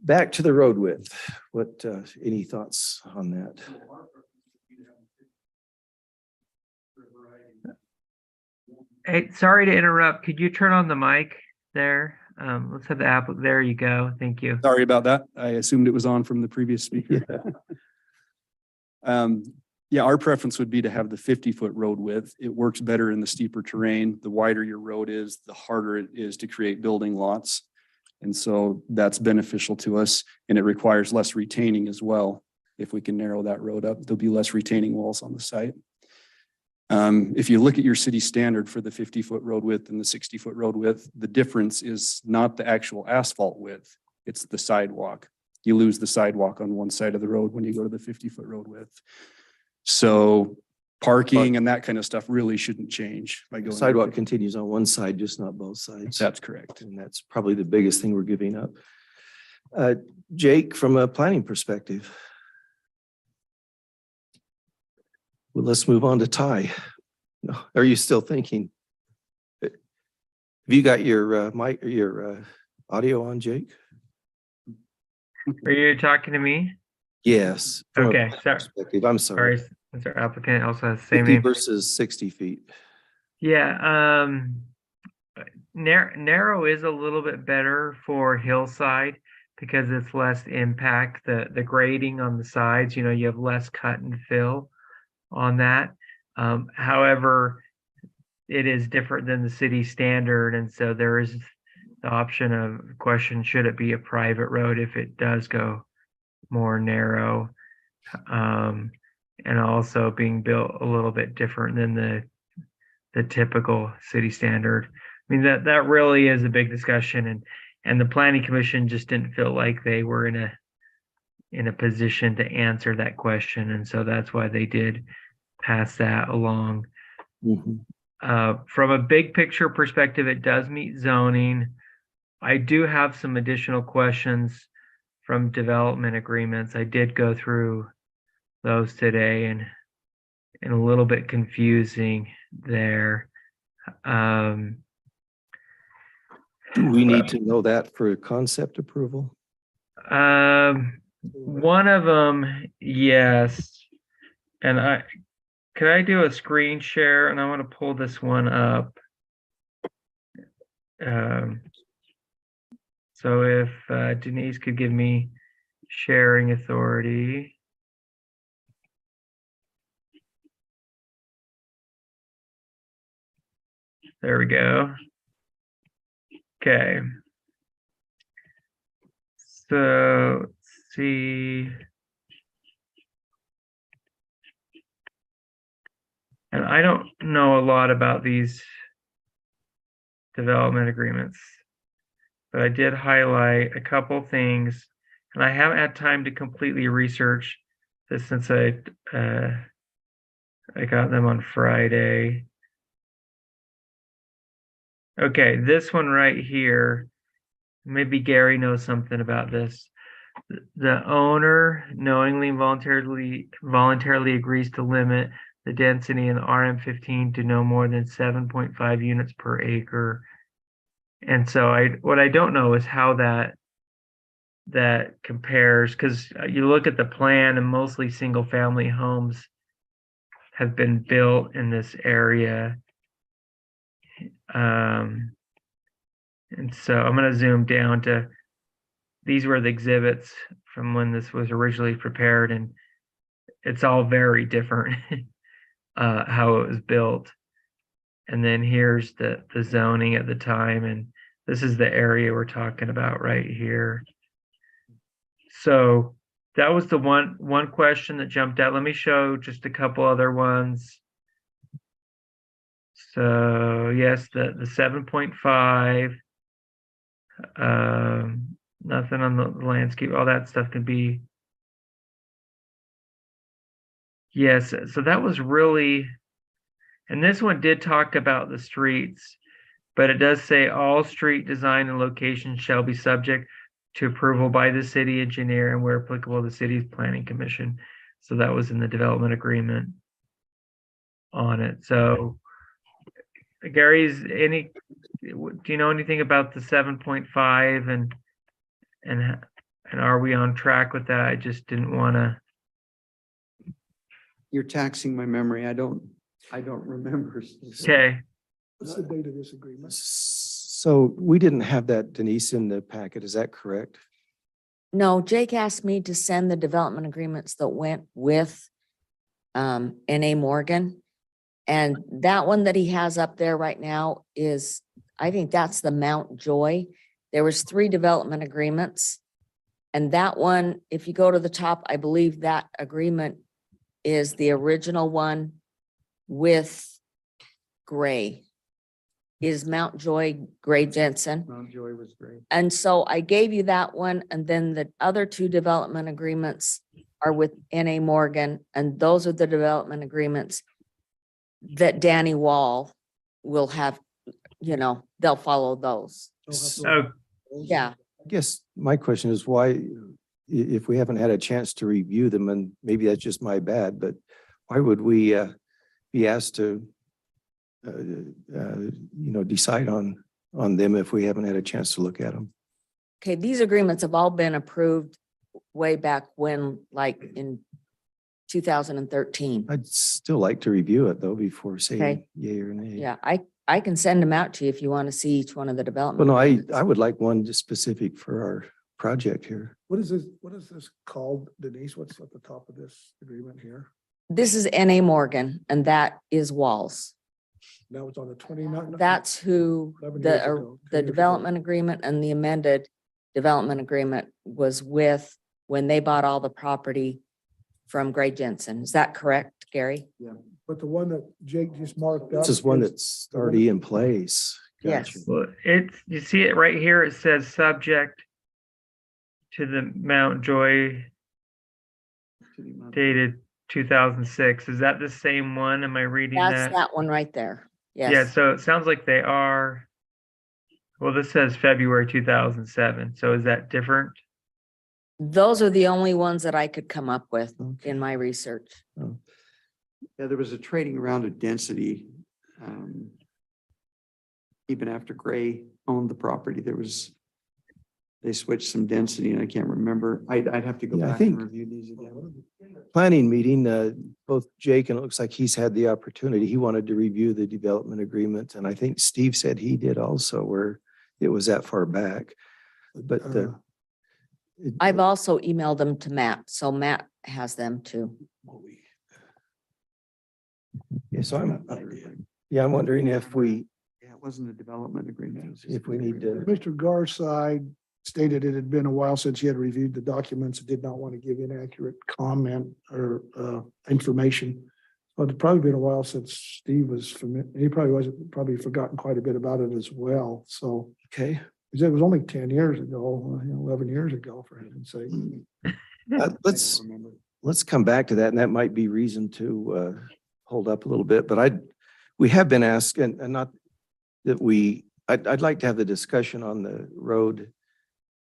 back to the road width. What, any thoughts on that? Hey, sorry to interrupt. Could you turn on the mic there? Let's have the app. There you go. Thank you. Sorry about that. I assumed it was on from the previous speaker. Yeah, our preference would be to have the 50-foot road width. It works better in the steeper terrain. The wider your road is, the harder it is to create building lots. And so that's beneficial to us, and it requires less retaining as well. If we can narrow that road up, there'll be less retaining walls on the site. If you look at your city standard for the 50-foot road width and the 60-foot road width, the difference is not the actual asphalt width, it's the sidewalk. You lose the sidewalk on one side of the road when you go to the 50-foot road width. So parking and that kind of stuff really shouldn't change by going. Sidewalk continues on one side, just not both sides. That's correct. And that's probably the biggest thing we're giving up. Jake, from a planning perspective. Well, let's move on to Ty. No, are you still thinking? Have you got your mic or your audio on, Jake? Are you talking to me? Yes. from a Okay, planning sorry. perspective, I'm sorry. Sorry, since our applicant also has the same 50 name. versus 60 feet. Yeah, narrow is a little bit better for hillside because it's less impact. The grading on the sides, you know, you have less cut and fill on that. However, it is different than the city standard, and so there is the option of question, should it be a private road if it does go more narrow? And also being built a little bit different than the typical city standard. I mean, that really is a big discussion, and the planning commission just didn't feel like they were in a position to answer that question, and so that's why they did pass that along. Mhm. From a big picture perspective, it does meet zoning. I do have some additional questions from development agreements. I did go through those today and a little bit confusing there. Do we need to know that for concept approval? One of them, yes. And could I do a screen share? And I want to pull this one up. So if Denise could give me sharing authority. There we go. Okay. So let's see. And I don't know a lot about these development agreements, but I did highlight a couple things, and I haven't had time to completely research this since I got them on Friday. Okay, this one right here, maybe Gary knows something about this. The owner knowingly and voluntarily agrees to limit the density in the RM15 to no more than 7.5 units per acre. And so what I don't know is how that compares, because you look at the plan and mostly single family homes have been built in this area. And so I'm going to zoom down to, these were the exhibits from when this was originally prepared, and it's all very different how it was built. And then here's the zoning at the time, and this is the area we're talking about right here. So that was the one question that jumped out. Let me show just a couple other ones. So yes, the 7.5, nothing on the landscape, all that stuff can be. Yes, so that was really, and this one did talk about the streets, but it does say all street design and locations shall be subject to approval by the city engineer and where applicable, the city's planning commission. So that was in the development agreement on it. So Gary's, do you know anything about the 7.5 and are we on track with that? I just didn't want to. You're taxing my memory. I don't remember. Okay. What's the date of this agreement? So we didn't have that, Denise, in the packet. Is that correct? No, Jake asked me to send the development agreements that went with N.A. Morgan. And that one that he has up there right now is, I think that's the Mount Joy. There was 3 development agreements. And that one, if you go to the top, I believe that agreement is the original one with Gray. Is Mount Joy Gray Jensen. Mount Joy was great. And so I gave you that one, and then the other 2 development agreements are with N.A. Morgan, and those are the development agreements that Danny Wall will have, they'll follow those. Oh, Yeah. I guess my question is why, if we haven't had a chance to review them, and maybe that's just my bad, but why would we be asked to decide on them if we haven't had a chance to look at them? Okay, these agreements have all been approved way back when, like in 2013. I'd still like to review it though before saying Okay. yay or nay. Yeah, I can send them out to you if you want to see each one of the Well, development. no, agreements. I would like one just specific for our project here. What is this called, Denise? What's at the top of this agreement here? This is N.A. Morgan, and that is Walls. That was on the 29th. That's who 11 the years ago, 10 years the ago. development agreement and the amended development agreement was with when they bought all the property from Gray Jensen. Is that correct, Gary? But the one that Jake just marked up. This is one that's already in place. Yes. Gotcha. well, you see it right here. It says subject to the Mount Joy dated 2006. Is that the same one? Am I reading That's that? that one right there. Yeah, Yes. so it sounds like they are. Well, this says February 2007. So is that different? Those are the only ones that I could come up with Okay. in my research. Yeah, there was a trading around of density. Even after Gray owned the property, they switched some density and I can't remember. I'd have to go Yeah, I back and think- review these again. Planning meeting, both Jake and it looks like he's had the opportunity. He wanted to review the development agreement. And I think Steve said he did also where it was that far back. But I've also emailed them to Matt, so Matt has them too. yeah, so I'm wondering if we, Yeah, it wasn't a development agreement. it was just if we need to, Mr. Garside stated it had been a while since he had reviewed the documents and did not want to give inaccurate comment or information. But it's probably been a while since Steve was familiar. He probably forgotten quite a bit about it as well. So Okay. it was only 10 years ago, 11 years ago, for heaven's sake. Let's come back to that, and that might be reason to hold up a little bit, but we have been asked, and not that I'd like to have the discussion on the road.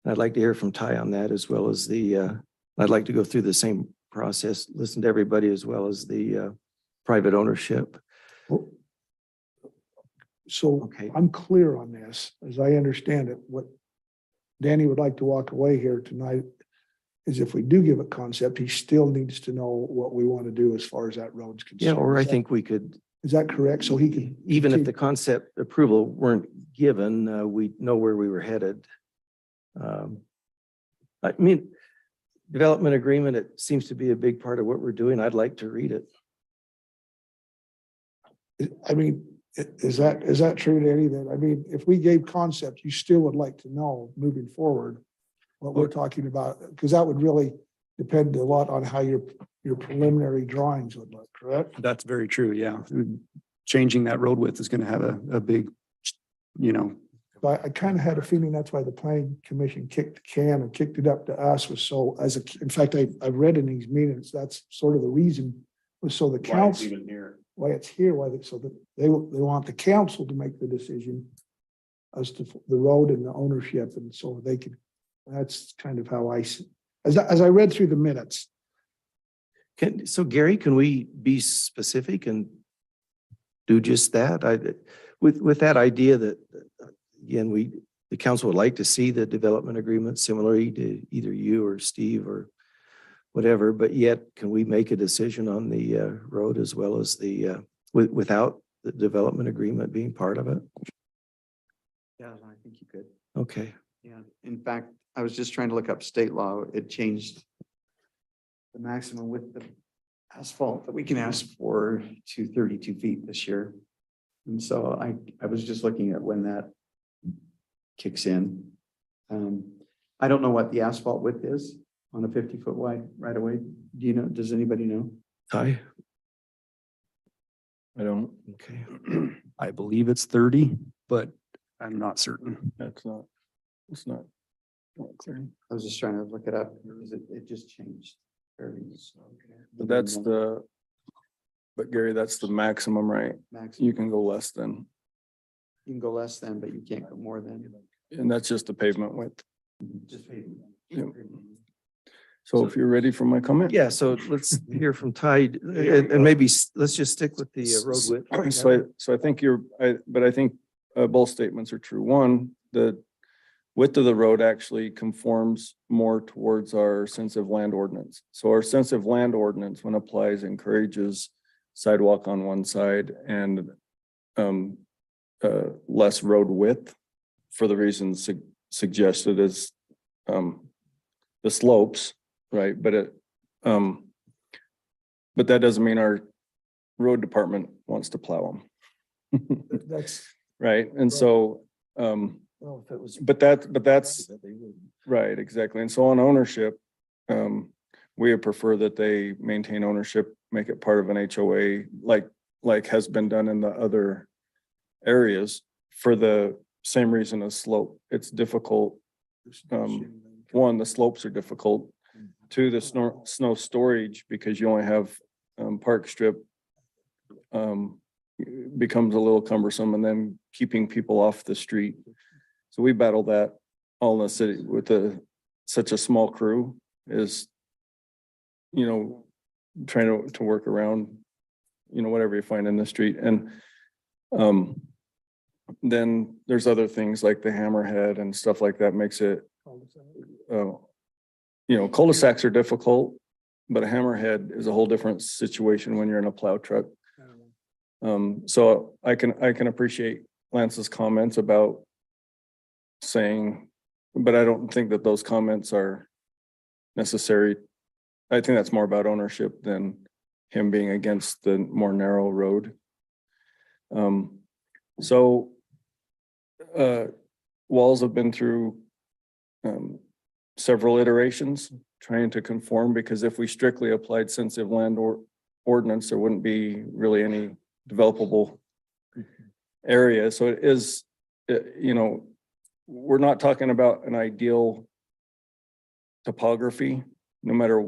I'd like to hear from Ty on that, as well as I'd like to go through the same process, listen to everybody, as well as the private ownership. So Okay. I'm clear on this, as I understand it. What Danny would like to walk away here tonight is if we do give a concept, he still needs to know what we want to do as far as that road's Yeah, concerned. or I Is that- think we could, Is that correct? So he can. even if the concept approval weren't given, we know where we were headed. I mean, development agreement, it seems to be a big part of what we're doing. I'd like to read it. I mean, is that true, Danny? That, I mean, if we gave concept, you still would like to know moving forward what we're talking about, because that would really depend a lot on how your preliminary drawings would look, correct? That's very true, yeah. Changing that road width is gonna have a big, But I kind of had a feeling that's why the planning commission kicked the can and kicked it up to us was so in fact, I've read in these meetings, that's sort of the reason was so the Why it's council, even here. why it's here, so that they want the council to make the decision as to the road and the ownership, and so they could, that's kind of how as I read through the minutes. So Gary, can we be specific and do just that? With that idea that, again, the council would like to see the development agreement similarly to either you or Steve or whatever, but yet can we make a decision on the road as well as without the development agreement being part of it? Yeah, I think you could. Okay. Yeah, in fact, I was just trying to look up state law. It changed the maximum width of asphalt that we can ask for to 32 feet this year. And so I was just looking at when that kicks in. I don't know what the asphalt width is on a 50-foot wide right away. Do you know? Does anybody know? Ty? I don't, Okay. I believe it's 30, but I'm not certain. It's not clear. I was just trying to look it up because it just changed. But Gary, that's the maximum, right? Maximum. You can go less than, You can go less than, but you can't go more than. and that's just the pavement width. Just pay. Yep. So if you're ready for my comment? Yeah, so let's hear from Ty and maybe let's just stick with the road width. So I think but I think both statements are true. One, the width of the road actually conforms more towards our sensitive land ordinance. So our sensitive land ordinance, when applies, encourages sidewalk on one side and less road width for the reasons suggested as the slopes, right? But but that doesn't mean our road department wants to plow them. That's, Right, and so, Well, if it was. but that's, right, exactly, and so on ownership, we would prefer that they maintain ownership, make it part of an HOA, like has been done in the other areas, for the same reason as slope. It's difficult. One, the slopes are difficult. Two, the snow storage, because you only have park strip, becomes a little cumbersome, and then keeping people off the street. So we battle that all in the city with such a small crew is, trying to work around, whatever you find in the street. And then there's other things like the hammerhead and stuff like that makes it, cul-de-sacs are difficult, but a hammerhead is a whole different situation when you're in a plow truck. So I can appreciate Lance's comments about saying, but I don't think that those comments are necessary. I think that's more about ownership than him being against the more narrow road. Walls have been through several iterations trying to conform, because if we strictly applied sensitive land or ordinance, there wouldn't be really any developable area. So it is, you know, we're not talking about an ideal topography, no matter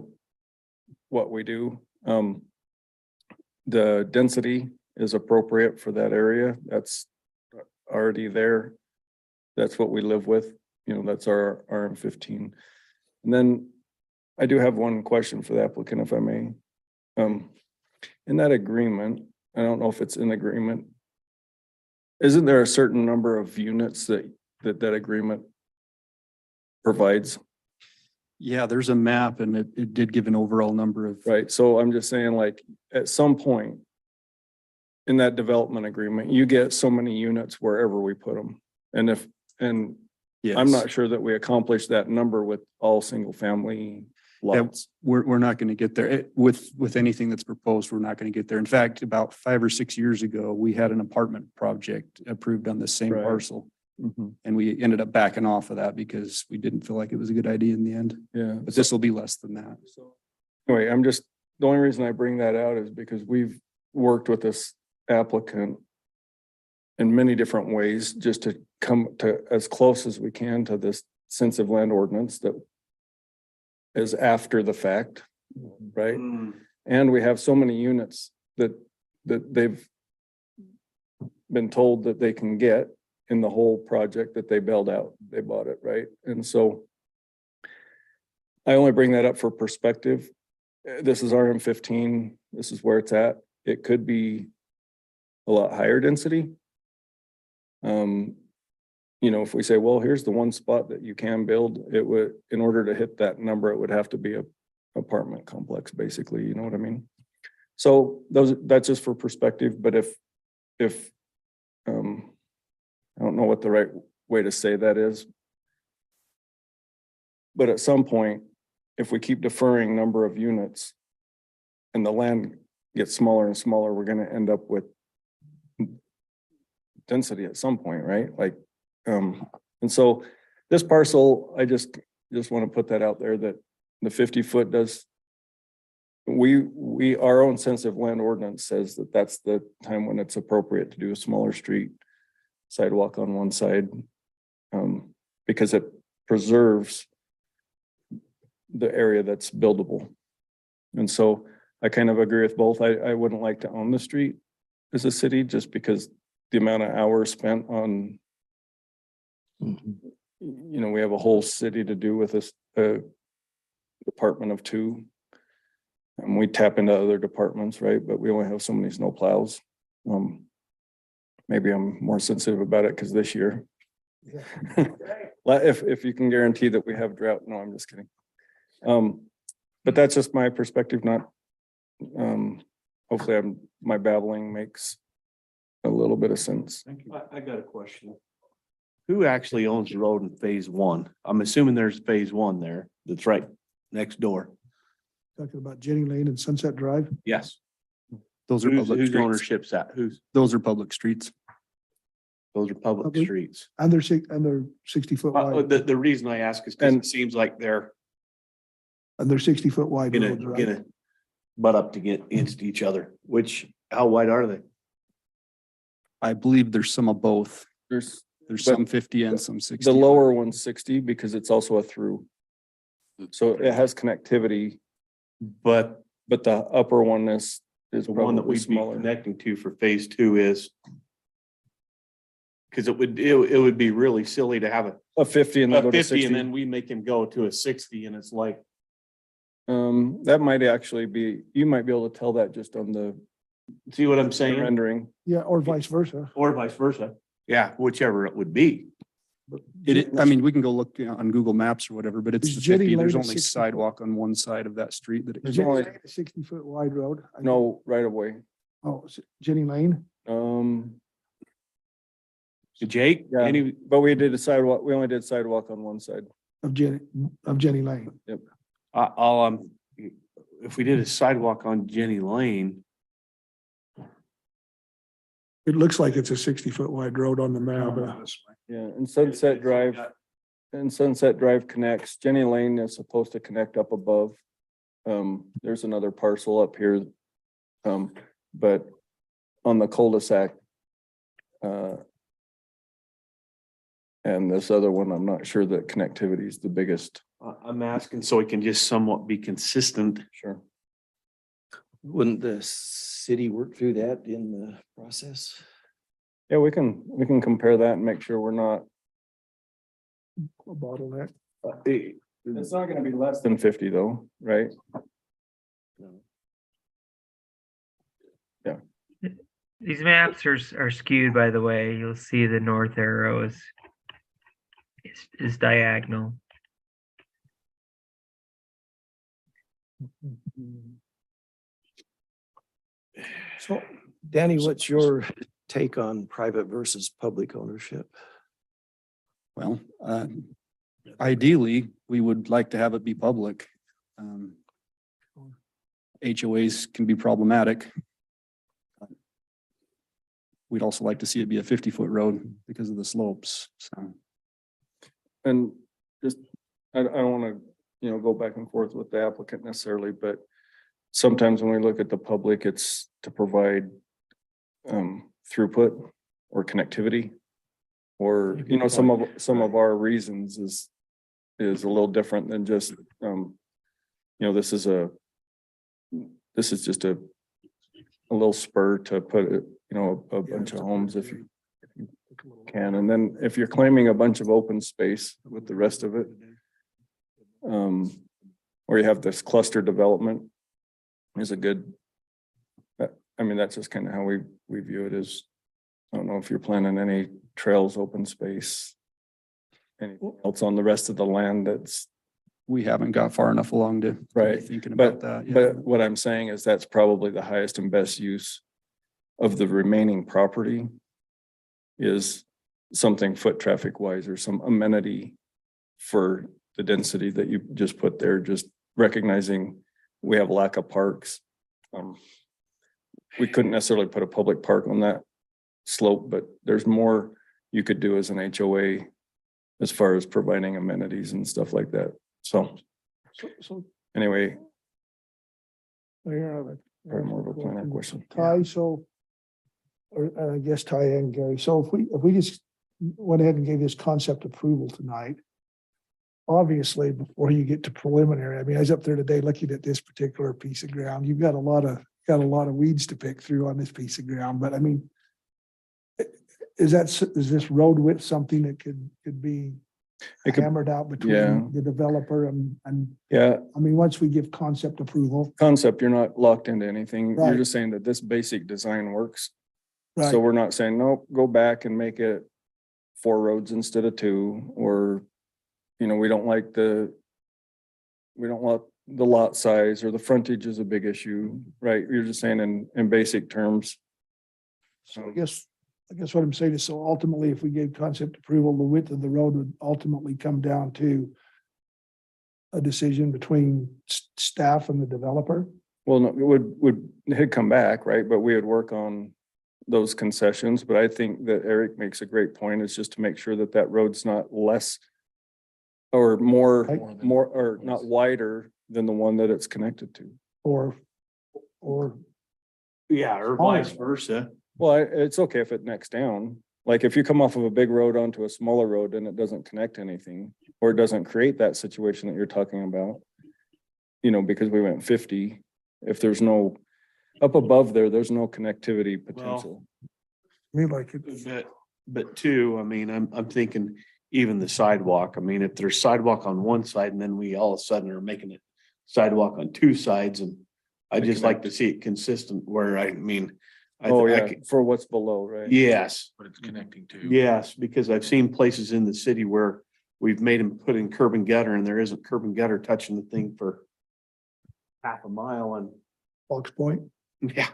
what we do. The density is appropriate for that area. That's already there. That's what we live with. You know, that's our RM15. And then I do have one question for the applicant, if I may. In that agreement, I don't know if it's in agreement. Isn't there a certain number of units that agreement provides? Yeah, there's a map and it did give an overall number of. Right, so I'm just saying, like, at some point in that development agreement, you get so many units wherever we put them. And I'm Yes. not sure that we accomplish that number with all single family Yeah, lots. we're not going to get there. With anything that's proposed, we're not going to get there. In fact, about 5 or 6 years ago, we had an apartment project approved on the same Right. parcel. Mhm. And we ended up backing off of that because we didn't feel like it was a good idea in the end. Yeah. But this will be less than that. Anyway, the only reason I bring that out is because we've worked with this applicant in many different ways, just to come to as close as we can to this sensitive land ordinance that is after the fact, right? And we have so many units that they've been told that they can get in the whole project that they bailed out. They bought it, right? And so I only bring that up for perspective. This is RM15. This is where it's at. It could be a lot higher density. You know, if we say, well, here's the one spot that you can build, it would, in order to hit that number, it would have to be a apartment complex, basically, you know what I mean? So that's just for perspective, but if, I don't know what the right way to say that is. But at some point, if we keep deferring number of units and the land gets smaller and smaller, we're gonna end up with density at some point, right? Like, and so this parcel, I just want to put that out there that the 50-foot does. Our own sensitive land ordinance says that that's the time when it's appropriate to do a smaller street sidewalk on one side. Because it preserves the area that's buildable. And so I kind of agree with both. I wouldn't like to own the street as a city, just because the amount of hours spent on, you know, we have a whole city to do with this department of 2. And we tap into other departments, right? But we only have so many snow plows. Maybe I'm more sensitive about it because this year. If you can guarantee that we have drought, no, I'm just kidding. But that's just my perspective, not, hopefully my babbling makes a little bit of sense. I got a question. Who actually owns the road in phase 1? I'm assuming there's phase 1 there that's right next door. Talking about Jenny Lane and Sunset Drive. Yes. Those are public Whose streets. ownership's that? Those are public streets. Those are public Public. streets. And they're 60-foot wide, The reason I ask is because it seems like they're and they're 60-foot wide roads, right? gonna butt up to get against each other, how wide are they? I believe there's some of both. There's There's But some 50 and some 60. the lower one's 60 because it's also a through. So it has connectivity, But but the upper one is the one that probably we'd be smaller. connecting to for phase 2 is. Cause it would be really silly to have A 50 and then a go to 50 and 60. then we make him go to a 60 and it's like, That might actually be, you might be able to tell that just on the see what I'm saying? rendering. Yeah, or vice versa. Or vice versa. Yeah, whichever it would be. I mean, we can go look on Google Maps or whatever, but it's Is the Jenny 50. There's Lane a only 60 foot? sidewalk on one side of that street that. There's Jenny only- Lane, a 60-foot wide road. No, right away. Oh, Jenny Lane? Jake, Yeah, but we did a sidewalk, we only did sidewalk on one side. Of Jenny Lane. if we did a sidewalk on Jenny Lane, It looks like it's a 60-foot wide road on the map. Yeah, and Sunset Drive, and Sunset Drive connects. Jenny Lane is supposed to connect up above. There's another parcel up here. But on the cul-de-sac. And this other one, I'm not sure that connectivity is the biggest. I'm asking so we can just somewhat be consistent. Sure. Wouldn't the city work through that in the process? Yeah, we can compare that and make sure we're not. A bottleneck. It's not gonna be less than 50 though, right? These maps are skewed, by the way. You'll see the north arrow is diagonal. So Danny, what's your take on private versus public ownership? Well, ideally, we would like to have it be public. HOAs can be problematic. We'd also like to see it be a 50-foot road because of the slopes, so. And just, I don't wanna, go back and forth with the applicant necessarily, but sometimes when we look at the public, it's to provide throughput or connectivity. Or, some of our reasons is a little different than just, this is just a little spur to put it, a bunch of homes if you can. And then if you're claiming a bunch of open space with the rest of it, or you have this cluster development is a good, that's just kind of how we view it as, I don't know if you're planning any trails, open space, anything else on the rest of the land that's. We haven't got far enough along to be Right, thinking about that. But what I'm saying is that's probably the highest and best use of the remaining property is something foot traffic wise or some amenity for the density that you just put there, just recognizing we have lack of parks. We couldn't necessarily put a public park on that slope, but there's more you could do as an HOA as far as providing amenities and stuff like that. So anyway, Mayor, probably more of a planner question. Ty, or I guess Ty and Gary, so if we just went ahead and gave this concept approval tonight, obviously, before you get to preliminary, I was up there today looking at this particular piece of ground. You've got a lot of weeds to pick through on this piece of ground, but is this road width something that could be hammered out between the developer and Yeah, once we give concept approval? concept, you're not locked into anything. You're Right. just saying that this basic design works. Right. So we're not saying, nope, go back and make it 4 roads instead of 2, or, we don't like the lot size or the frontage is a big issue, right? You're just saying in basic terms. So I guess what I'm saying is, so ultimately, if we gave concept approval, the width of the road would ultimately come down to a decision between staff and the developer. Well, no, it'd come back, right? But we would work on those concessions. But I think that Eric makes a great point. It's just to make sure that that road's not less or more, or not wider than the one that it's connected to. Or Yeah, or vice versa. Well, it's okay if it necks down. Like if you come off of a big road onto a smaller road and it doesn't connect anything, or it doesn't create that situation that you're talking about, because we went 50, if there's no, up above there's no connectivity potential. But two, I'm thinking even the sidewalk, if there's sidewalk on one side and then we all of a sudden are making it sidewalk on 2 sides, and I just like to see it consistent where For what's below, right? Yes. But it's connecting to. Yes, because I've seen places in the city where we've made them put in curb and gutter and there isn't curb and gutter touching the thing for half a mile, and Fox Point. yeah,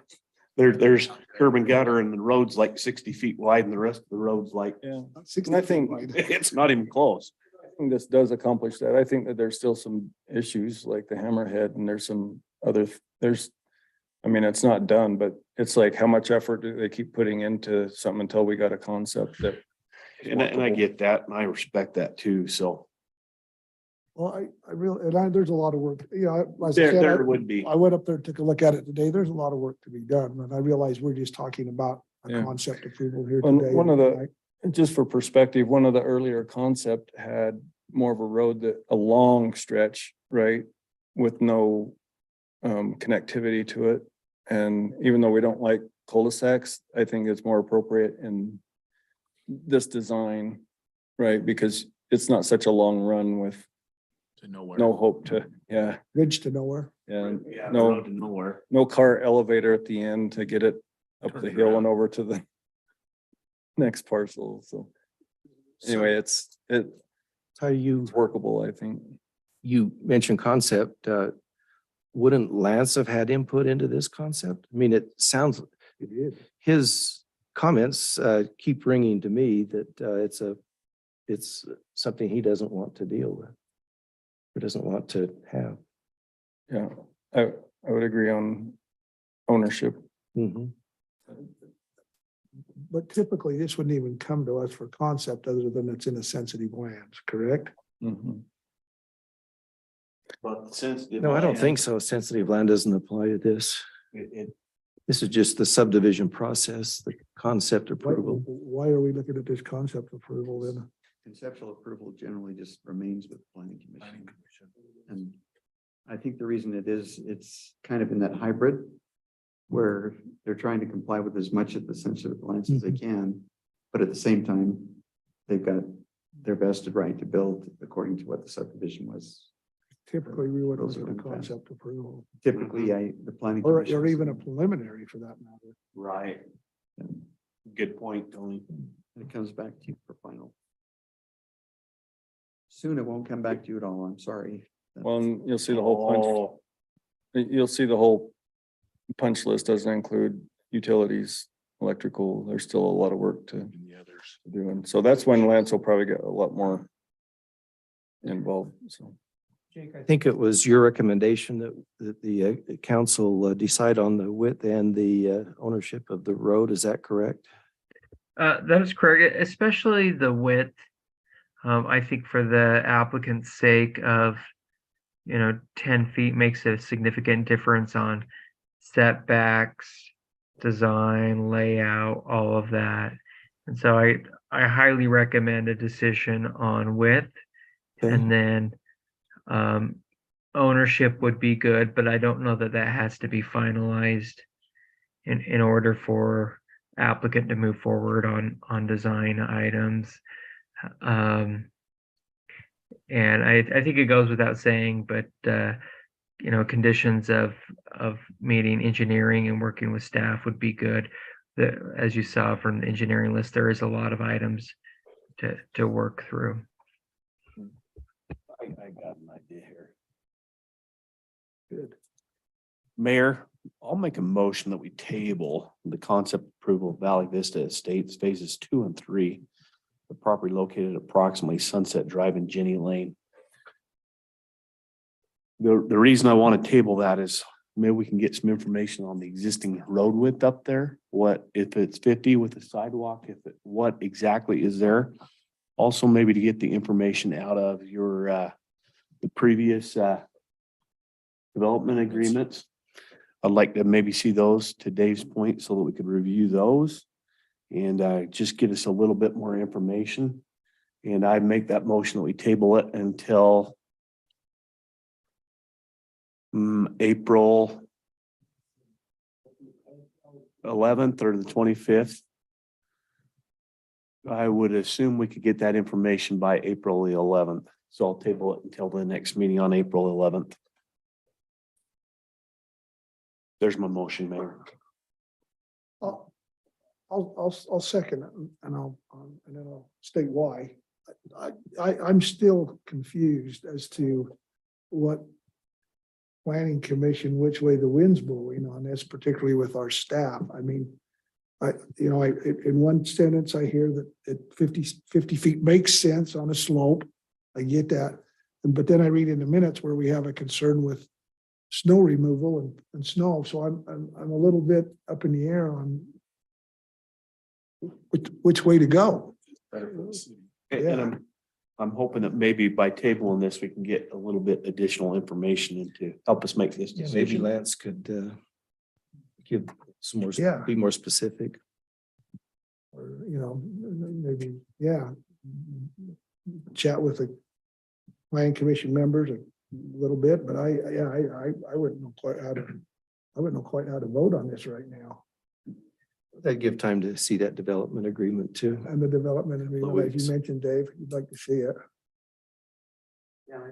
there's curb and gutter and the road's like 60 feet wide and the rest of the road's like, Yeah. And I think it's not even close. I think this does accomplish that. I think that there's still some issues like the hammerhead and there's some other, it's not done, but it's like how much effort do they keep putting into something until we got a concept that And I get that and I respect that too. So Well, I really, there's a lot of work, you know, as I said, there would be. I went up there, took a look at it today. There's a lot of work to be done, and I realize we're just talking about a Yeah. concept approval here One- today. one of the- Just for perspective, one of the earlier concept had more of a road that, a long stretch, right? With no connectivity to it. And even though we don't like cul-de-sacs, I think it's more appropriate in this design, right? Because it's not such a long run with To nowhere. no hope to, yeah, Bridge to nowhere. and Yeah, no- road to nowhere. no car elevator at the end to get it up the hill and over to the next parcel. So anyway, it's How you, workable, I think. you mentioned concept, wouldn't Lance have had input into this concept? I mean, it sounds, his comments, keep ringing to me that, it's something he doesn't want to deal with. Or doesn't want to have. Yeah, I would agree on ownership. Mhm. But typically, this wouldn't even come to us for concept other than it's in a sensitive land, correct? Mhm. But sensitive. No, I don't land, think so. Sensitive land doesn't apply to this. it- This is just the subdivision process, the concept approval. Why are we looking at this concept approval then? Conceptual approval generally just remains with the planning commission. And I think the reason it is, it's kind of in that hybrid where they're trying to comply with as much of the sensitive lands as they can. But at the same time, they've got their vested right to build according to what the subdivision was. Typically, we would Those look are at a in fact- concept approval, Typically, the planning. or commission- even a preliminary for that matter. Right. Good point, Tony. It comes back to you for final. Soon it won't come back to you at all. I'm sorry. Well, and you'll see the whole punch, Oh, you'll see the whole punch list doesn't include utilities, electrical. There's still a lot of work to And the others. do. And so that's when Lance will probably get a lot more involved, so. Jake, I think it was your recommendation that the council decide on the width and the ownership of the road. Is that correct? That is correct, especially the width. I think for the applicant's sake of, 10 feet makes a significant difference on setbacks, design, layout, all of that. And so I highly recommend a decision on width. Okay. And then ownership would be good, but I don't know that that has to be finalized in order for applicant to move forward on design items. And I think it goes without saying, but conditions of meeting engineering and working with staff would be good. As you saw from the engineering list, there is a lot of items to work through. I got an idea here. Good. Mayor, I'll make a motion that we table the concept approval of Valley Vista Estates phases 2 and 3. The property located approximately Sunset Drive and Jenny Lane. The reason I want to table that is maybe we can get some information on the existing road width up there. What, if it's 50 with the sidewalk, what exactly is there? Also, maybe to get the information out of your, the previous, development agreements. I'd like to maybe see those to Dave's point so that we could review those. And, just get us a little bit more information. And I make that motion that we table it until April 11th or the 25th. I would assume we could get that information by April the 11th. So I'll table it until the next meeting on April 11th. There's my motion, Mayor. I'll second it and then I'll state why. I'm still confused as to what planning commission, which way the wind's blowing on this, particularly with our staff. I mean, in one sentence, I hear that at 50 feet makes sense on a slope. I get that. But then I read in the minutes where we have a concern with snow removal and snow. So I'm a little bit up in the air on which way to go. better for the city. And I'm hoping that maybe by tabling this, we can get a little bit additional information and to help us make this Yeah, maybe decision. Lance could give some more, Yeah. be more specific. Or, maybe, chat with the planning commission members a little bit, but I wouldn't know quite how to, vote on this right now. That'd give time to see that development agreement too. And the development, as weeks. you mentioned, Dave, you'd like to see it. Yeah.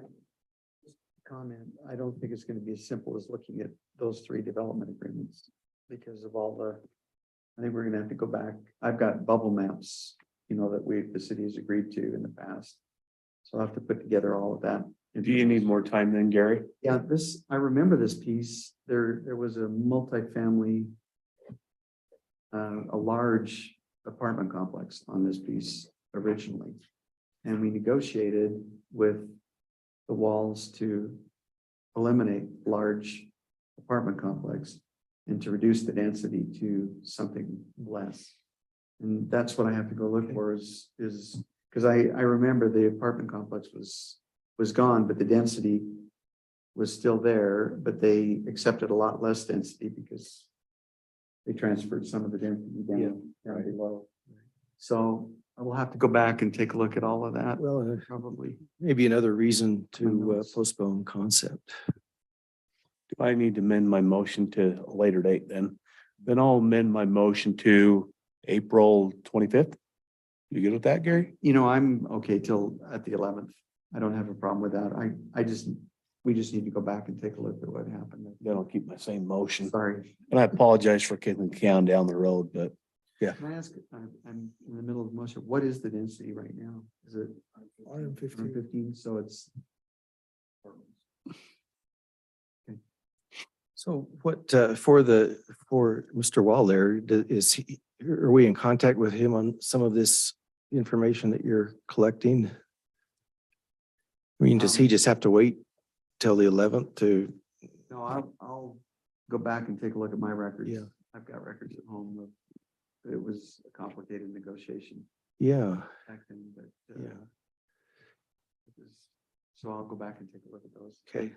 Just a comment. I don't think it's gonna be as simple as looking at those 3 development agreements because of all I think we're gonna have to go back. I've got bubble maps, that the city has agreed to in the past. So I'll have to put together all of that. Do you need more time then, Gary? Yeah, I remember this piece. There was a multifamily, a large apartment complex on this piece originally. And we negotiated with the walls to eliminate large apartment complex and to reduce the density to something less. And that's what I have to go look for is because I remember the apartment complex was gone, but the density was still there, but they accepted a lot less density because they transferred some of the density down below. So I will have to go back and take a look at all of that. Well, Probably. maybe another reason to notes. postpone concept. Do I need to amend my motion to a later date then? Then I'll amend my motion to April 25th. You good with that, Gary? I'm okay till at the 11th. I don't have a problem with that. We just need to go back and take a look at what happened. Then I'll keep my same motion. Sorry. And I apologize for kicking the can down the road, but Can I ask, I'm in the middle of the motion. What is the density right now? Is it 115. 15? So it's. So what, for Mr. Wall there, are we in contact with him on some of this information that you're collecting? I mean, does he just have to wait till the 11th to? No, I'll go back and take a look at my records. Yeah. I've got records at home. It was a complicated negotiation Yeah, back then, but. Yeah. So I'll go back and take a look at those. okay.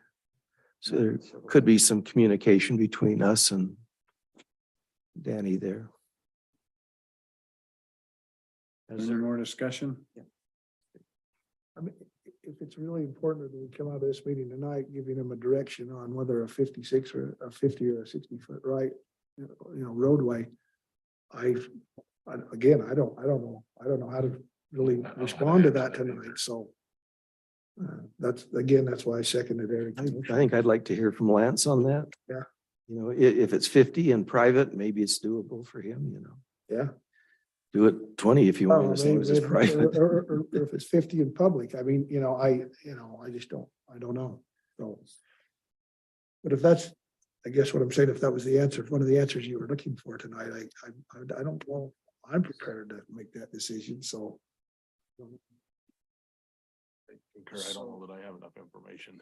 So there could be some communication between us and Danny there. Is there more discussion? I mean, if it's really important that we come out of this meeting tonight, giving them a direction on whether a 56 or a 50 or a 60-foot roadway. I don't know how to really respond to that tonight, so. That's why I seconded Eric. I think I'd like to hear from Lance on that. Yeah. If it's 50 in private, maybe it's doable for him, Yeah. Do it 20 if you want, as long as it's private. Or if it's 50 in public, I mean, I just don't know. So. But if that's, I guess what I'm saying, if that was the answer, one of the answers you were looking for tonight, I don't know, I'm prepared to make that decision, so. I don't know that I have enough information.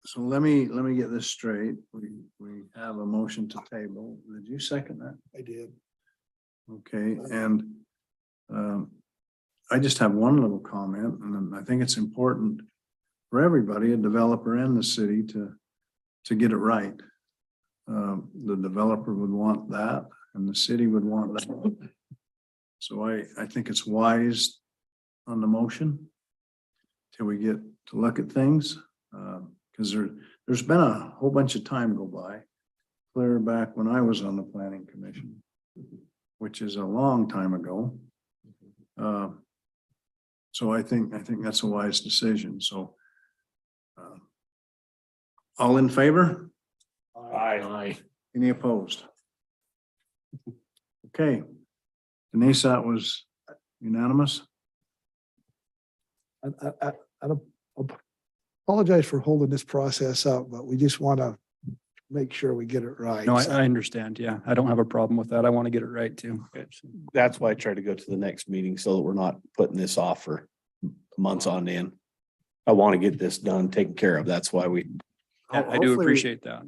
So let me get this straight. We have a motion to table. Did you second that? I did. Okay, and I just have one little comment, and I think it's important for everybody, a developer and the city, to get it right. The developer would want that, and the city would want that. So I think it's wise on the motion till we get to look at things, because there's been a whole bunch of time go by, clear back when I was on the planning commission, which is a long time ago. So I think that's a wise decision. So all in favor? Aye. Any opposed? Okay. Denise, that was unanimous. I don't apologize for holding this process up, but we just want to make sure we get it right. No, I understand. Yeah, I don't have a problem with that. I want to get it right too. That's why I try to go to the next meeting so that we're not putting this off for months on end. I want to get this done, taken care of. That's why we. I do Hopefully- appreciate that.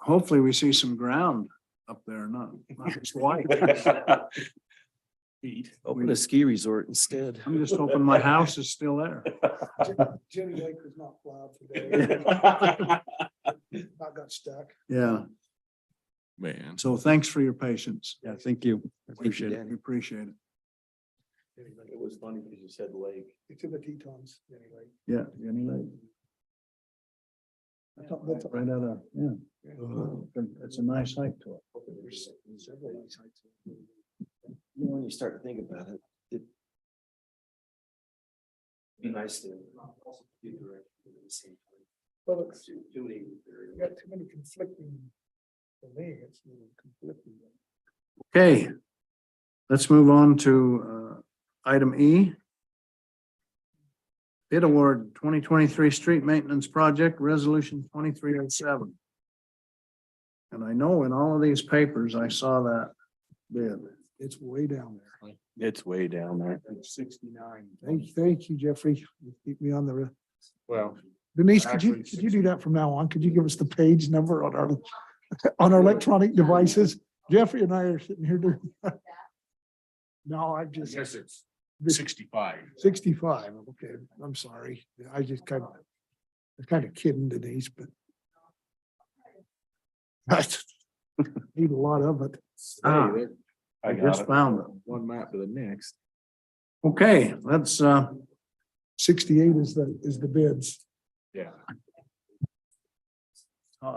Hopefully we see some ground up there, not just white. Open a ski resort instead. I'm just hoping my house is still there. Jenny Lake was not plowed today. Not got stuck. Yeah, Man. so thanks for your patience. Yeah, thank you. Appreciate it. Danny. We appreciate it. It was funny because you said lake. It's in the Tetons, Jenny Lake. Yeah, Jenny Lake. That's Right out of, yeah, it's a nice hike to it. There's several nice hikes. You know, when you start to think about it, it'd be nice to. do direction at the same time. Well, it's, Too many. you got too many conflicting, for me, it's a little conflicting. Okay, let's move on to item E. Bid award 2023 street maintenance project, resolution 2307. And I know in all of these papers, I saw that bid. It's way down there. It's way down there. It's 69. Thank you, Jeffrey. You keep me on the. Well, Denise, could you do that from now on? Could you give us the page number on our electronic devices? Jeffrey and I are sitting here doing. No, I just. it's 65. 65, okay, I'm sorry, I just kind of kidding Denise, but. I need a lot of it. Ah, I I got just it. found it. One map to the next. Okay, let's 68 is the bids. Yeah.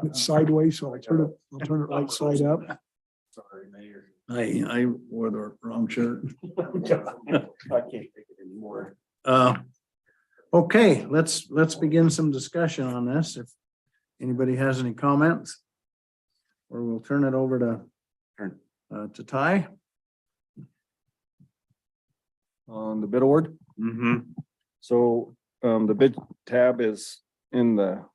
It's sideways, so I'll turn it right side up. Sorry, Mayor. I wore the wrong shirt. I can't take it anymore. Okay, let's begin some discussion on this. If anybody has any comments. Or we'll turn it over to Ty. On the bid award. Mm-hmm. So the bid tab is in the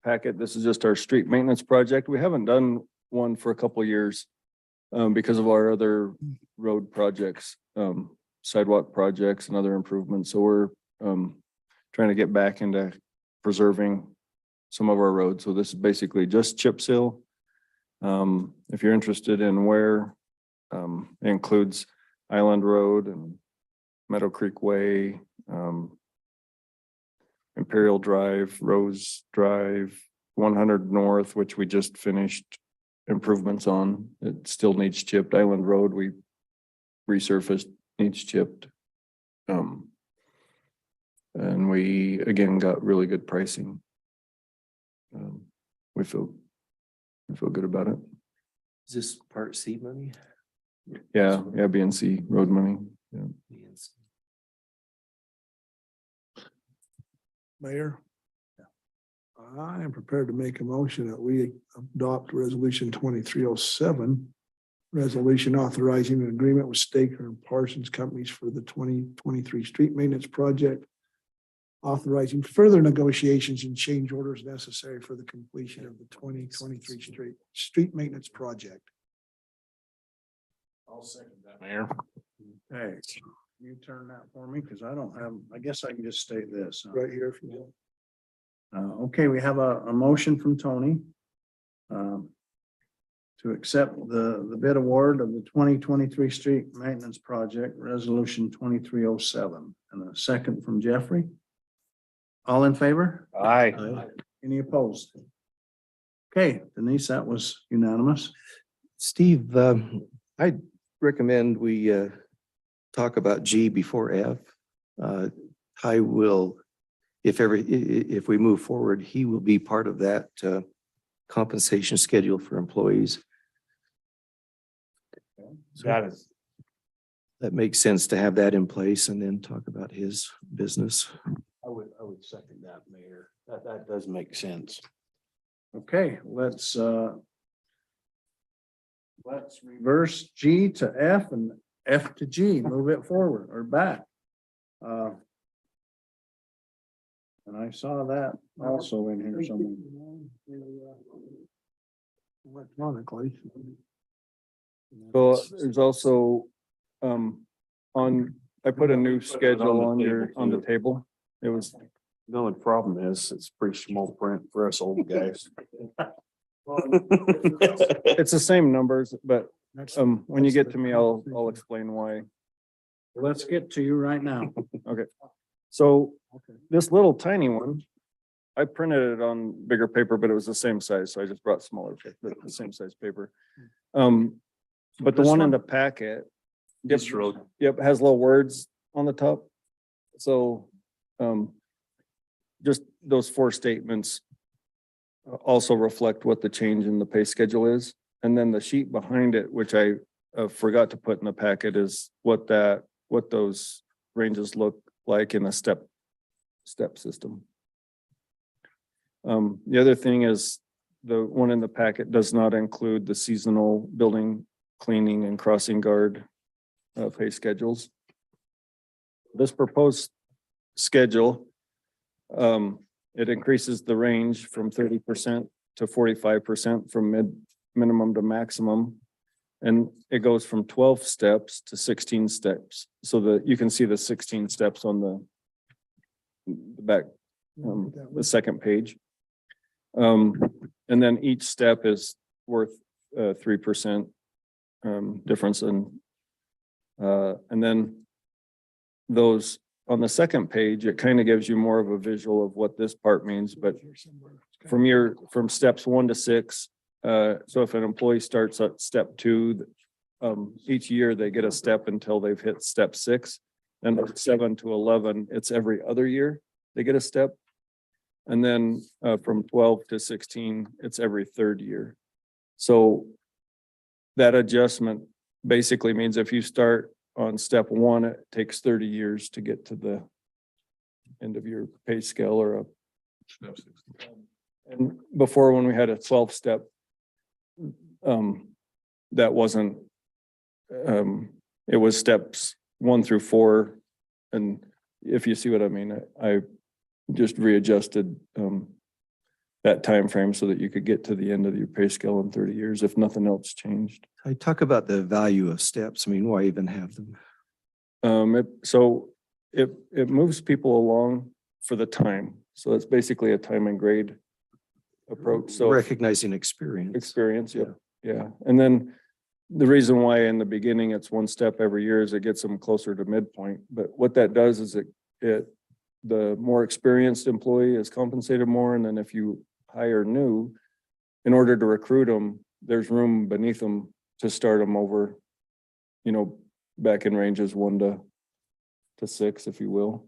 packet. This is just our street maintenance project. We haven't done one for a couple of years because of our other road projects, sidewalk projects and other improvements. So we're trying to get back into preserving some of our roads. So this is basically just chip seal. If you're interested in where, it includes Island Road and Meadow Creek Way, Imperial Drive, Rose Drive, 100 North, which we just finished improvements on. It still needs chipped. Island Road, we resurfaced, needs chipped. And we, again, got really good pricing. We feel good about it. Is this part C money? Yeah, BNC road money. Yeah. Mayor. I am prepared to make a motion that we adopt resolution 2307. Resolution authorizing an agreement with Staker and Parsons Companies for the 2023 street maintenance project. Authorizing further negotiations and change orders necessary for the completion of the 2023 street maintenance project. I'll second that, Mayor. Okay, you turn that for me because I don't have, I guess I can just state this. Right here, if you will. Okay, we have a motion from Tony. To accept the bid award of the 2023 street maintenance project, resolution 2307, and a second from Jeffrey. All in favor? Aye. Any opposed? Okay, Denise, that was unanimous. Steve, I recommend we talk about G before F. I will, if we move forward, he will be part of that compensation schedule for employees. That makes sense to have that in place and then talk about his business. I would second that, Mayor. That does make sense. Okay, let's reverse G to F and F to G, move it forward or back. And I saw that also in here somewhere. Electronically. So there's also, I put a new schedule on the table. It was, The only problem is it's pretty small print for us old guys. it's the same numbers, but when you get to me, I'll explain why. Let's get to you right now. Okay. So this little tiny one, I printed it on bigger paper, but it was the same size, so I just brought smaller, but the same size paper. But the This one in one? the packet, This road. yep, has little words on the top. So, just those 4 statements also reflect what the change in the pay schedule is. And then the sheet behind it, which I forgot to put in the packet, is what those ranges look like in a step system. The other thing is the one in the packet does not include the seasonal building cleaning and crossing guard pay schedules. This proposed schedule, it increases the range from 30% to 45% from minimum to maximum. And it goes from 12 steps to 16 steps. So that you can see the 16 steps on the back, the second page. And then each step is worth 3% difference in. And then those on the second page, it kind of gives you more of a visual of what this part means, but from steps 1 to 6. So if an employee starts at step 2, each year they get a step until they've hit step 6. And from 7 to 11, it's every other year they get a step. And then from 12 to 16, it's every 3rd year. So that adjustment basically means if you start on step 1, it takes 30 years to get to the end of your pay scale or a. And before, when we had a 12-step, that wasn't, it was steps 1 through 4. And if you see what I mean, I just readjusted that time frame so that you could get to the end of your pay scale in 30 years if nothing else changed. I talk about the value of steps. I mean, why even have them? It moves people along for the time. So it's basically a time and grade approach. So Recognizing experience. experience, yeah. And then the reason why in the beginning it's 1 step every year is it gets them closer to midpoint. But what that does is the more experienced employee is compensated more. And then if you hire new, in order to recruit them, there's room beneath them to start them over, back in ranges 1 to 6, if you will.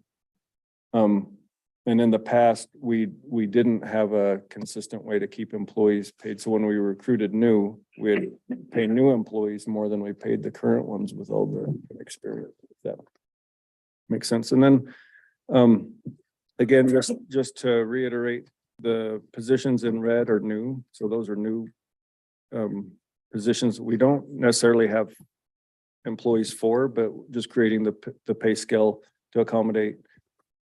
And in the past, we didn't have a consistent way to keep employees paid. So when we recruited new, we'd pay new employees more than we paid the current ones with all the experience. If that makes sense. And then, again, just to reiterate, the positions in red are new. So those are new positions. We don't necessarily have employees for, but just creating the pay scale to accommodate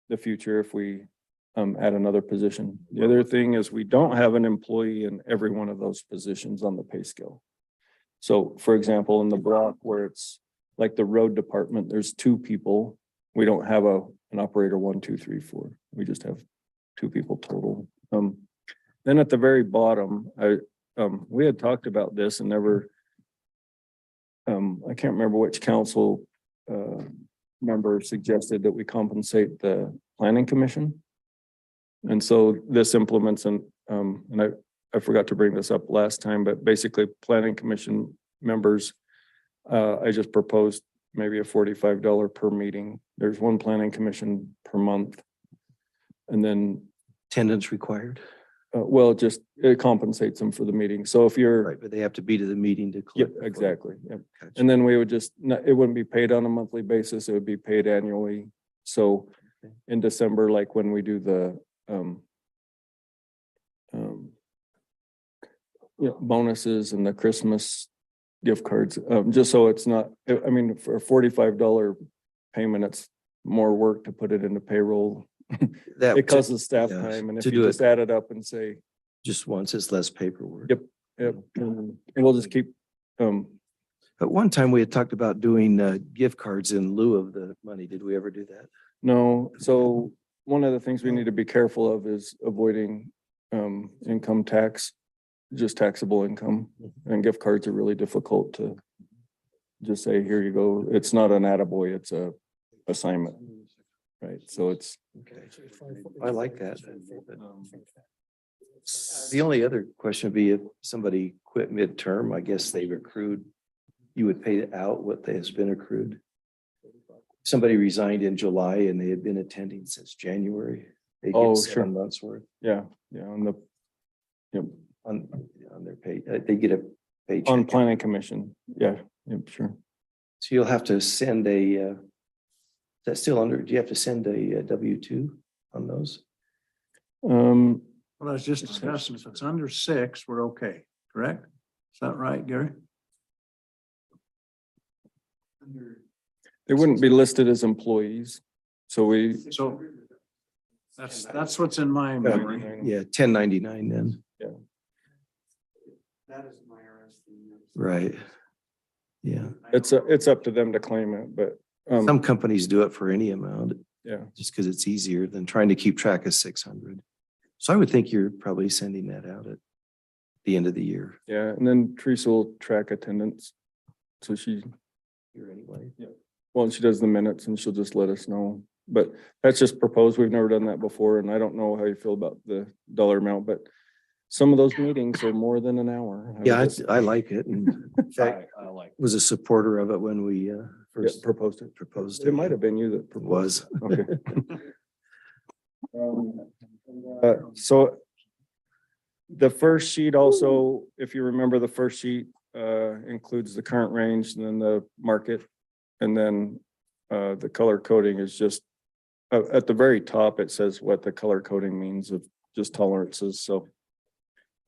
the future if we add another position. The other thing is we don't have an employee in every one of those positions on the pay scale. So for example, in the block where it's like the road department, there's 2 people. We don't have an operator 1, 2, 3, 4. We just have 2 people total. Then at the very bottom, we had talked about this and never, I can't remember which council member suggested that we compensate the planning commission. And so this implements and I forgot to bring this up last time, but basically planning commission members, I just proposed maybe a $45 per meeting. There's 1 planning commission per month. And then Attendance required. well, it compensates them for the meeting. So if you're. Right, but they have to be to the meeting to. Yep, collect the exactly. Yep. Gotcha. And then we would it wouldn't be paid on a monthly basis. It would be paid annually. So in December, like when we do the, bonuses and the Christmas gift cards, just so it's not, I mean, for a $45 payment, it's more work to put it into payroll. That It causes staff yes, time. And if to you do just it. add it up and say, just once, it's less paperwork. Yep. and we'll just keep, At one time, we had talked about doing gift cards in lieu of the money. Did we ever do that? no, so one of the things we need to be careful of is avoiding income tax, just taxable income. And gift cards are really difficult to just say, here you go. It's not an attaboy, it's a assignment. Right, so it's, Okay. I like that. The only other question would be if somebody quit midterm, I guess they've accrued, you would pay out what has been accrued. Somebody resigned in July and they had been attending since January. They Oh, get sure. 7 months worth yeah, on the, yep, on their pay. They get a paycheck. on planning commission, yeah, yep, sure. So you'll have to send a, that's still under, do you have to send a W-2 on those? Um, Well, I was just discussing, if it's under 6, we're okay, correct? Is that right, Gary? they wouldn't be listed as employees, so we, So that's what's in my memory. Yeah, 1099 then. That is my RSD. Right. Yeah. it's up to them to claim it, but, Some companies do it for any amount, yeah. just because it's easier than trying to keep track of 600. So I would think you're probably sending that out at the end of the year. Yeah, and then Teresa will track attendance. So she, Here anyway. well, she does the minutes and she'll just let us know. But that's just proposed. We've never done that before and I don't know how you feel about the dollar amount, but some of those meetings are more than an hour. Yeah, I like it. And in fact, I like. was a supporter of it when we first Proposed it. proposed It might have been you that It proposed. was. Okay. So the first sheet also, if you remember, the first sheet includes the current range and then the market. And then the color coding is just at the very top, it says what the color coding means of just tolerances. So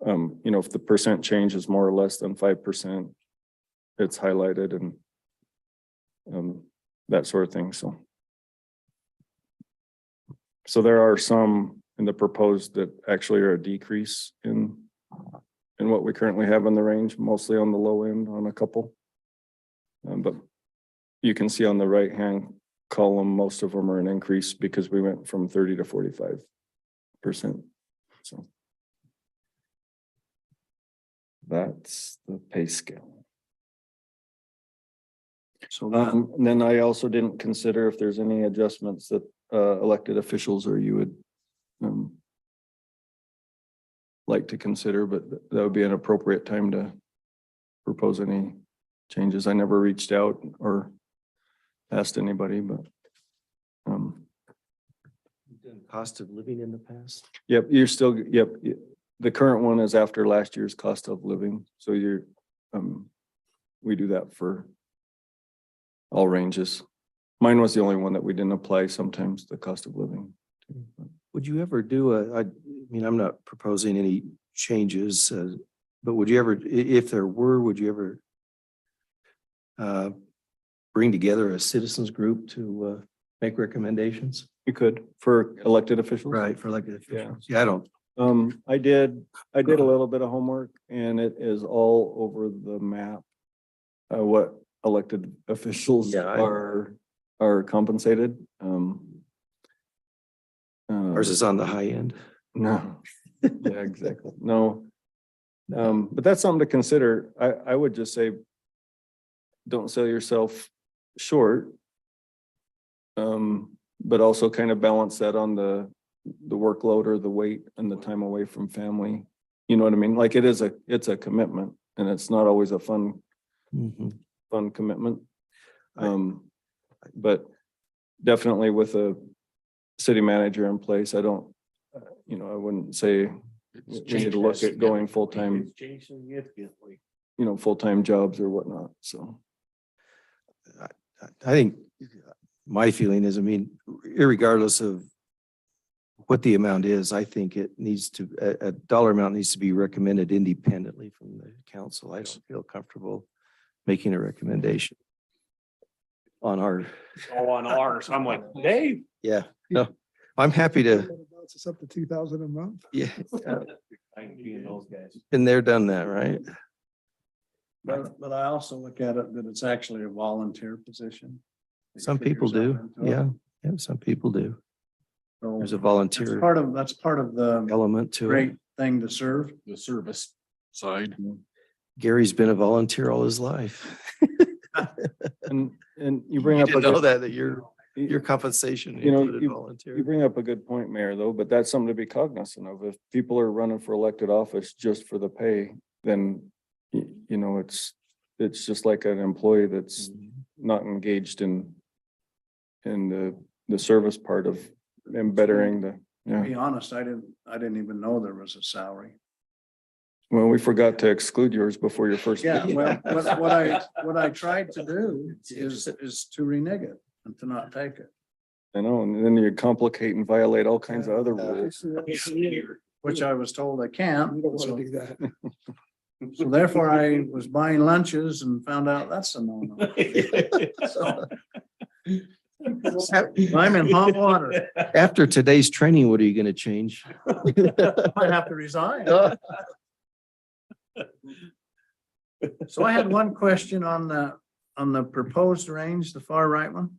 you know, if the percent change is more or less than 5%, it's highlighted and that sort of thing. So there are some in the proposed that actually are a decrease in what we currently have in the range, mostly on the low end on a couple. But you can see on the right-hand column, most of them are an increase because we went from 30 to 45%. So that's the pay scale. So And then I also didn't consider if there's any adjustments that elected officials or you would like to consider, but that would be an appropriate time to propose any changes. I never reached out or asked anybody, but Cost of living in the past? yep, you're still, yep. The current one is after last year's cost of living. So you're, we do that for all ranges. Mine was the only one that we didn't apply sometimes, the cost of living. Would you ever do I mean, I'm not proposing any changes, but would you ever, if there were, would you ever bring together a citizens group to make recommendations? You could for elected officials. Right, for elected officials. Yeah, I don't. I did a little bit of homework and it is all over the map. What elected officials Yeah, are compensated. Ours is on the high end. No, yeah, exactly. No. But that's something to consider. I would just say, don't sell yourself short. But also kind of balance that on the workload or the weight and the time away from family. You know what I mean? Like it's a commitment and it's not always a fun commitment. But definitely with a city manager in place, I don't, I wouldn't say we need to look at going full-time, full-time jobs or whatnot. So. I think my feeling is, I mean, irregardless of what the amount is, I think it needs to, a dollar amount needs to be recommended independently from the council. I don't feel comfortable making a recommendation on our. On ours. I'm like, Dave. Yeah, no, I'm happy to, It's up to 2,000 a month. yeah, Being those guys. been there, done that, right? But I also look at it that it's actually a volunteer position. Some people do, yeah, some people do. So There's a that's volunteer that's part of the element to it. great thing to serve. The service side. Gary's been a volunteer all his life. And you bring up a didn't know good, that your compensation You know, included you voluntary. bring up a good point, Mayor, though, but that's something to be cognizant of. If people are running for elected office just for the pay, then you know, it's just like an employee that's not engaged in the service part of and bettering the, To yeah. be honest, I didn't even know there was a salary. Well, we forgot to exclude yours before your first. Yeah, meeting. well, what I tried to do is to renege it and to not take it, I know, and then you complicate and violate all kinds of other rules. which I was told I can't. You don't want to do that. So therefore I was buying lunches and found out that's a no-no. So, I'm in hot water. After today's training, what are you gonna change? Might have to resign. So I had one question on the proposed range, the far right one.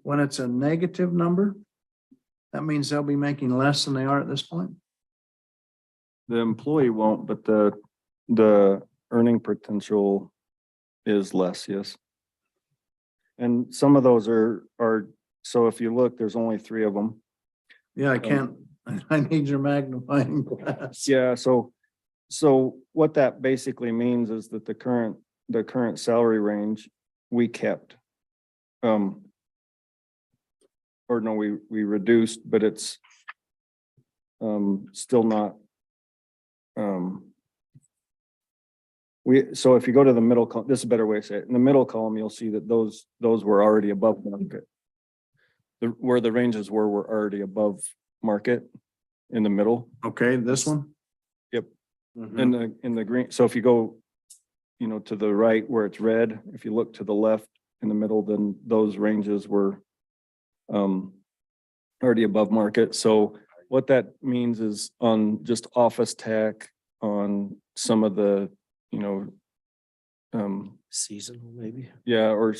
When it's a negative number, that means they'll be making less than they are at this point? The employee won't, but the earning potential is less, yes. And some of those are, so if you look, there's only 3 of them. Yeah, I can't, I need your magnifying glass. Yeah, so what that basically means is that the current salary range we kept. Or no, we reduced, but it's still not. So if you go to the middle column, this is a better way to say it. In the middle column, you'll see that those were already above market. Where the ranges were already above market in the middle. Okay, this one? Yep. In the green, so if you go, you know, to the right where it's red, if you look to the left in the middle, then those ranges were already above market. So what that means is on just office tech, on some of the, you know, Seasonal, maybe? yeah, or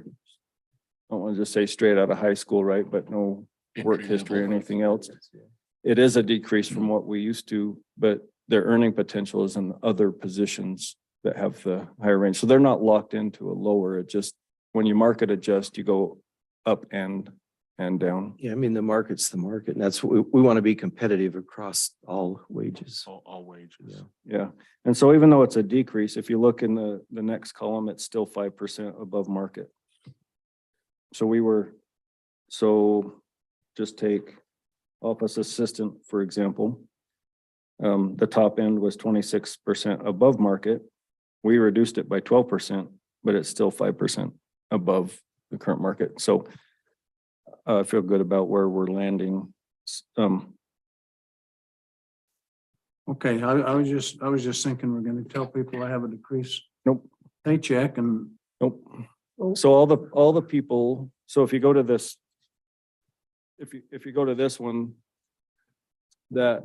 I don't want to just say straight out of high school, right? But no work history or anything else. It is a decrease from what we used to, but their earning potential is in other positions that have the higher range. So they're not locked into a lower. It just, when you market adjust, you go up and down. Yeah, I mean, the market's the market, and that's what we want to be competitive across all wages. All wages. Yeah. Yeah. And so even though it's a decrease, if you look in the next column, it's still 5% above market. So just take office assistant, for example. The top end was 26% above market. We reduced it by 12%, but it's still 5% above the current market. So I feel good about where we're landing. Okay, I was just thinking we're gonna tell people I have a decrease Nope. paycheck and Nope. So all the people, so if you go to this, if you go to this one, that,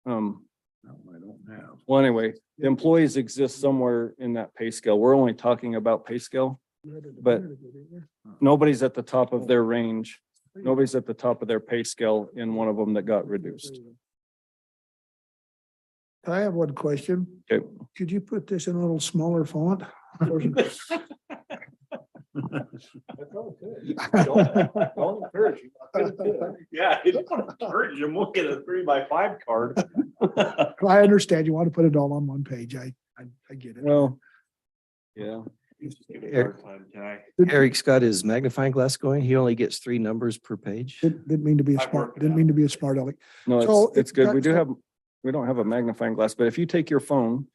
no, I don't have. well, anyway, the employees exist somewhere in that pay scale. We're only talking about pay scale. But nobody's at the top of their range. Nobody's at the top of their pay scale in one of them that got reduced. I have one question. Okay. Could you put this in a little smaller font? Yeah, encourage them. We'll get a 3x5 card. I understand you want to put it all on one page. I get it. Well, yeah. Eric's got his magnifying glass going. He only gets 3 numbers per page. Didn't mean to be a smart, didn't mean to be a smart aleck. No, So it's good. We it's do got- have, we don't have a magnifying glass, but if you take your phone,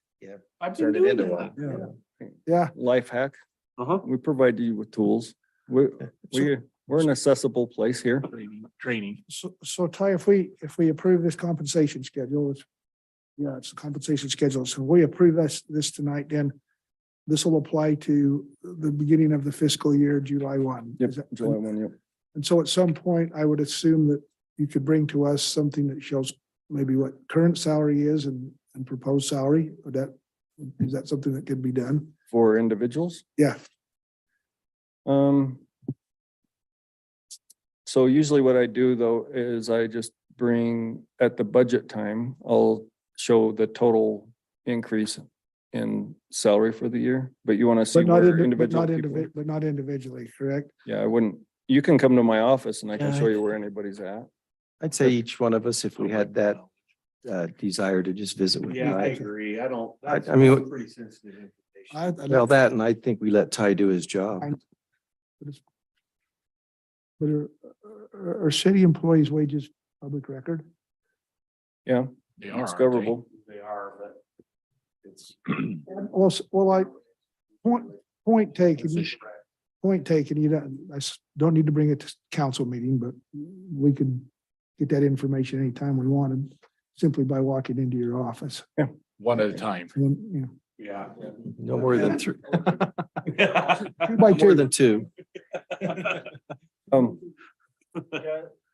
I've Turn been it doing into that. one. Yeah, life hack, Uh-huh. we provide you with tools. We're an accessible place here. Training. so Ty, if we approve this compensation schedule, it's a compensation schedule. So we approve this tonight, then this will apply to the beginning of the fiscal year, July 1. Yep, Is that- July 1, yep. And so at some point, I would assume that you could bring to us something that shows maybe what current salary is and proposed salary. Is that something that could be done? For individuals? Yeah. So usually what I do though is I just bring at the budget time, I'll show the total increase in salary for the year, but you want to see But not, where but individual not people. individually, but not individually, correct? Yeah, I wouldn't, you can come to my office and I can Yeah, show you where anybody's at. I'd say each one of us, if we had that desire to just visit with you. Yeah, I agree. I don't. I That's mean, pretty sensitive information. Well, that, and I think we let Ty do his job. But are city employees' wages public record? Yeah, They are, it's aren't they? discoverable. They are, but it's. Point taken, you don't need to bring it to council meeting, but we can get that information anytime we wanted, simply by walking into your office. One at a time. And, you know, Yeah. No more than three, 2 by more 2. than two.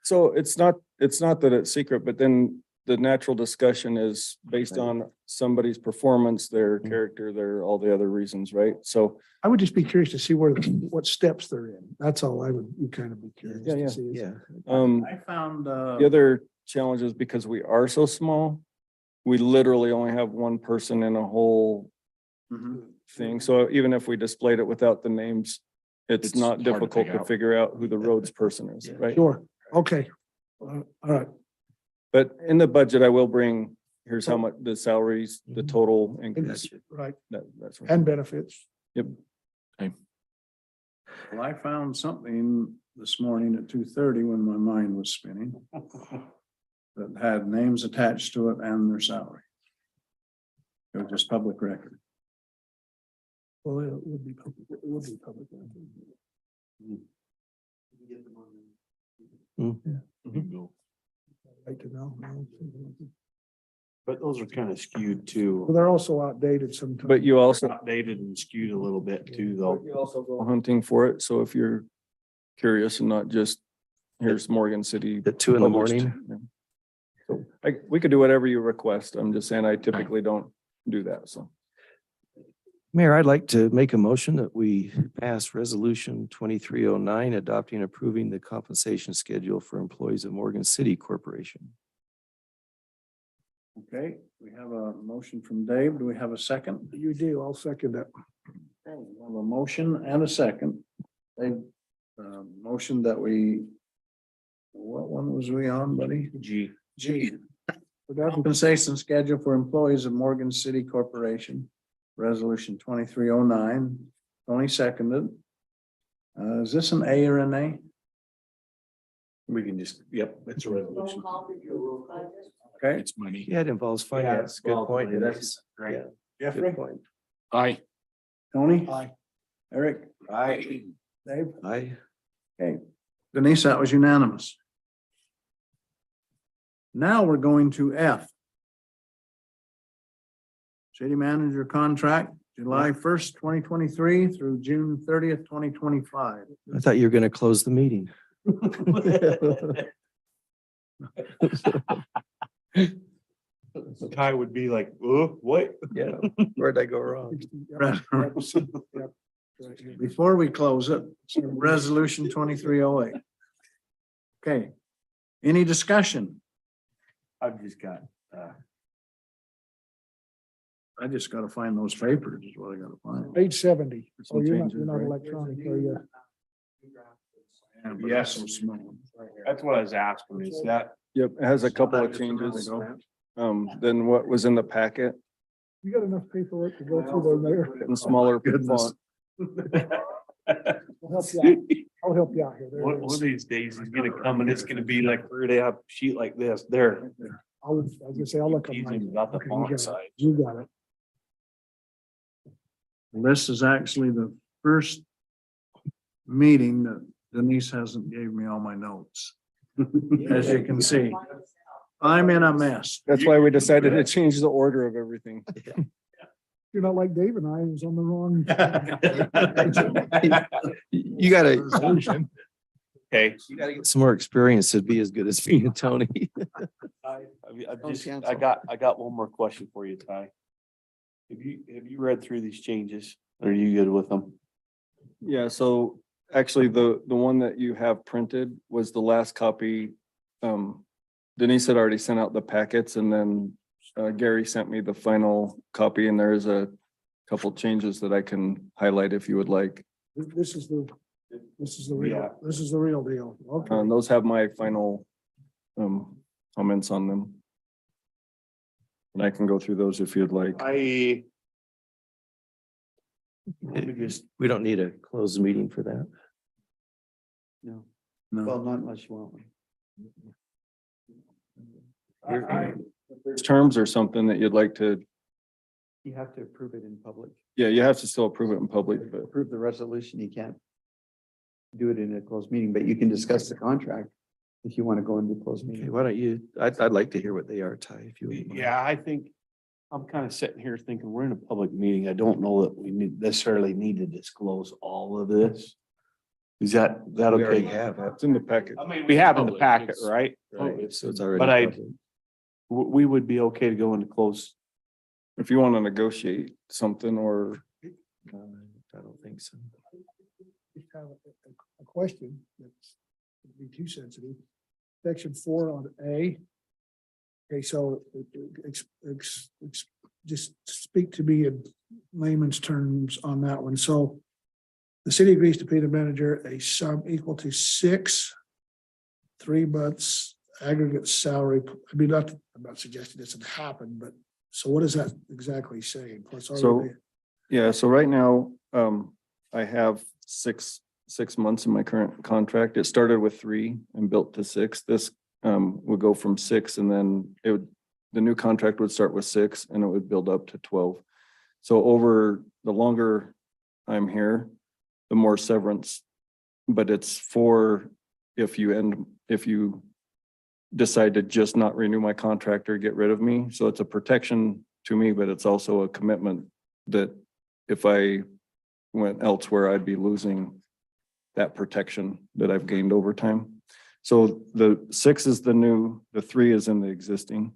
So it's not that it's secret, but then the natural discussion is based on somebody's performance, their character, their, all the other reasons, right? So, I would just be curious to see what steps they're in. That's all I would kind of be curious Yeah, yeah. to see. Yeah. I found, the other challenge is because we are so small, we literally only have one person in a whole thing. So even if we displayed it without the names, it's It's not hard to difficult pick to out. figure out who the roads person is, right? Sure, okay. All right, But in the budget, I will bring, here's how much the salaries, the total increase. right, That's right. and benefits. Yep. well, I found something this morning at 2:30 when my mind was spinning that had names attached to it and their salary. It was just public record. Well, it would be public. It would be public. Like to know. But those are kind of skewed too. Well, they're also outdated sometimes. But you also, Outdated and skewed a little bit too, though. you also go hunting for it. So if you're curious and not just, here's Morgan City. At 2 in the published. morning. Yeah. So we could do whatever you request. I'm just saying I typically don't do that, so. Mayor, I'd like to make a motion that we pass resolution 2309, adopting and approving the compensation schedule for employees of Morgan City Corporation. Okay, we have a motion from Dave. Do we have a second? You do, I'll second that. Okay, we have a motion and a second. Dave, motion that we, what one was we on, buddy? G. G. Compensation schedule for employees of Morgan City Corporation, resolution 2309. Tony seconded. Is this an A or an A? We can just, yep, it's a resolution. Okay. It's money. Yeah, it involves finance. Good point. It is. Great. Yeah, Jeffrey? good point. Aye. Tony? Aye. Eric? Aye. Dave? Aye. Okay. Denise, that was unanimous. Now we're going to F. City manager contract, July 1st, 2023 through June 30th, 2025. I thought you were going to close the meeting. Ty would be like, oh, what? Yeah, where'd I go wrong? Before we close it, resolution 2308. Okay. Any discussion? I've just got, I just gotta find those papers is what I gotta find. Page 70. Some Oh, you're changes, not right? electronic, are you? Yes. That's what I was asking, is that, Yep, it has a couple of changes. Than what was in the packet You got enough paperwork to go through there, Mayor? in smaller Goodness. font. I'll help you out. I'll help you out here. There it one is. of these days he's gonna come and it's gonna be like, we're gonna have a sheet like this, there. I was gonna say, I'll look up. He's mine. even got the Okay, you got font it. size. You got it. This is actually the first meeting that Denise hasn't gave me all my notes. As you can see, I'm in a mess. That's why we decided to change the order of everything. You're not like Dave and I, who's on the wrong. You gotta, Okay. you gotta get some more experience to be as good as me and Tony. I got one more question for you, Ty. Have you read through these changes? Are you good with them? Yeah, so actually the one that you have printed was the last copy. Denise had already sent out the packets and then Gary sent me the final copy and there is a couple changes that I can highlight if you would like. This is the Yeah. this is the real deal. Okay. And those have my final comments on them. And I can go through those if you'd like. We don't need a closed meeting for that. No, No. well, not unless you want one. Terms or something that you'd like to, You have to approve it in public. yeah, you have to still approve it in public, but Approve the resolution, you can't do it in a closed meeting, but you can discuss the contract if you want to go into closed Okay, meeting. why don't you, I'd like to hear what they are, Ty, if you would. Yeah, I think, I'm kind of sitting here thinking, we're in a public meeting. I don't know that we necessarily need to disclose all of this. Is that We already okay? have. it's in the packet. I mean, we have in the Public, packet, it's- right? So it's already. But I- public. We would be okay to go into close. If you want to negotiate something or I don't think so. Just have a question that's would be too sensitive. Section 4 on A. Okay, so just speak to me in layman's terms on that one. So the city agrees to pay the manager a sum equal to 3 months aggregate salary. I mean, I'm not suggesting this would happen, but so what does that exactly say? Plus, So- yeah, so right now, I have six months in my current contract. It started with 3 and built to 6. This would go from 6 and then the new contract would start with 6 and it would build up to 12. So over the longer I'm here, the more severance, but it's for if you decide to just not renew my contract or get rid of me. So it's a protection to me, but it's also a commitment that if I went elsewhere, I'd be losing that protection that I've gained over time. So the 6 is the new, the 3 is in the existing.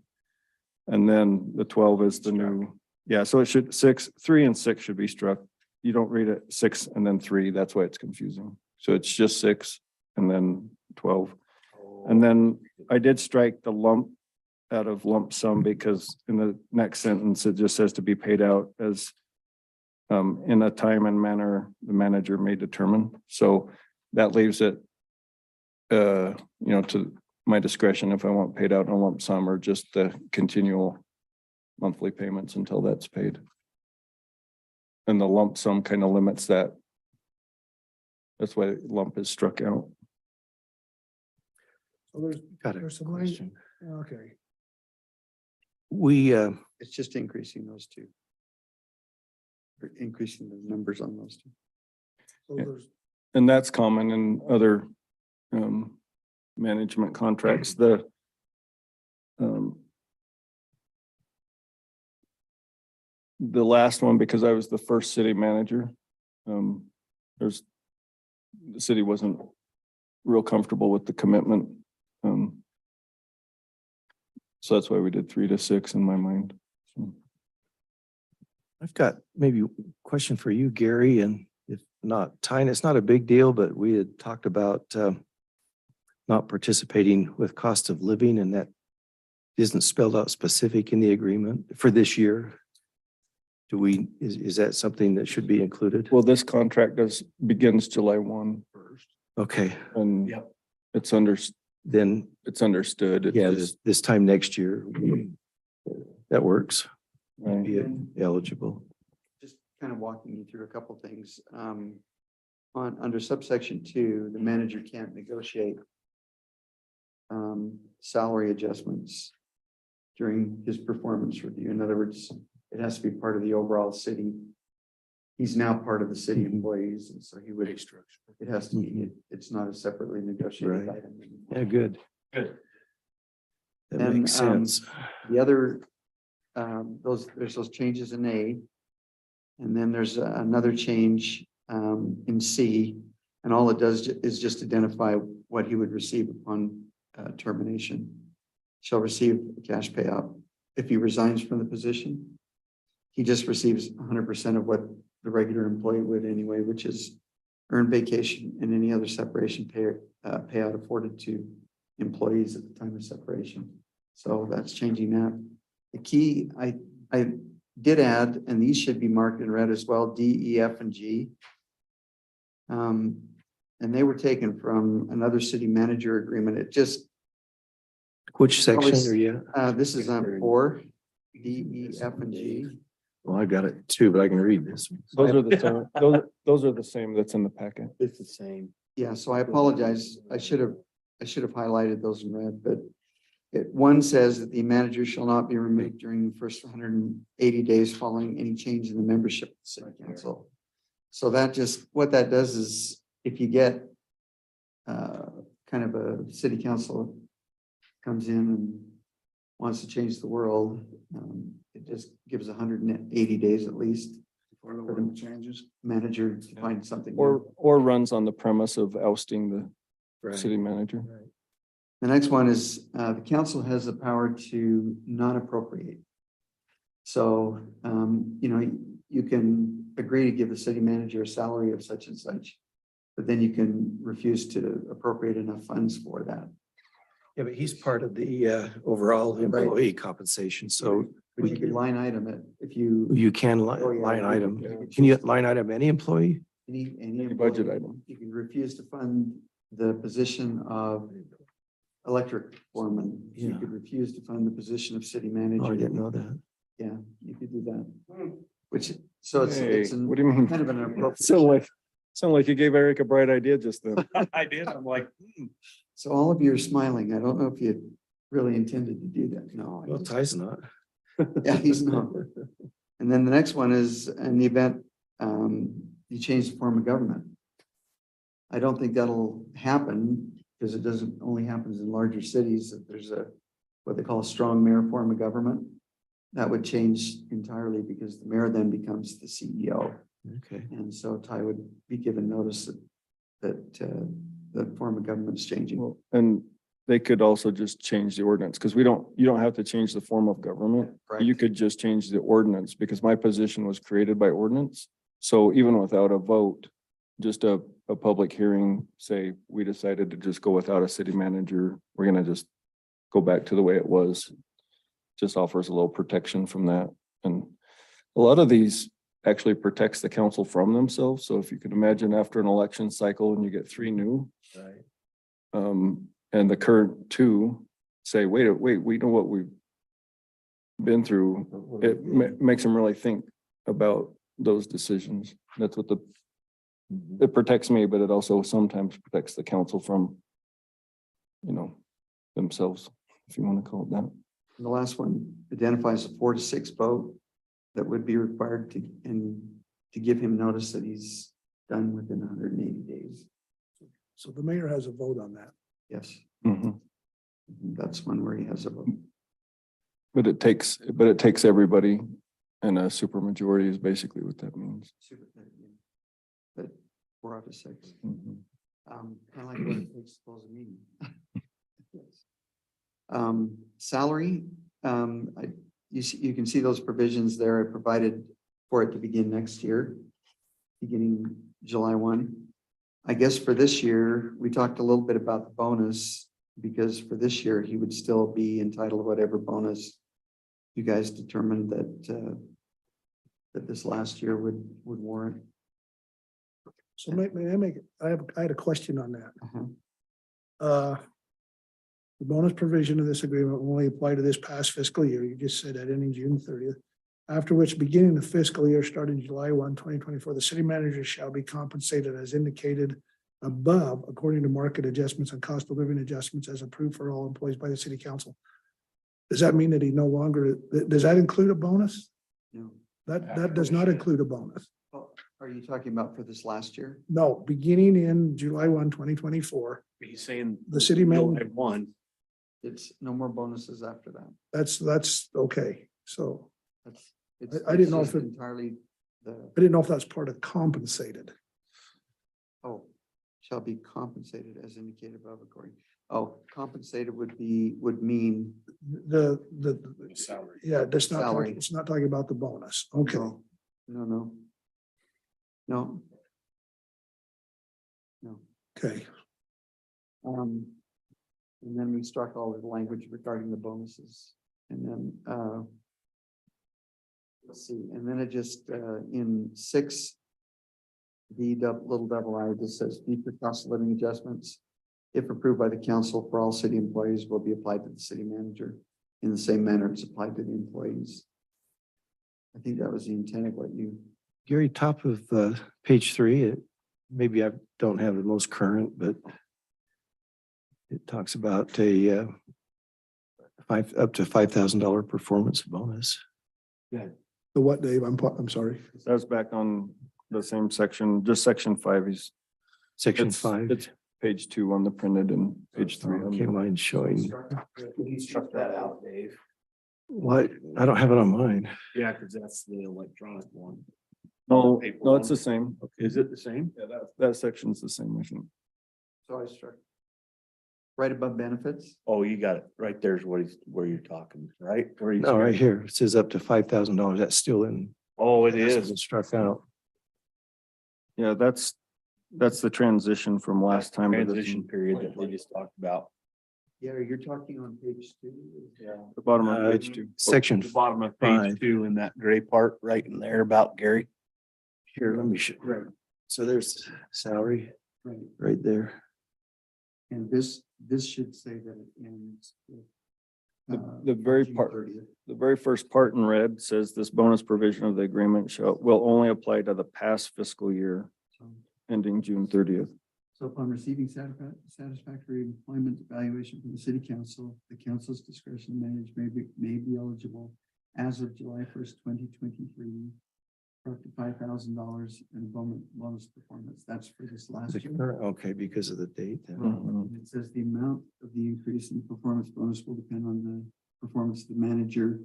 And then the 12 is the new. Yeah, so it should 3 and 6 should be struck. You don't read it 6 and then 3. That's why it's confusing. So it's just 6 and then 12. And then I did strike the lump out of lump sum because in the next sentence, it just says to be paid out as in a time and manner the manager may determine. So that leaves it to my discretion if I want paid out in a lump sum or just the continual monthly payments until that's paid. And the lump sum kind of limits that. That's why lump is struck out. So Got a there's some question. okay. We, It's just increasing those two. Or increasing the numbers on those two. So Yeah. there's And that's common in other management contracts. The last one, because I was the first city manager, the city wasn't real comfortable with the commitment. So that's why we did 3 to 6 in my mind. So, I've got maybe a question for you, Gary, and if not, Ty, it's not a big deal, but we had talked about not participating with cost of living, and that isn't spelled out specific in the agreement for this year. Is that something that should be included? well, this contract begins July 1 Okay, and Yep. it's then, understood. It's yeah, just- this time next year, that works. right. Be eligible. Just kind of walking you through a couple things. Under subsection 2, the manager can't negotiate salary adjustments during his performance review. In other words, it has to be part of the overall city. He's now part of the city employees, and so he would, it has to be, it's not a separately negotiated Right. item. Yeah, good. Good. That And, makes sense. The other, there's those changes in A. And then there's another change in C. And all it does is just identify what he would receive upon termination. Shall receive a cash payout. If he resigns from the position, he just receives 100% of what the regular employee would anyway, which is earned vacation and any other separation payout afforded to employees at the time of separation. So that's changing that. The key, did add, and these should be marked in red as well, D, E, F, and G. And they were taken from another city manager agreement. It just, Which section are you at? this is on 4, D, E, F, and G. Well, I've got it too, but I can read this. Those are the same, those are the same that's in the packet. It's the same. Yeah, so I apologize. I should have highlighted those in red, but one says that the manager shall not be removed during the first 180 days following any change in the membership of the city council. So that just, what that does is if you get kind of a city council comes in and wants to change the world, it just gives 180 days at least For the world changes. manager to find something. Or runs on the premise of ousting the Right. city manager. The next one is, the council has the power to not appropriate. So, you can agree to give the city manager a salary of such and such, but then you can refuse to appropriate enough funds for that. Yeah, but he's part of the overall employee compensation, so But you could line item it if you, you can Oh, yeah. line item. Yeah. Can you line item any employee? any Budget employee, item. you can refuse to fund the position of electric foreman. You Yeah. could refuse to fund the position of city Oh, I manager. didn't know that. Yeah, you could do that. Which, so it's Hey, an what do you mean? kind of an appropriate. Sound like you gave Eric a bright idea just then. I did. I'm like, So all of you are smiling. I don't know if you really intended to do that. No. Well, Ty's not. Yeah, he's not. And then the next one is in the event you change the form of government. I don't think that'll happen because it doesn't only happens in larger cities. That there's what they call a strong mayor form of government. That would change entirely because the mayor then becomes the CEO. Okay. And so Ty would be given notice that the form of government's changing. Well, and they could also just change the ordinance, because you don't have to change the form of government. Right. You could just change the ordinance, because my position was created by ordinance. So even without a vote, just a public hearing, say, we decided to just go without a city manager, we're gonna just go back to the way it was. Just offers a little protection from that. And a lot of these actually protects the council from themselves. So if you can imagine after an election cycle and you get 3 new, Right. and the current 2 say, wait, we know what we've been through. It makes them really think about those decisions. That's what it protects me, but it also sometimes protects the council from, themselves, if you want to call it that. And the last one identifies a 4 to 6 vote that would be required to give him notice that he's done within 180 days. So the mayor has a vote on that. Yes, Mhm. that's one where he has a vote. But it takes everybody, and a supermajority is basically what that means. But 4 out of 6. Mhm. Kind of like what it takes to close a meeting. Yes. Salary, you can see those provisions there. I provided for it to begin next year, beginning July 1. I guess for this year, we talked a little bit about the bonus, because for this year, he would still be entitled to whatever bonus you guys determined that this last year would warrant. So may I make, I had a question on that. Uh-huh. The bonus provision of this agreement will only apply to this past fiscal year. You just said that ending June 30th. After which, beginning the fiscal year starting July 1, 2024, the city manager shall be compensated as indicated above, according to market adjustments and cost of living adjustments as approved for all employees by the city council. Does that mean that he no longer, does that include a bonus? No. That does not include a bonus. Oh, are you talking about for this last year? No, beginning in July 1, 2024, he's saying. The city you'll manager- have one. It's no more bonuses after that. that's okay. So It's I didn't know just if it- entirely I didn't know if that's part of compensated. shall be compensated as indicated above according. Oh, compensated would mean. The Salary. yeah, that's not, Salary. it's not talking about the bonus. Okay. No. Okay. And then we struck all of the language regarding the bonuses. And then, let's see, and then it just, in six, little double I, just says future cost of living adjustments, if approved by the council for all city employees, will be applied to the city manager in the same manner it's applied to the employees. I think that was the intent of what you, Gary, top of page 3, maybe I don't have the most current, but it talks about a up to $5,000 performance bonus. The what, Dave? I'm sorry. That's back on the same section, just section 5 is. Section it's- 5. It's page 2 on the printed and page 3. on Okay, the- mine's showing. You struck that out, Dave. What? I don't have it on mine. Yeah, because that's the electronic one. No, Paper no, it's one. the same. Is it the same? Yeah, that section's the same, I think. so I struck right above benefits. Oh, you got it. Right there's where you're talking, right? Where you- No, right here. It says up to $5,000. That's still in. Oh, it This is. isn't struck out. Yeah, that's the transition from last time. to this Transition one. period that we just talked about. Yeah, you're talking on page 2. Yeah. The bottom of page 2. Section The bottom of 5. page 2 in that gray part right in there about Gary. Here, let me show. Right. So there's salary Right. right there. And this should say that it ends. with, The very June part, 30th. the very first part in red says this bonus provision of the agreement will only apply to the past fiscal year So- ending June 30th. So upon receiving satisfactory employment evaluation from the city council, the council's discretion managed may be eligible as of July 1st, 2023, for up to $5,000 in bonus performance. That's for this last The year. current- Okay, because of the date. then. Mhm. And it says the amount of the increase in performance bonus will depend on the performance of the manager.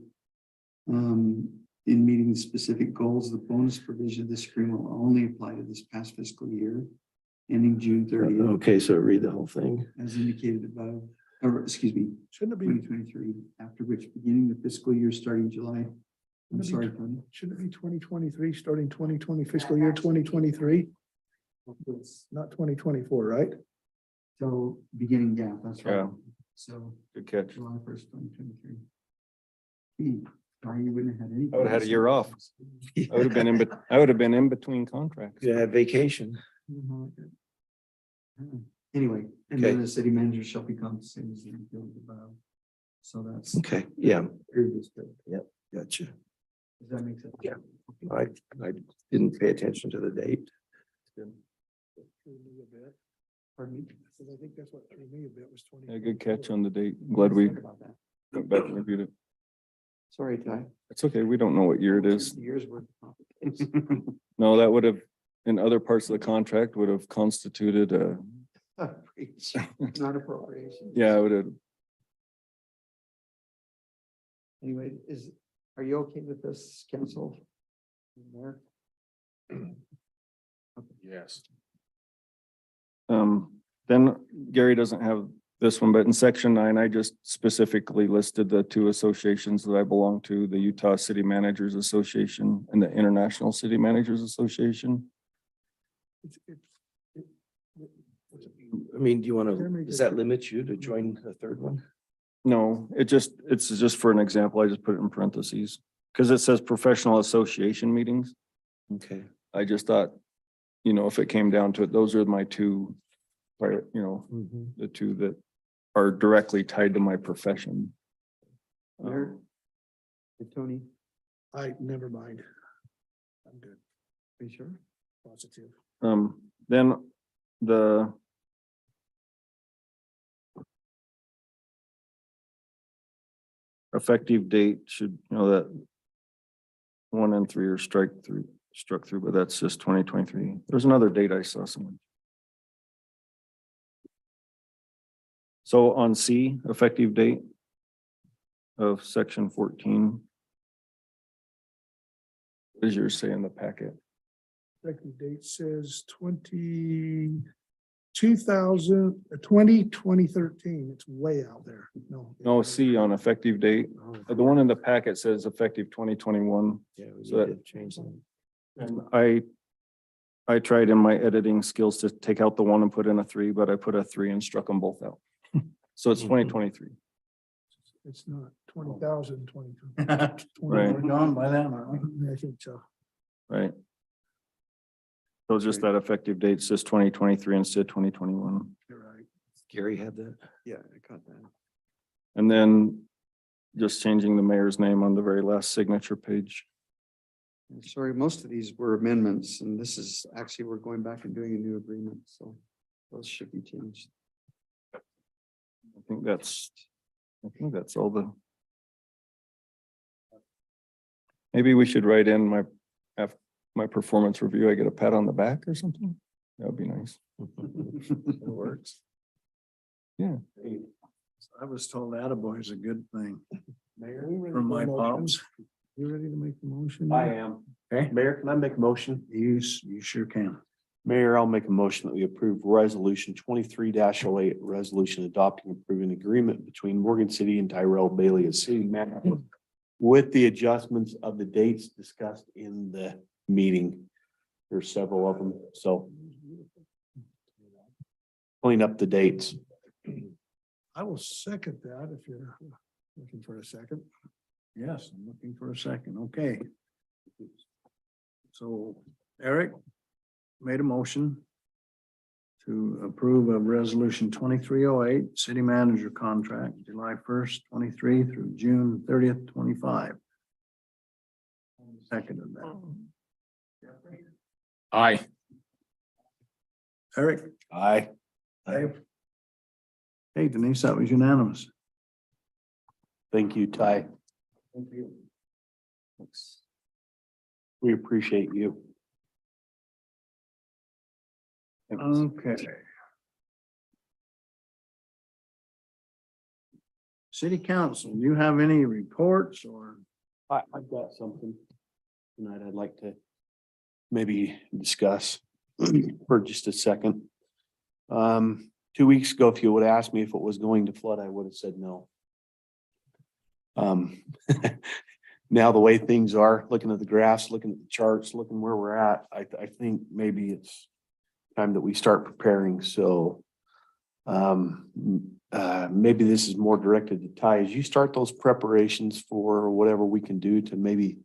In meeting the specific goals, the bonus provision of this agreement will only apply to this past fiscal year, ending June 30th, Okay, so read the whole thing. as indicated above, or excuse me, Shouldn't it be, 2023, after which beginning the fiscal year starting July. I'm Maybe- sorry, Tony. shouldn't it be 2023, starting 2020 fiscal year 2023, not 2024, right? So beginning, yeah, that's right. Yeah. So Good catch. July 1st, 2023. Sorry, you wouldn't have had any. I would've had a year off. I would have been I would have been in between contracts. Yeah, vacation. Anyway, and then Okay. the city manager shall be compensated as the employee above. So that's. Okay, yeah, Previous, but gotcha. does that make sense? Yeah. I didn't pay attention to the date. Pardon me? Because I think that's what threw me a bit was 20. Yeah, good catch on the date. Glad we Sorry about that. went back and reviewed it. Sorry, Ty. It's okay. We don't know what year it is. Years worth of complications. No, that would have, in other parts of the contract would have constituted a, Preach. Not appropriation. yeah, it would have. Anyway, are you okay with this, council? Mayor? Yes. Then Gary doesn't have this one, but in section 9, I just specifically listed the two associations that I belong to, the Utah City Managers Association and the International City Managers Association. I mean, do you want to, does that limit you to join a third one? No, it's just for an example. I just put it in parentheses because it says professional association meetings. Okay. I just thought, if it came down to it, those are my two, the two that are directly tied to my profession. Mayor? Hey, Tony, Never mind. I'm good, are you sure? positive. Then the effective date should, that 1 and 3 are struck through, but that's just 2023. There's another date I saw somewhere. So on C, effective date of section 14. What does yours say in the packet? Effective date says 2013. It's way out there. No, C on effective date. The one in the packet says effective 2021. Yeah, we So need that- to change that. And I tried in my editing skills to take out the 1 and put in a 3, but I put a 3 and struck them both out. So it's Mhm. 2023. It's not 20,000, 22. We're gone by then, aren't we? I think so. Right. So just that effective date says 2023 instead of 2021. You're right. Gary had that. Yeah, I caught that. And then just changing the mayor's name on the very last signature page. Sorry, most of these were amendments, and this is actually, we're going back and doing a new agreement, so those should be changed. I think that's all the. Maybe we should write in my performance review. I get a pat on the back or something. That would be nice. It works. Yeah. I was told attaboy is a good thing Mayor, we ready from for my a motion? pops. You ready to make the motion? I am. Okay. Mayor, can I make a motion? You sure can. Mayor, I'll make a motion that we approve resolution 23-08, resolution adopting approving agreement between Morgan City and Tyrell Bailey as city manager with the adjustments of the dates discussed in the meeting. There's several of them, so clean up the dates. I will second that if you're looking for a second. Yes, I'm looking for a second. Okay. So Eric made a motion to approve of resolution 2308, city manager contract, July 1st, 23 through June 30th, 25. Seconded that. Aye. Eric? Aye. Aye. Hey Denise, that was unanimous. Thank you, Ty. Thank you. We appreciate you. Okay. City council, do you have any reports or? I've got something tonight I'd like to maybe discuss for just a second. 2 weeks ago, if you would have asked me if it was going to flood, I would have said no. Now the way things are, looking at the graphs, looking at the charts, looking where we're at, I think maybe it's time that we start preparing. So maybe this is more directed to Ty. As you start those preparations for whatever we can do to maybe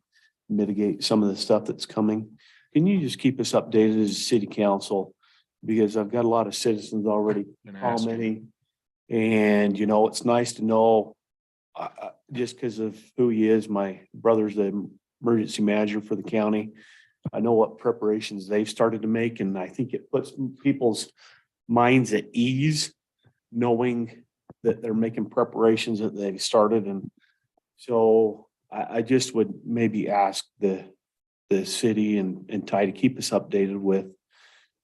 mitigate some of the stuff that's coming, can you just keep us updated as a city council? Because I've got a lot of citizens already commenting. And, you know, it's nice to know, just because of who he is, my brother's the emergency manager for the county. I know what preparations they've started to make, and I think it puts people's minds at ease, knowing that they're making preparations that they've started. And so I just would maybe ask the city and Ty to keep us updated with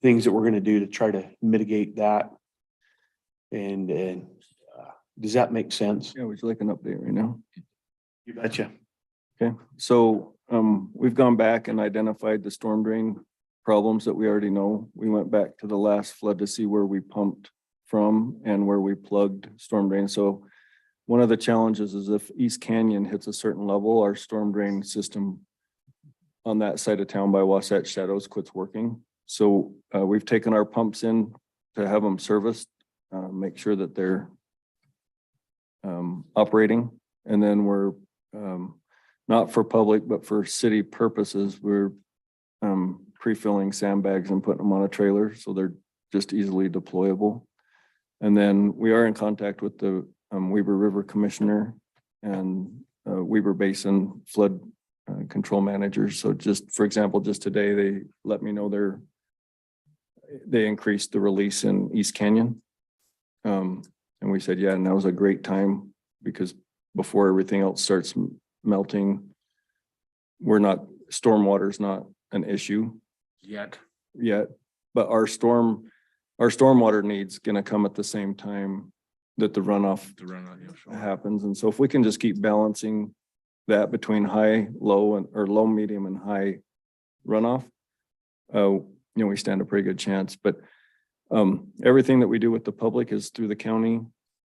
things that we're going to do to try to mitigate that. And does that make sense? Yeah, would you like an update right now? You betcha. Okay, so we've gone back and identified the storm drain problems that we already know. We went back to the last flood to see where we pumped from and where we plugged storm drain. So one of the challenges is if East Canyon hits a certain level, our storm drain system on that side of town by Wasatch Shadows quits working. So we've taken our pumps in to have them serviced, make sure that they're operating. And then we're not for public, but for city purposes, we're pre-filling sandbags and putting them on a trailer so they're just easily deployable. And then we are in contact with the Weber River Commissioner and Weber Basin flood control managers. So just, for example, just today, they let me know they increased the release in East Canyon. And we said, yeah, and that was a great time because before everything else starts melting, stormwater's not an issue yet, but our stormwater needs gonna come at the same time that the runoff happens. And so if we can just keep balancing that between high, low, or low, medium, and high runoff, we stand a pretty good chance. But everything that we do with the public is through the county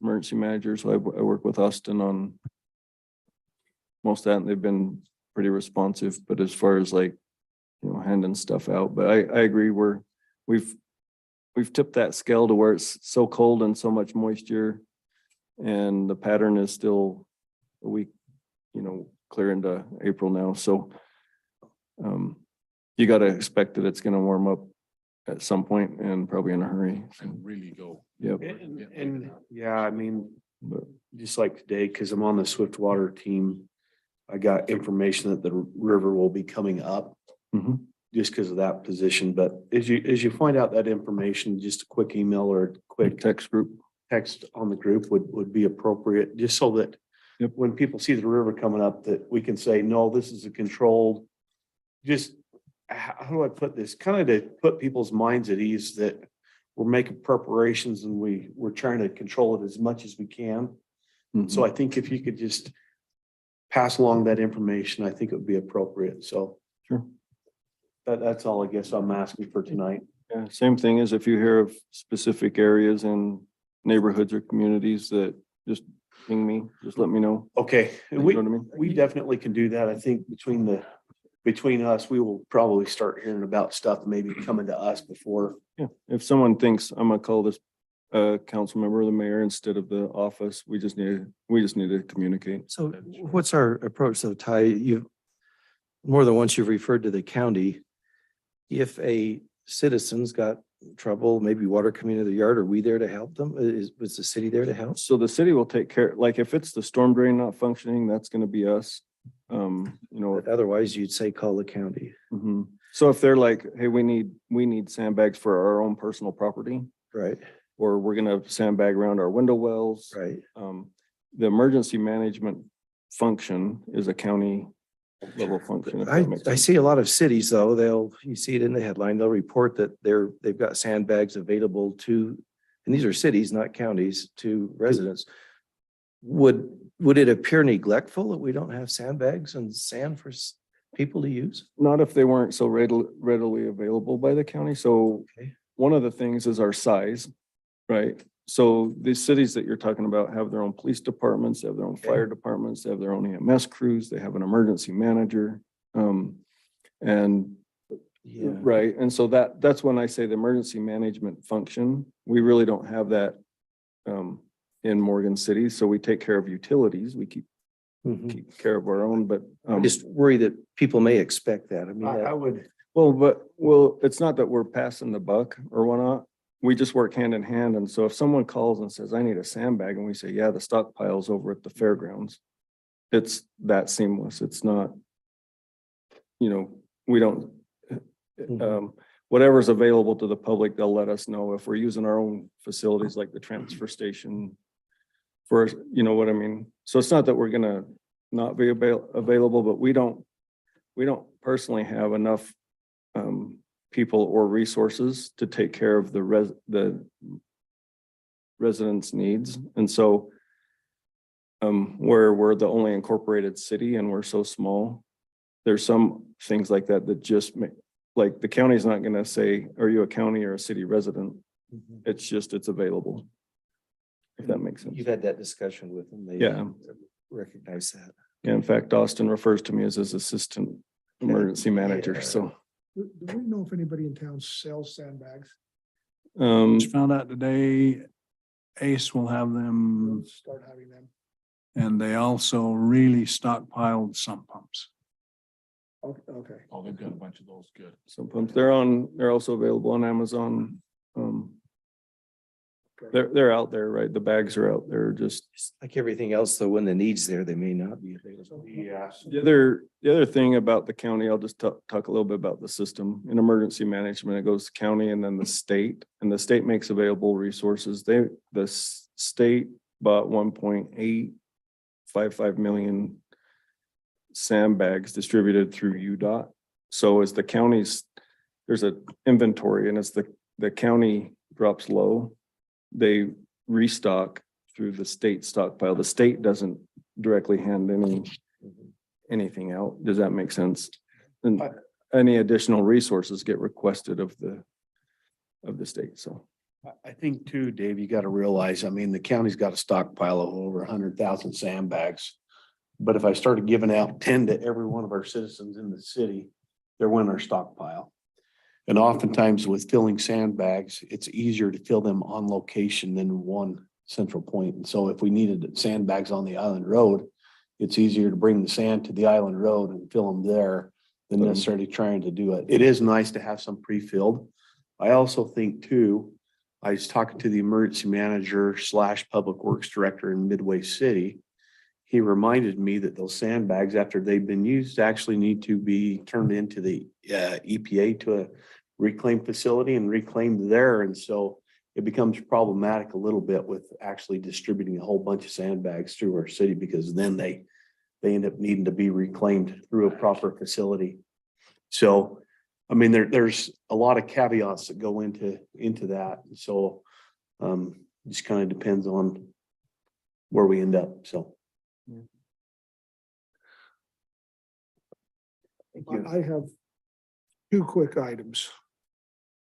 emergency manager. So I work with Austin on most of that, and they've been pretty responsive. But as far as handing stuff out, but I agree, we've tipped that scale to where it's so cold and so much moisture, and the pattern is still a week, clear into April now, so you gotta expect that it's gonna warm up at some point and probably in a hurry. And really go. Yep. And yeah, I mean, But just like today, because I'm on the Swiftwater team, I got information that the river will be coming up mhm. just because of that position. But as you find out that information, just a quick email or a quick text group. text on the group would be appropriate, just so that Yep. when people see the river coming up, that we can say, no, this is a controlled, just, how do I put this? Kind of to put people's minds at ease that we're making preparations and we're trying to control it as much as we can. So I think if you could just pass along that information, I think it would be appropriate. So Sure. that's all I guess I'm asking for tonight. Yeah, same thing as if you hear of specific areas and neighborhoods or communities that just ping me, just let me know. Okay, You and know what I mean? we definitely can do that. I think between us, we will probably start hearing about stuff maybe coming to us before. Yeah, if someone thinks I'm gonna call this council member or the mayor instead of the office, we just need to communicate. So what's our approach? So Ty, you've more than once you've referred to the county. If a citizen's got trouble, maybe water coming into the yard, are we there to help them? Was the city there to help? So the city will take care, like if it's the storm drain not functioning, that's gonna be us. But otherwise, you'd say call the county. Mhm. So if they're like, hey, we need sandbags for our own personal property, Right, or we're gonna sandbag around our window wells. right. The emergency management function is a county level function. if that makes I sense. see a lot of cities though, you see it in the headline, they'll report that they've got sandbags available to, and these are cities, not counties, to residents. Would it appear neglectful that we don't have sandbags and sand for people to use? Not if they weren't so readily available by the county. So Okay. one of the things is our size, right? So the cities that you're talking about have their own police departments, they have their own Okay. fire departments, they have their own EMS crews, they have an emergency manager. And Yeah. right, and so that's when I say the emergency management function, we really don't have that in Morgan City, so we take care of utilities, we keep Mhm. care of our own, but I just worry that people may expect that. I mean, I that- would, well, it's not that we're passing the buck or whatnot. We just work hand in hand, and so if someone calls and says, I need a sandbag, and we say, yeah, the stockpile's over at the fairgrounds. It's that seamless, it's not, we don't, whatever's available to the public, they'll let us know if we're using our own facilities like the transfer station. For, you know what I mean? So it's not that we're gonna not be available, but we don't personally have enough people or resources to take care of the residents' needs. And so where we're the only incorporated city and we're so small, there's some things like that that just make, like the county's not gonna say, are you a county or a city resident? It's just, it's available. If that makes sense. You've had that discussion with them. They Yeah. recognize that. Yeah, in fact, Austin refers to me as his assistant emergency manager, Yeah. so. Do we know if anybody in town sells sandbags? Just found out today, Ace will have them, We'll start having them. and they also really stockpiled sump pumps. Okay. Oh, they've got a bunch of those. Good. Some pumps, they're also available on Amazon. They're out there, right? The bags are out there, just. Just like everything else, though, when the need's there, they may not be available. yeah. The other thing about the county, I'll just talk a little bit about the system. In emergency management, it goes to county and then the state, and the state makes available resources. The state bought 1.855 million sandbags distributed through UDOT. So as the counties, there's an inventory, and as the county drops low, they restock through the state stockpile. The state doesn't directly hand anything out. Does that make sense? And any additional resources get requested of the state, so. I think too, Dave, you got to realize, I mean, the county's got a stockpile of over 100,000 sandbags. But if I started giving out 10 to every one of our citizens in the city, they're in our stockpile. And oftentimes with filling sandbags, it's easier to fill them on location than one central point. And so if we needed sandbags on the island road, it's easier to bring the sand to the island road and fill them there than necessarily trying to do it. It is nice to have some pre-filled. I also think too, I was talking to the emergency manager / public works director in Midway City. He reminded me that those sandbags, after they've been used, actually need to be turned into the EPA to a reclaimed facility and reclaimed there. And so it becomes problematic a little bit with actually distributing a whole bunch of sandbags through our city, because then they end up needing to be reclaimed through a proper facility. So, I mean, there's a lot of caveats that go into that. So just kind of depends on where we end up. So. I have two quick items.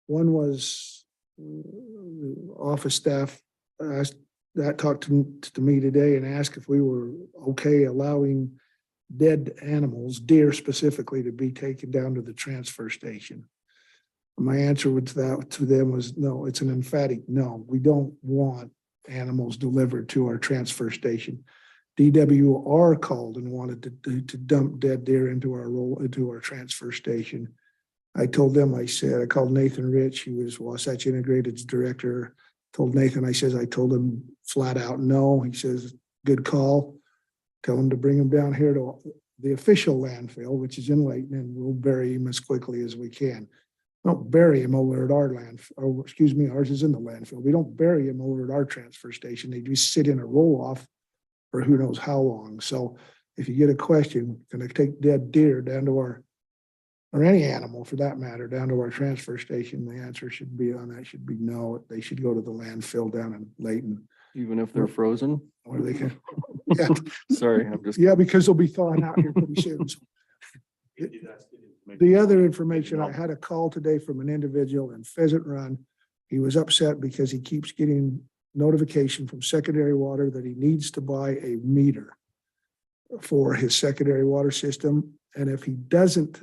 One was office staff talked to me today and asked if we were okay allowing dead animals, deer specifically, to be taken down to the transfer station. My answer to them was no. It's an emphatic no. We don't want animals delivered to our transfer station. DWR called and wanted to dump dead deer into our transfer station. I told them, I called Nathan Rich, he was Wasatch Integrated's director, told Nathan, I told him flat out no. He says, good call. Tell him to bring them down here to the official landfill, which is in Layton, and we'll bury him as quickly as we can. We don't bury him over at our ours is in the landfill. We don't bury him over at our transfer station. They just sit in a roll-off for who knows how long. So if you get a question, can I take dead deer down to or any animal for that matter, down to our transfer station, the answer should be no. They should go to the landfill down in Layton. Even if they're frozen? Or they can, yeah, Sorry, I'm just. yeah, because they'll be thawing out here pretty soon. So the other information, I had a call today from an individual in Pheasant Run. He was upset because he keeps getting notification from secondary water that he needs to buy a meter for his secondary water system. And if he doesn't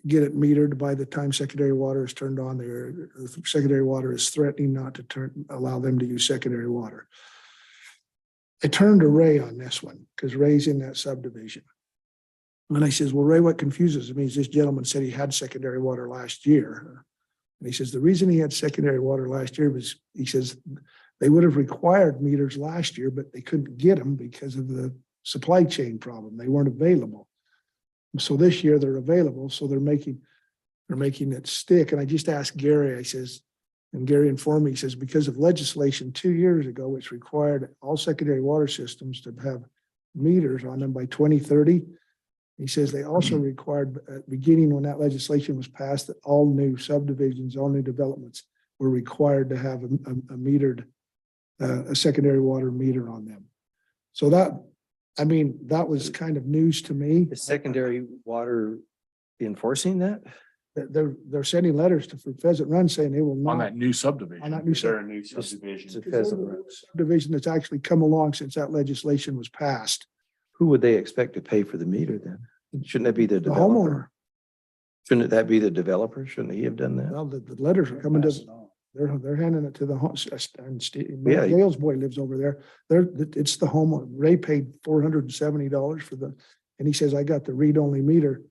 get it metered by the time secondary water is turned on, the secondary water is threatening not to allow them to use secondary water. I turned to Ray on this one because Ray's in that subdivision. And I says, well, Ray, what confuses me is this gentleman said he had secondary water last year. And he says, the reason he had secondary water last year was, he says, they would have required meters last year, but they couldn't get them because of the supply chain problem. They weren't available. So this year they're available. So they're making it stick. And I just asked Gary, I says, and Gary informed me, he says, because of legislation 2 years ago, which required all secondary water systems to have meters on them by 2030. He says they also required, beginning when that legislation was passed, that all new subdivisions, all new developments were required to have a metered, a secondary water meter on them. So that was kind of news to me. Is secondary water enforcing that? They're sending letters to Pheasant Run saying they will not. On that new subdivision. On that new They're a new subdivision. To Pheasant Run. subdivision that's actually come along since that legislation was passed. Who would they expect to pay for the meter then? Shouldn't that be the The developer? homeowner. Shouldn't that be the developer? Shouldn't he have done that? Well, the letters are coming to, they're handing it to the home. And Yeah. Dale's boy lives over there. It's the homeowner. Ray paid $470 for and he says, I got the read-only meter.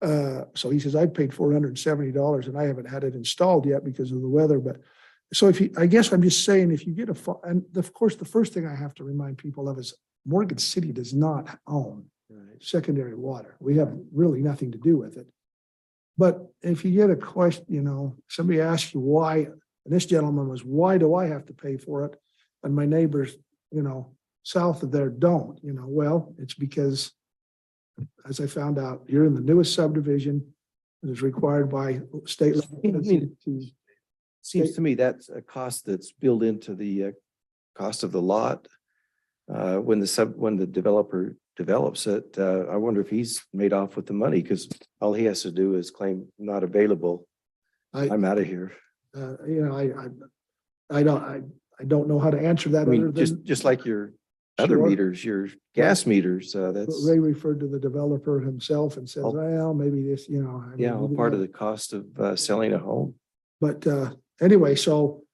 So he says, I paid $470 and I haven't had it installed yet because of the weather. But so I guess I'm just saying, if you get and of course, the first thing I have to remind people of is Morgan City does not own secondary water. We have really nothing to do with it. But if you get a question, somebody asks you why, and this gentleman was, why do I have to pay for it? And my neighbors, south of there don't, well, it's because, as I found out, you're in the newest subdivision. It is required by state. Seems to me that's a cost that's built into the cost of the lot. When the developer develops it, I wonder if he's made off with the money, because all he has to do is claim not available. I'm out of here. I don't know how to answer that. I mean, other than just like your other Sure. meters, your gas meters, that's, Ray referred to the developer himself and says, well, maybe this, all part of the cost of selling a home. But anyway, so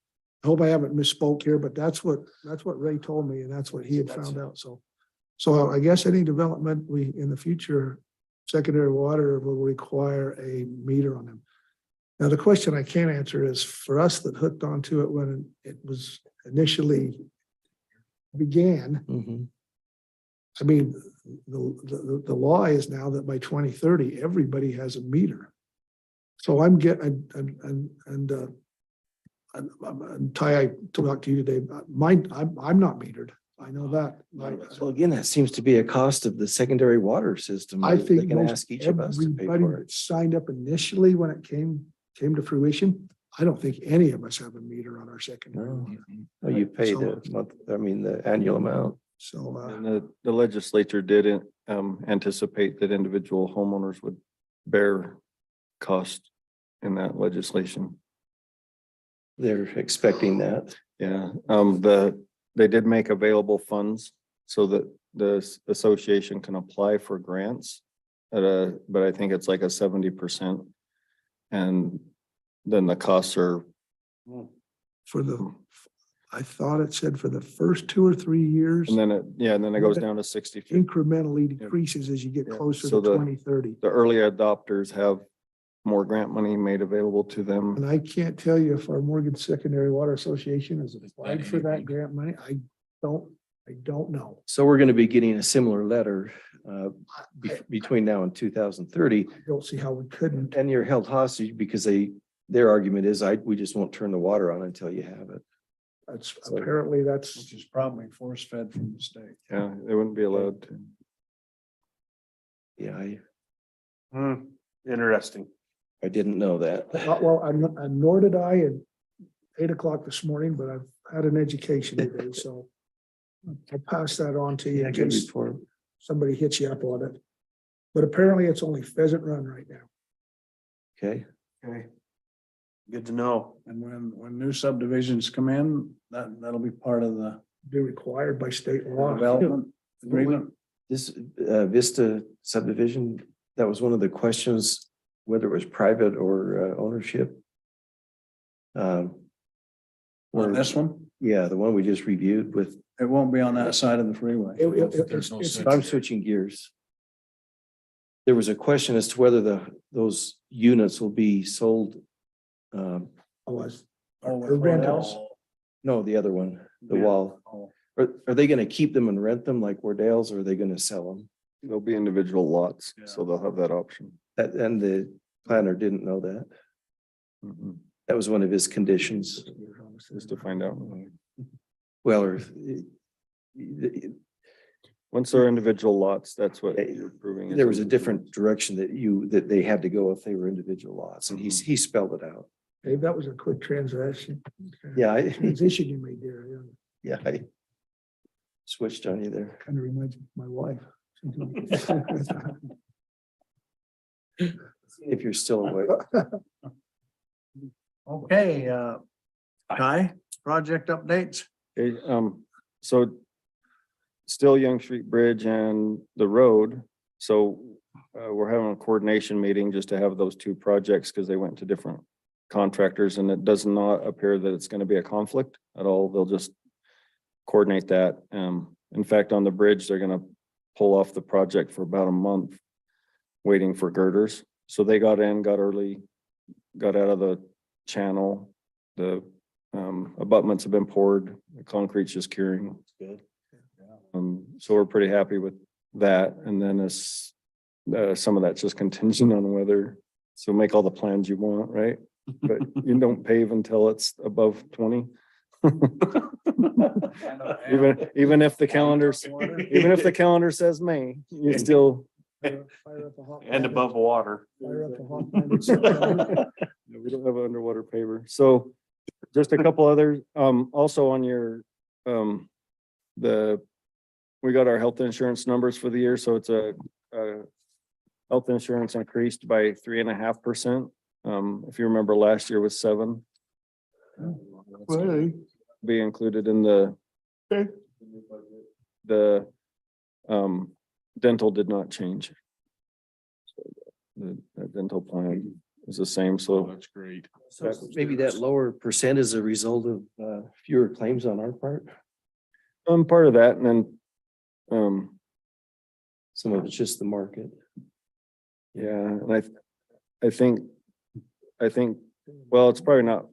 I hope I haven't misspoke here, but that's what Ray told me, and that's what he had found out. So So I guess any development in the future, secondary water will require a meter on them. Now, the question I can't answer is for us that hooked onto it when it was initially began. Mhm. I mean, the law is now that by 2030, everybody has a meter. So I'm getting, and Ty, I talked to you today, I'm not metered. I know that. So again, that seems to be a cost of the secondary water system. I They think can most ask each of us to pay everybody for that it. signed up initially when it came to fruition, I don't think any of us have a meter on our secondary No. water. Oh, you pay So- the month, I mean, the annual amount. So, And the legislature did anticipate that individual homeowners would bear cost in that legislation. They're expecting that. Yeah, they did make available funds so that the association can apply for grants. But I think it's like a 70%. And then the costs are, I thought it said for the first 2 or 3 years, and then it goes down to 60. incrementally decreases as you get Yeah, closer so to the- 2030. The early adopters have more grant money made available to them. And I can't tell you if our Morgan Secondary Water Association has applied for that grant money. I don't know. So we're going to be getting a similar letter between now and 2030. I don't see how we couldn't. And you're held hostage because their argument is we just won't turn the water on until you have it. That's So- apparently that's. Which is probably force fed from the state. Yeah, they wouldn't be allowed to. Yeah, Interesting. I didn't know that. Well, nor did I at 8 o'clock this morning, but I've had an education today, so I'll pass that on to you Yeah, in good case report. somebody hits you up on it. But apparently it's only Pheasant Run right now. Okay. Okay. Good to know. And when new subdivisions come in, that'll be part of the Be required by state law. development agreement. This Vista subdivision, that was one of the questions, whether it was private or ownership. On Or this one, yeah, the one we just reviewed with, it won't be on that side of the freeway. It's- I'm switching gears. There was a question as to whether those units will be sold. was- Oh, or rentals. No, the other one, the Yeah. wall. Oh. Are they gonna keep them and rent them like Wardale's, or are they gonna sell them? There'll be individual lots, so they'll have that option. And the planner didn't know that. Mhm. That was one of his conditions. Just to find out. Well, or Once they're individual lots, that's what you're approving. is there was a individual. different direction that they had to go if they were individual lots, and he spelled it out. Dave, that was a quick transaction. Yeah, Transition you made there, yeah. I switched on you there. Kind of reminds me of my wife. If you're still awake. Okay, Ty, project updates? Okay, so still Young Street Bridge and the road. So we're having a coordination meeting just to have those two projects because they went to different contractors, and it does not appear that it's going to be a conflict at all. They'll just coordinate that. In fact, on the bridge, they're going to pull off the project for about a month, waiting for girders. So they got in, got early, got out of the channel. The abutments have been poured, the concrete's just curing. Good. So we're pretty happy with that. And then some of that's just contingent on weather. So make all the plans you want, right? But you don't pave until it's above 20. Even if the calendar says May, you still. Fire up a hot And line. above water. Fire up a hot line in September. No, we don't have an underwater paver. So just a couple other, also on your, we got our health insurance numbers for the year. So it's a health insurance increased by 3.5%. If you remember, last year was 7%. Be included in the dental did not change. So the dental plan is the same, so. That's great. So maybe that lower percent is a result of fewer claims on our part. Part of that, and then Some of it's just the market. Yeah, and I think, well, it's probably not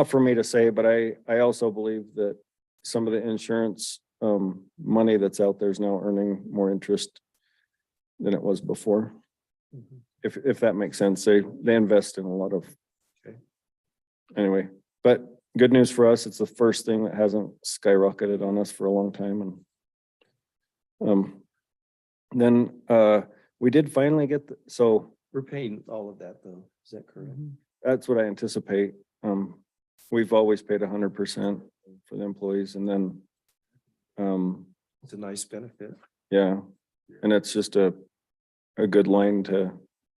for me to say, but I also believe that some of the insurance money that's out there is now earning more interest than it was before. If that makes sense, they invest in a lot of. Okay. Anyway, but good news for us, it's the first thing that hasn't skyrocketed on us for a long time, and then we did finally get so We're paying all of that though. Is that correct? that's what I anticipate. We've always paid 100% for the employees, and then It's a nice benefit. yeah, and it's just a good line to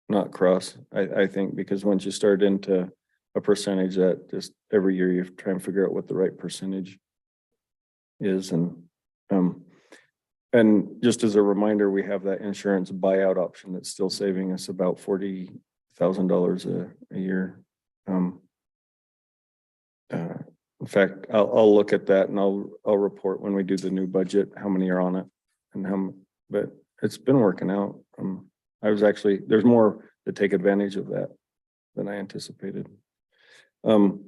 not cross, I think, because once you start into a percentage that just every year you try and figure out what the right percentage is, and just as a reminder, we have that insurance buyout option that's still saving us about $40,000 a year. In fact, I'll look at that and I'll report when we do the new budget, how many are on it and but it's been working out. There's more to take advantage of that than I anticipated. And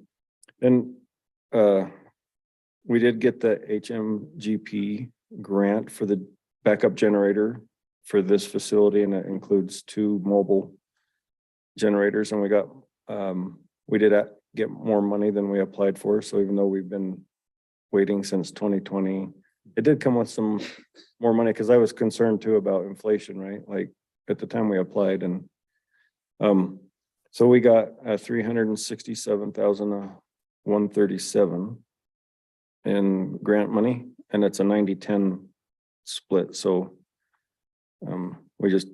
we did get the HMGP grant for the backup generator for this facility, and it includes 2 mobile generators, and we did get more money than we applied for. So even though we've been waiting since 2020, it did come with some more money, because I was concerned too about inflation, right? Like at the time we applied, and so we got 367,137 in grant money, and it's a 90-10 split. So we just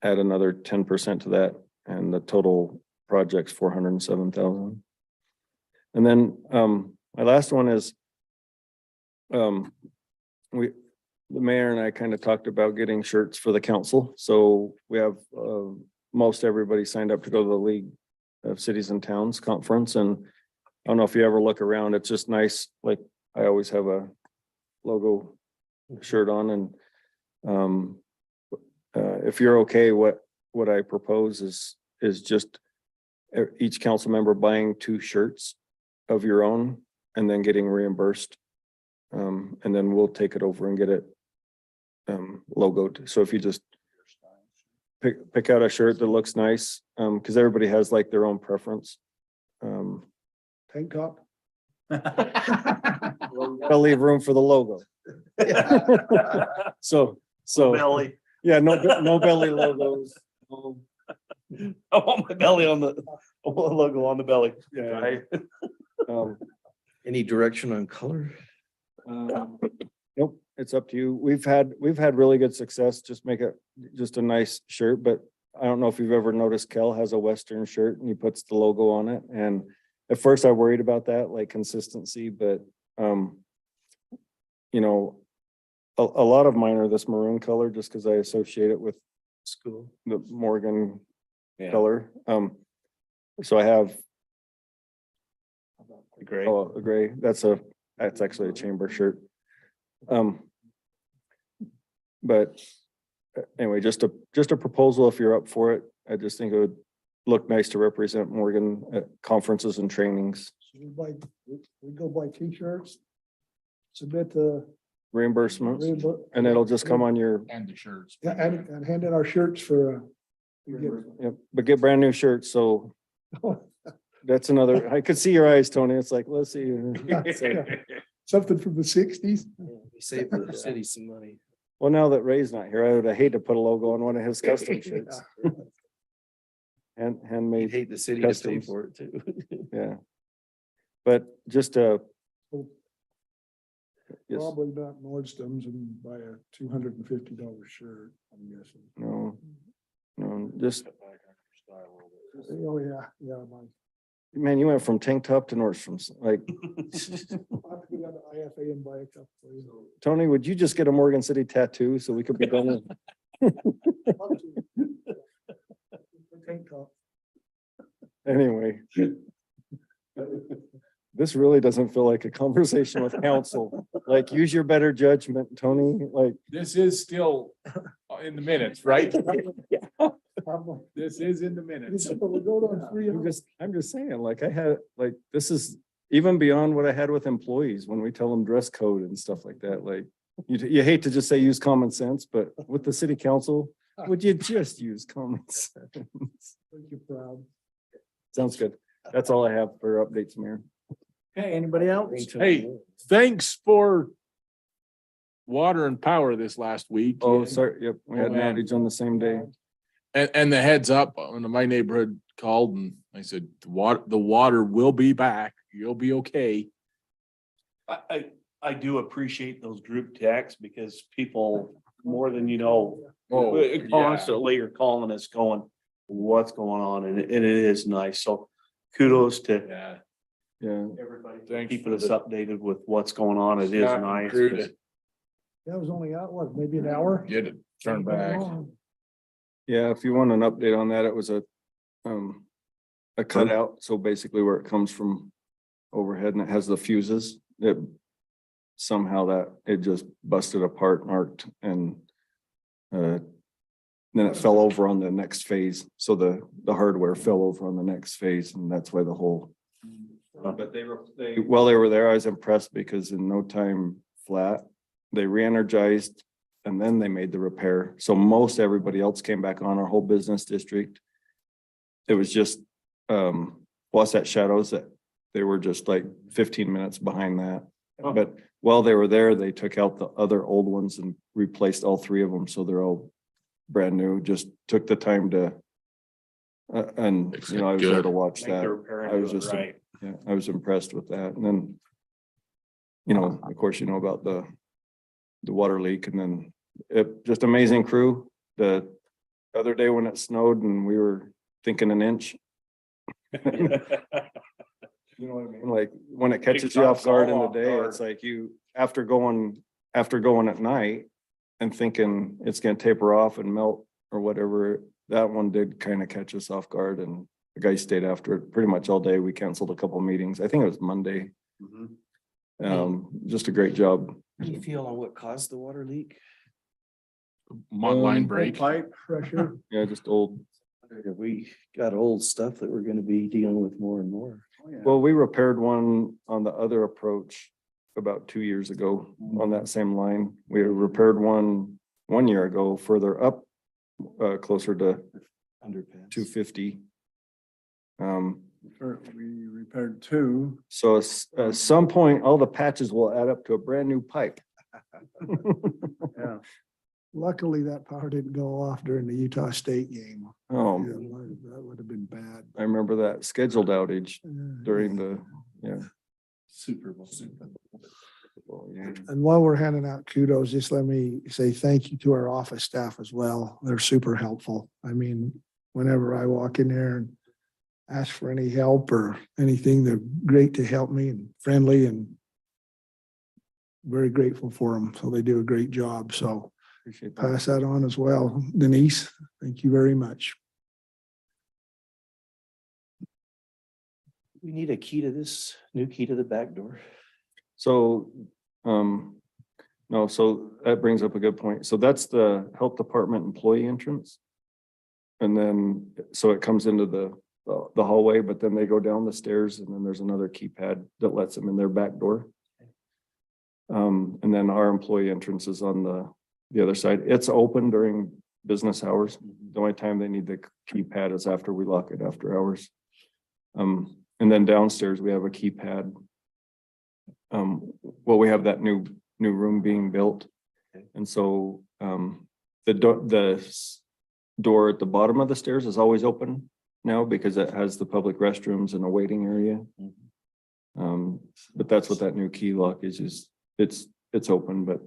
add another 10% to that, and the total project's 407,000. And then my last one is the mayor and I kind of talked about getting shirts for the council. So we have most everybody signed up to go to the League of Cities and Towns conference, and I don't know if you ever look around, it's just nice. Like I always have a logo shirt on, and if you're okay, what I propose is just each council member buying 2 shirts of your own and then getting reimbursed. And then we'll take it over and get it logoed. So if you just pick out a shirt that looks nice, because everybody has like their own preference. Tank top. I'll leave room for the logo. So Belly. yeah, no belly logos. I want my belly on the, I want a logo on the belly. Yeah. Right? Any direction on color? Nope, it's up to you. We've had really good success. Just make it just a nice shirt, but I don't know if you've ever noticed Kel has a Western shirt and he puts the logo on it. And at first I worried about that, like consistency, but you know, a lot of mine are this maroon color just because I associate it with School. the Morgan Yeah. color. So I have Great. a gray. That's actually a chamber shirt. But anyway, just a proposal if you're up for it. I just think it would look nice to represent Morgan at conferences and trainings. So we go buy T-shirts, submit the. Reimbursements, and it'll just come on your, And the shirts. Yeah, and hand in our shirts for, we get- yep, but get brand new shirts, so that's another, I could see your eyes, Tony. It's like, let's see. something from the 60s. We save the city some money. Well, now that Ray's not here, I would hate to put a logo on one of his custom shirts. And You'd handmade, hate the city to pay Customs. for it too. yeah. But just yes, Probably not Nordstrom's and buy a $250 shirt, I'm guessing. no, just, Oh, yeah, man, you went from tank top to Nordstrom's, like, I'll have to go down to IFA and buy a couple for you. Tony, would you just get a Morgan City tattoo so we could be done with? Tank top. Anyway. this really doesn't feel like a conversation with council. Like, use your better judgment, Tony, like. This is still in the minutes, right? This is in the minutes. I'm just saying, like, I had, like, this is even beyond what I had with employees when we tell them dress code and stuff like that, like. You hate to just say use common sense, but with the city council, would you just use common sense? Make you proud. Sounds good. That's all I have for updates, Mayor. Okay, anybody else? Hey, thanks for water and power this last week. Oh, sorry, yep, we had Oh, an man. outage on the same day. And the heads up, when my neighborhood called and I said, the water will be back. You'll be okay. I do appreciate those group texts because people, more than you know, Oh, yeah. constantly are calling us going, what's going on? And it is nice. So kudos to Yeah. Yeah, everybody Thanks keeping for us the updated with what's going on. It is staff and nice. crew to That was only out, what, maybe an hour? get it turned back. yeah, if you want an update on that, it was a cutout, so basically where it comes from overhead and it has the fuses, it somehow that it just busted apart and arced and then it fell over on the next phase. So the hardware fell over on the next phase and that's why the whole. But while they were there, I was impressed because in no time flat, they re-energized and then they made the repair. So most everybody else came back on, our whole business district. It was just Wasatch Shadows that they were just like 15 minutes behind that. But while they were there, they took out the other old ones and replaced all three of them. So they're all brand new, just took the time to and you know, I was there to watch Make the that. repair I was and do it just, right. yeah, I was impressed with that. And then, you know, of course, you know about the water leak and then it just amazing crew. The other day when it snowed and we were thinking an inch. You know what I mean? Like when it catches you off guard in the day, it's like you, after going at night and thinking it's gonna taper off and melt or whatever, that one did kind of catch us off guard and the guy stayed after it pretty much all day. We canceled a couple meetings. I think it was Monday. Just a great job. How do you feel on what caused the water leak? Line break. Pipe pressure. Yeah, just old. Have we got old stuff that we're gonna be dealing with more and more? Well, we repaired one on the other approach about 2 years ago on that same line. We repaired one 1 year ago further up, closer to Underpass. 250. We repaired two. So at some point, all the patches will add up to a brand new pipe. Yeah. Luckily, that power didn't go off during the Utah State game. Oh, Yeah, that would have been bad. I remember that scheduled outage during the, yeah. Super Bowl. Well, yeah. And while we're handing out kudos, just let me say thank you to our office staff as well. They're super helpful. I mean, whenever I walk in there and ask for any help or anything, they're great to help me and friendly and very grateful for them. So they do a great job. So Appreciate that. pass that on as well. Denise, thank you very much. We need a key to this, new key to the back door. So, no, so that brings up a good point. So that's the health department employee entrance. And then, so it comes into the hallway, but then they go down the stairs and then there's another keypad that lets them in their back door. And then our employee entrance is on the other side. It's open during business hours. The only time they need the keypad is after we lock it after hours. And then downstairs, we have a keypad. Well, we have that new room being built. And so, the door at the bottom of the stairs is always open now because it has the public restrooms and a waiting area. But that's what that new key lock is it's open, but.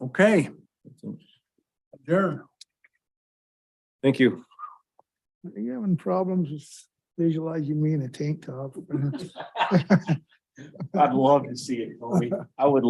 Okay. Adjourn. Thank you. Are you having problems with visualizing me in a tank top? I'd love to see it, Tony. I would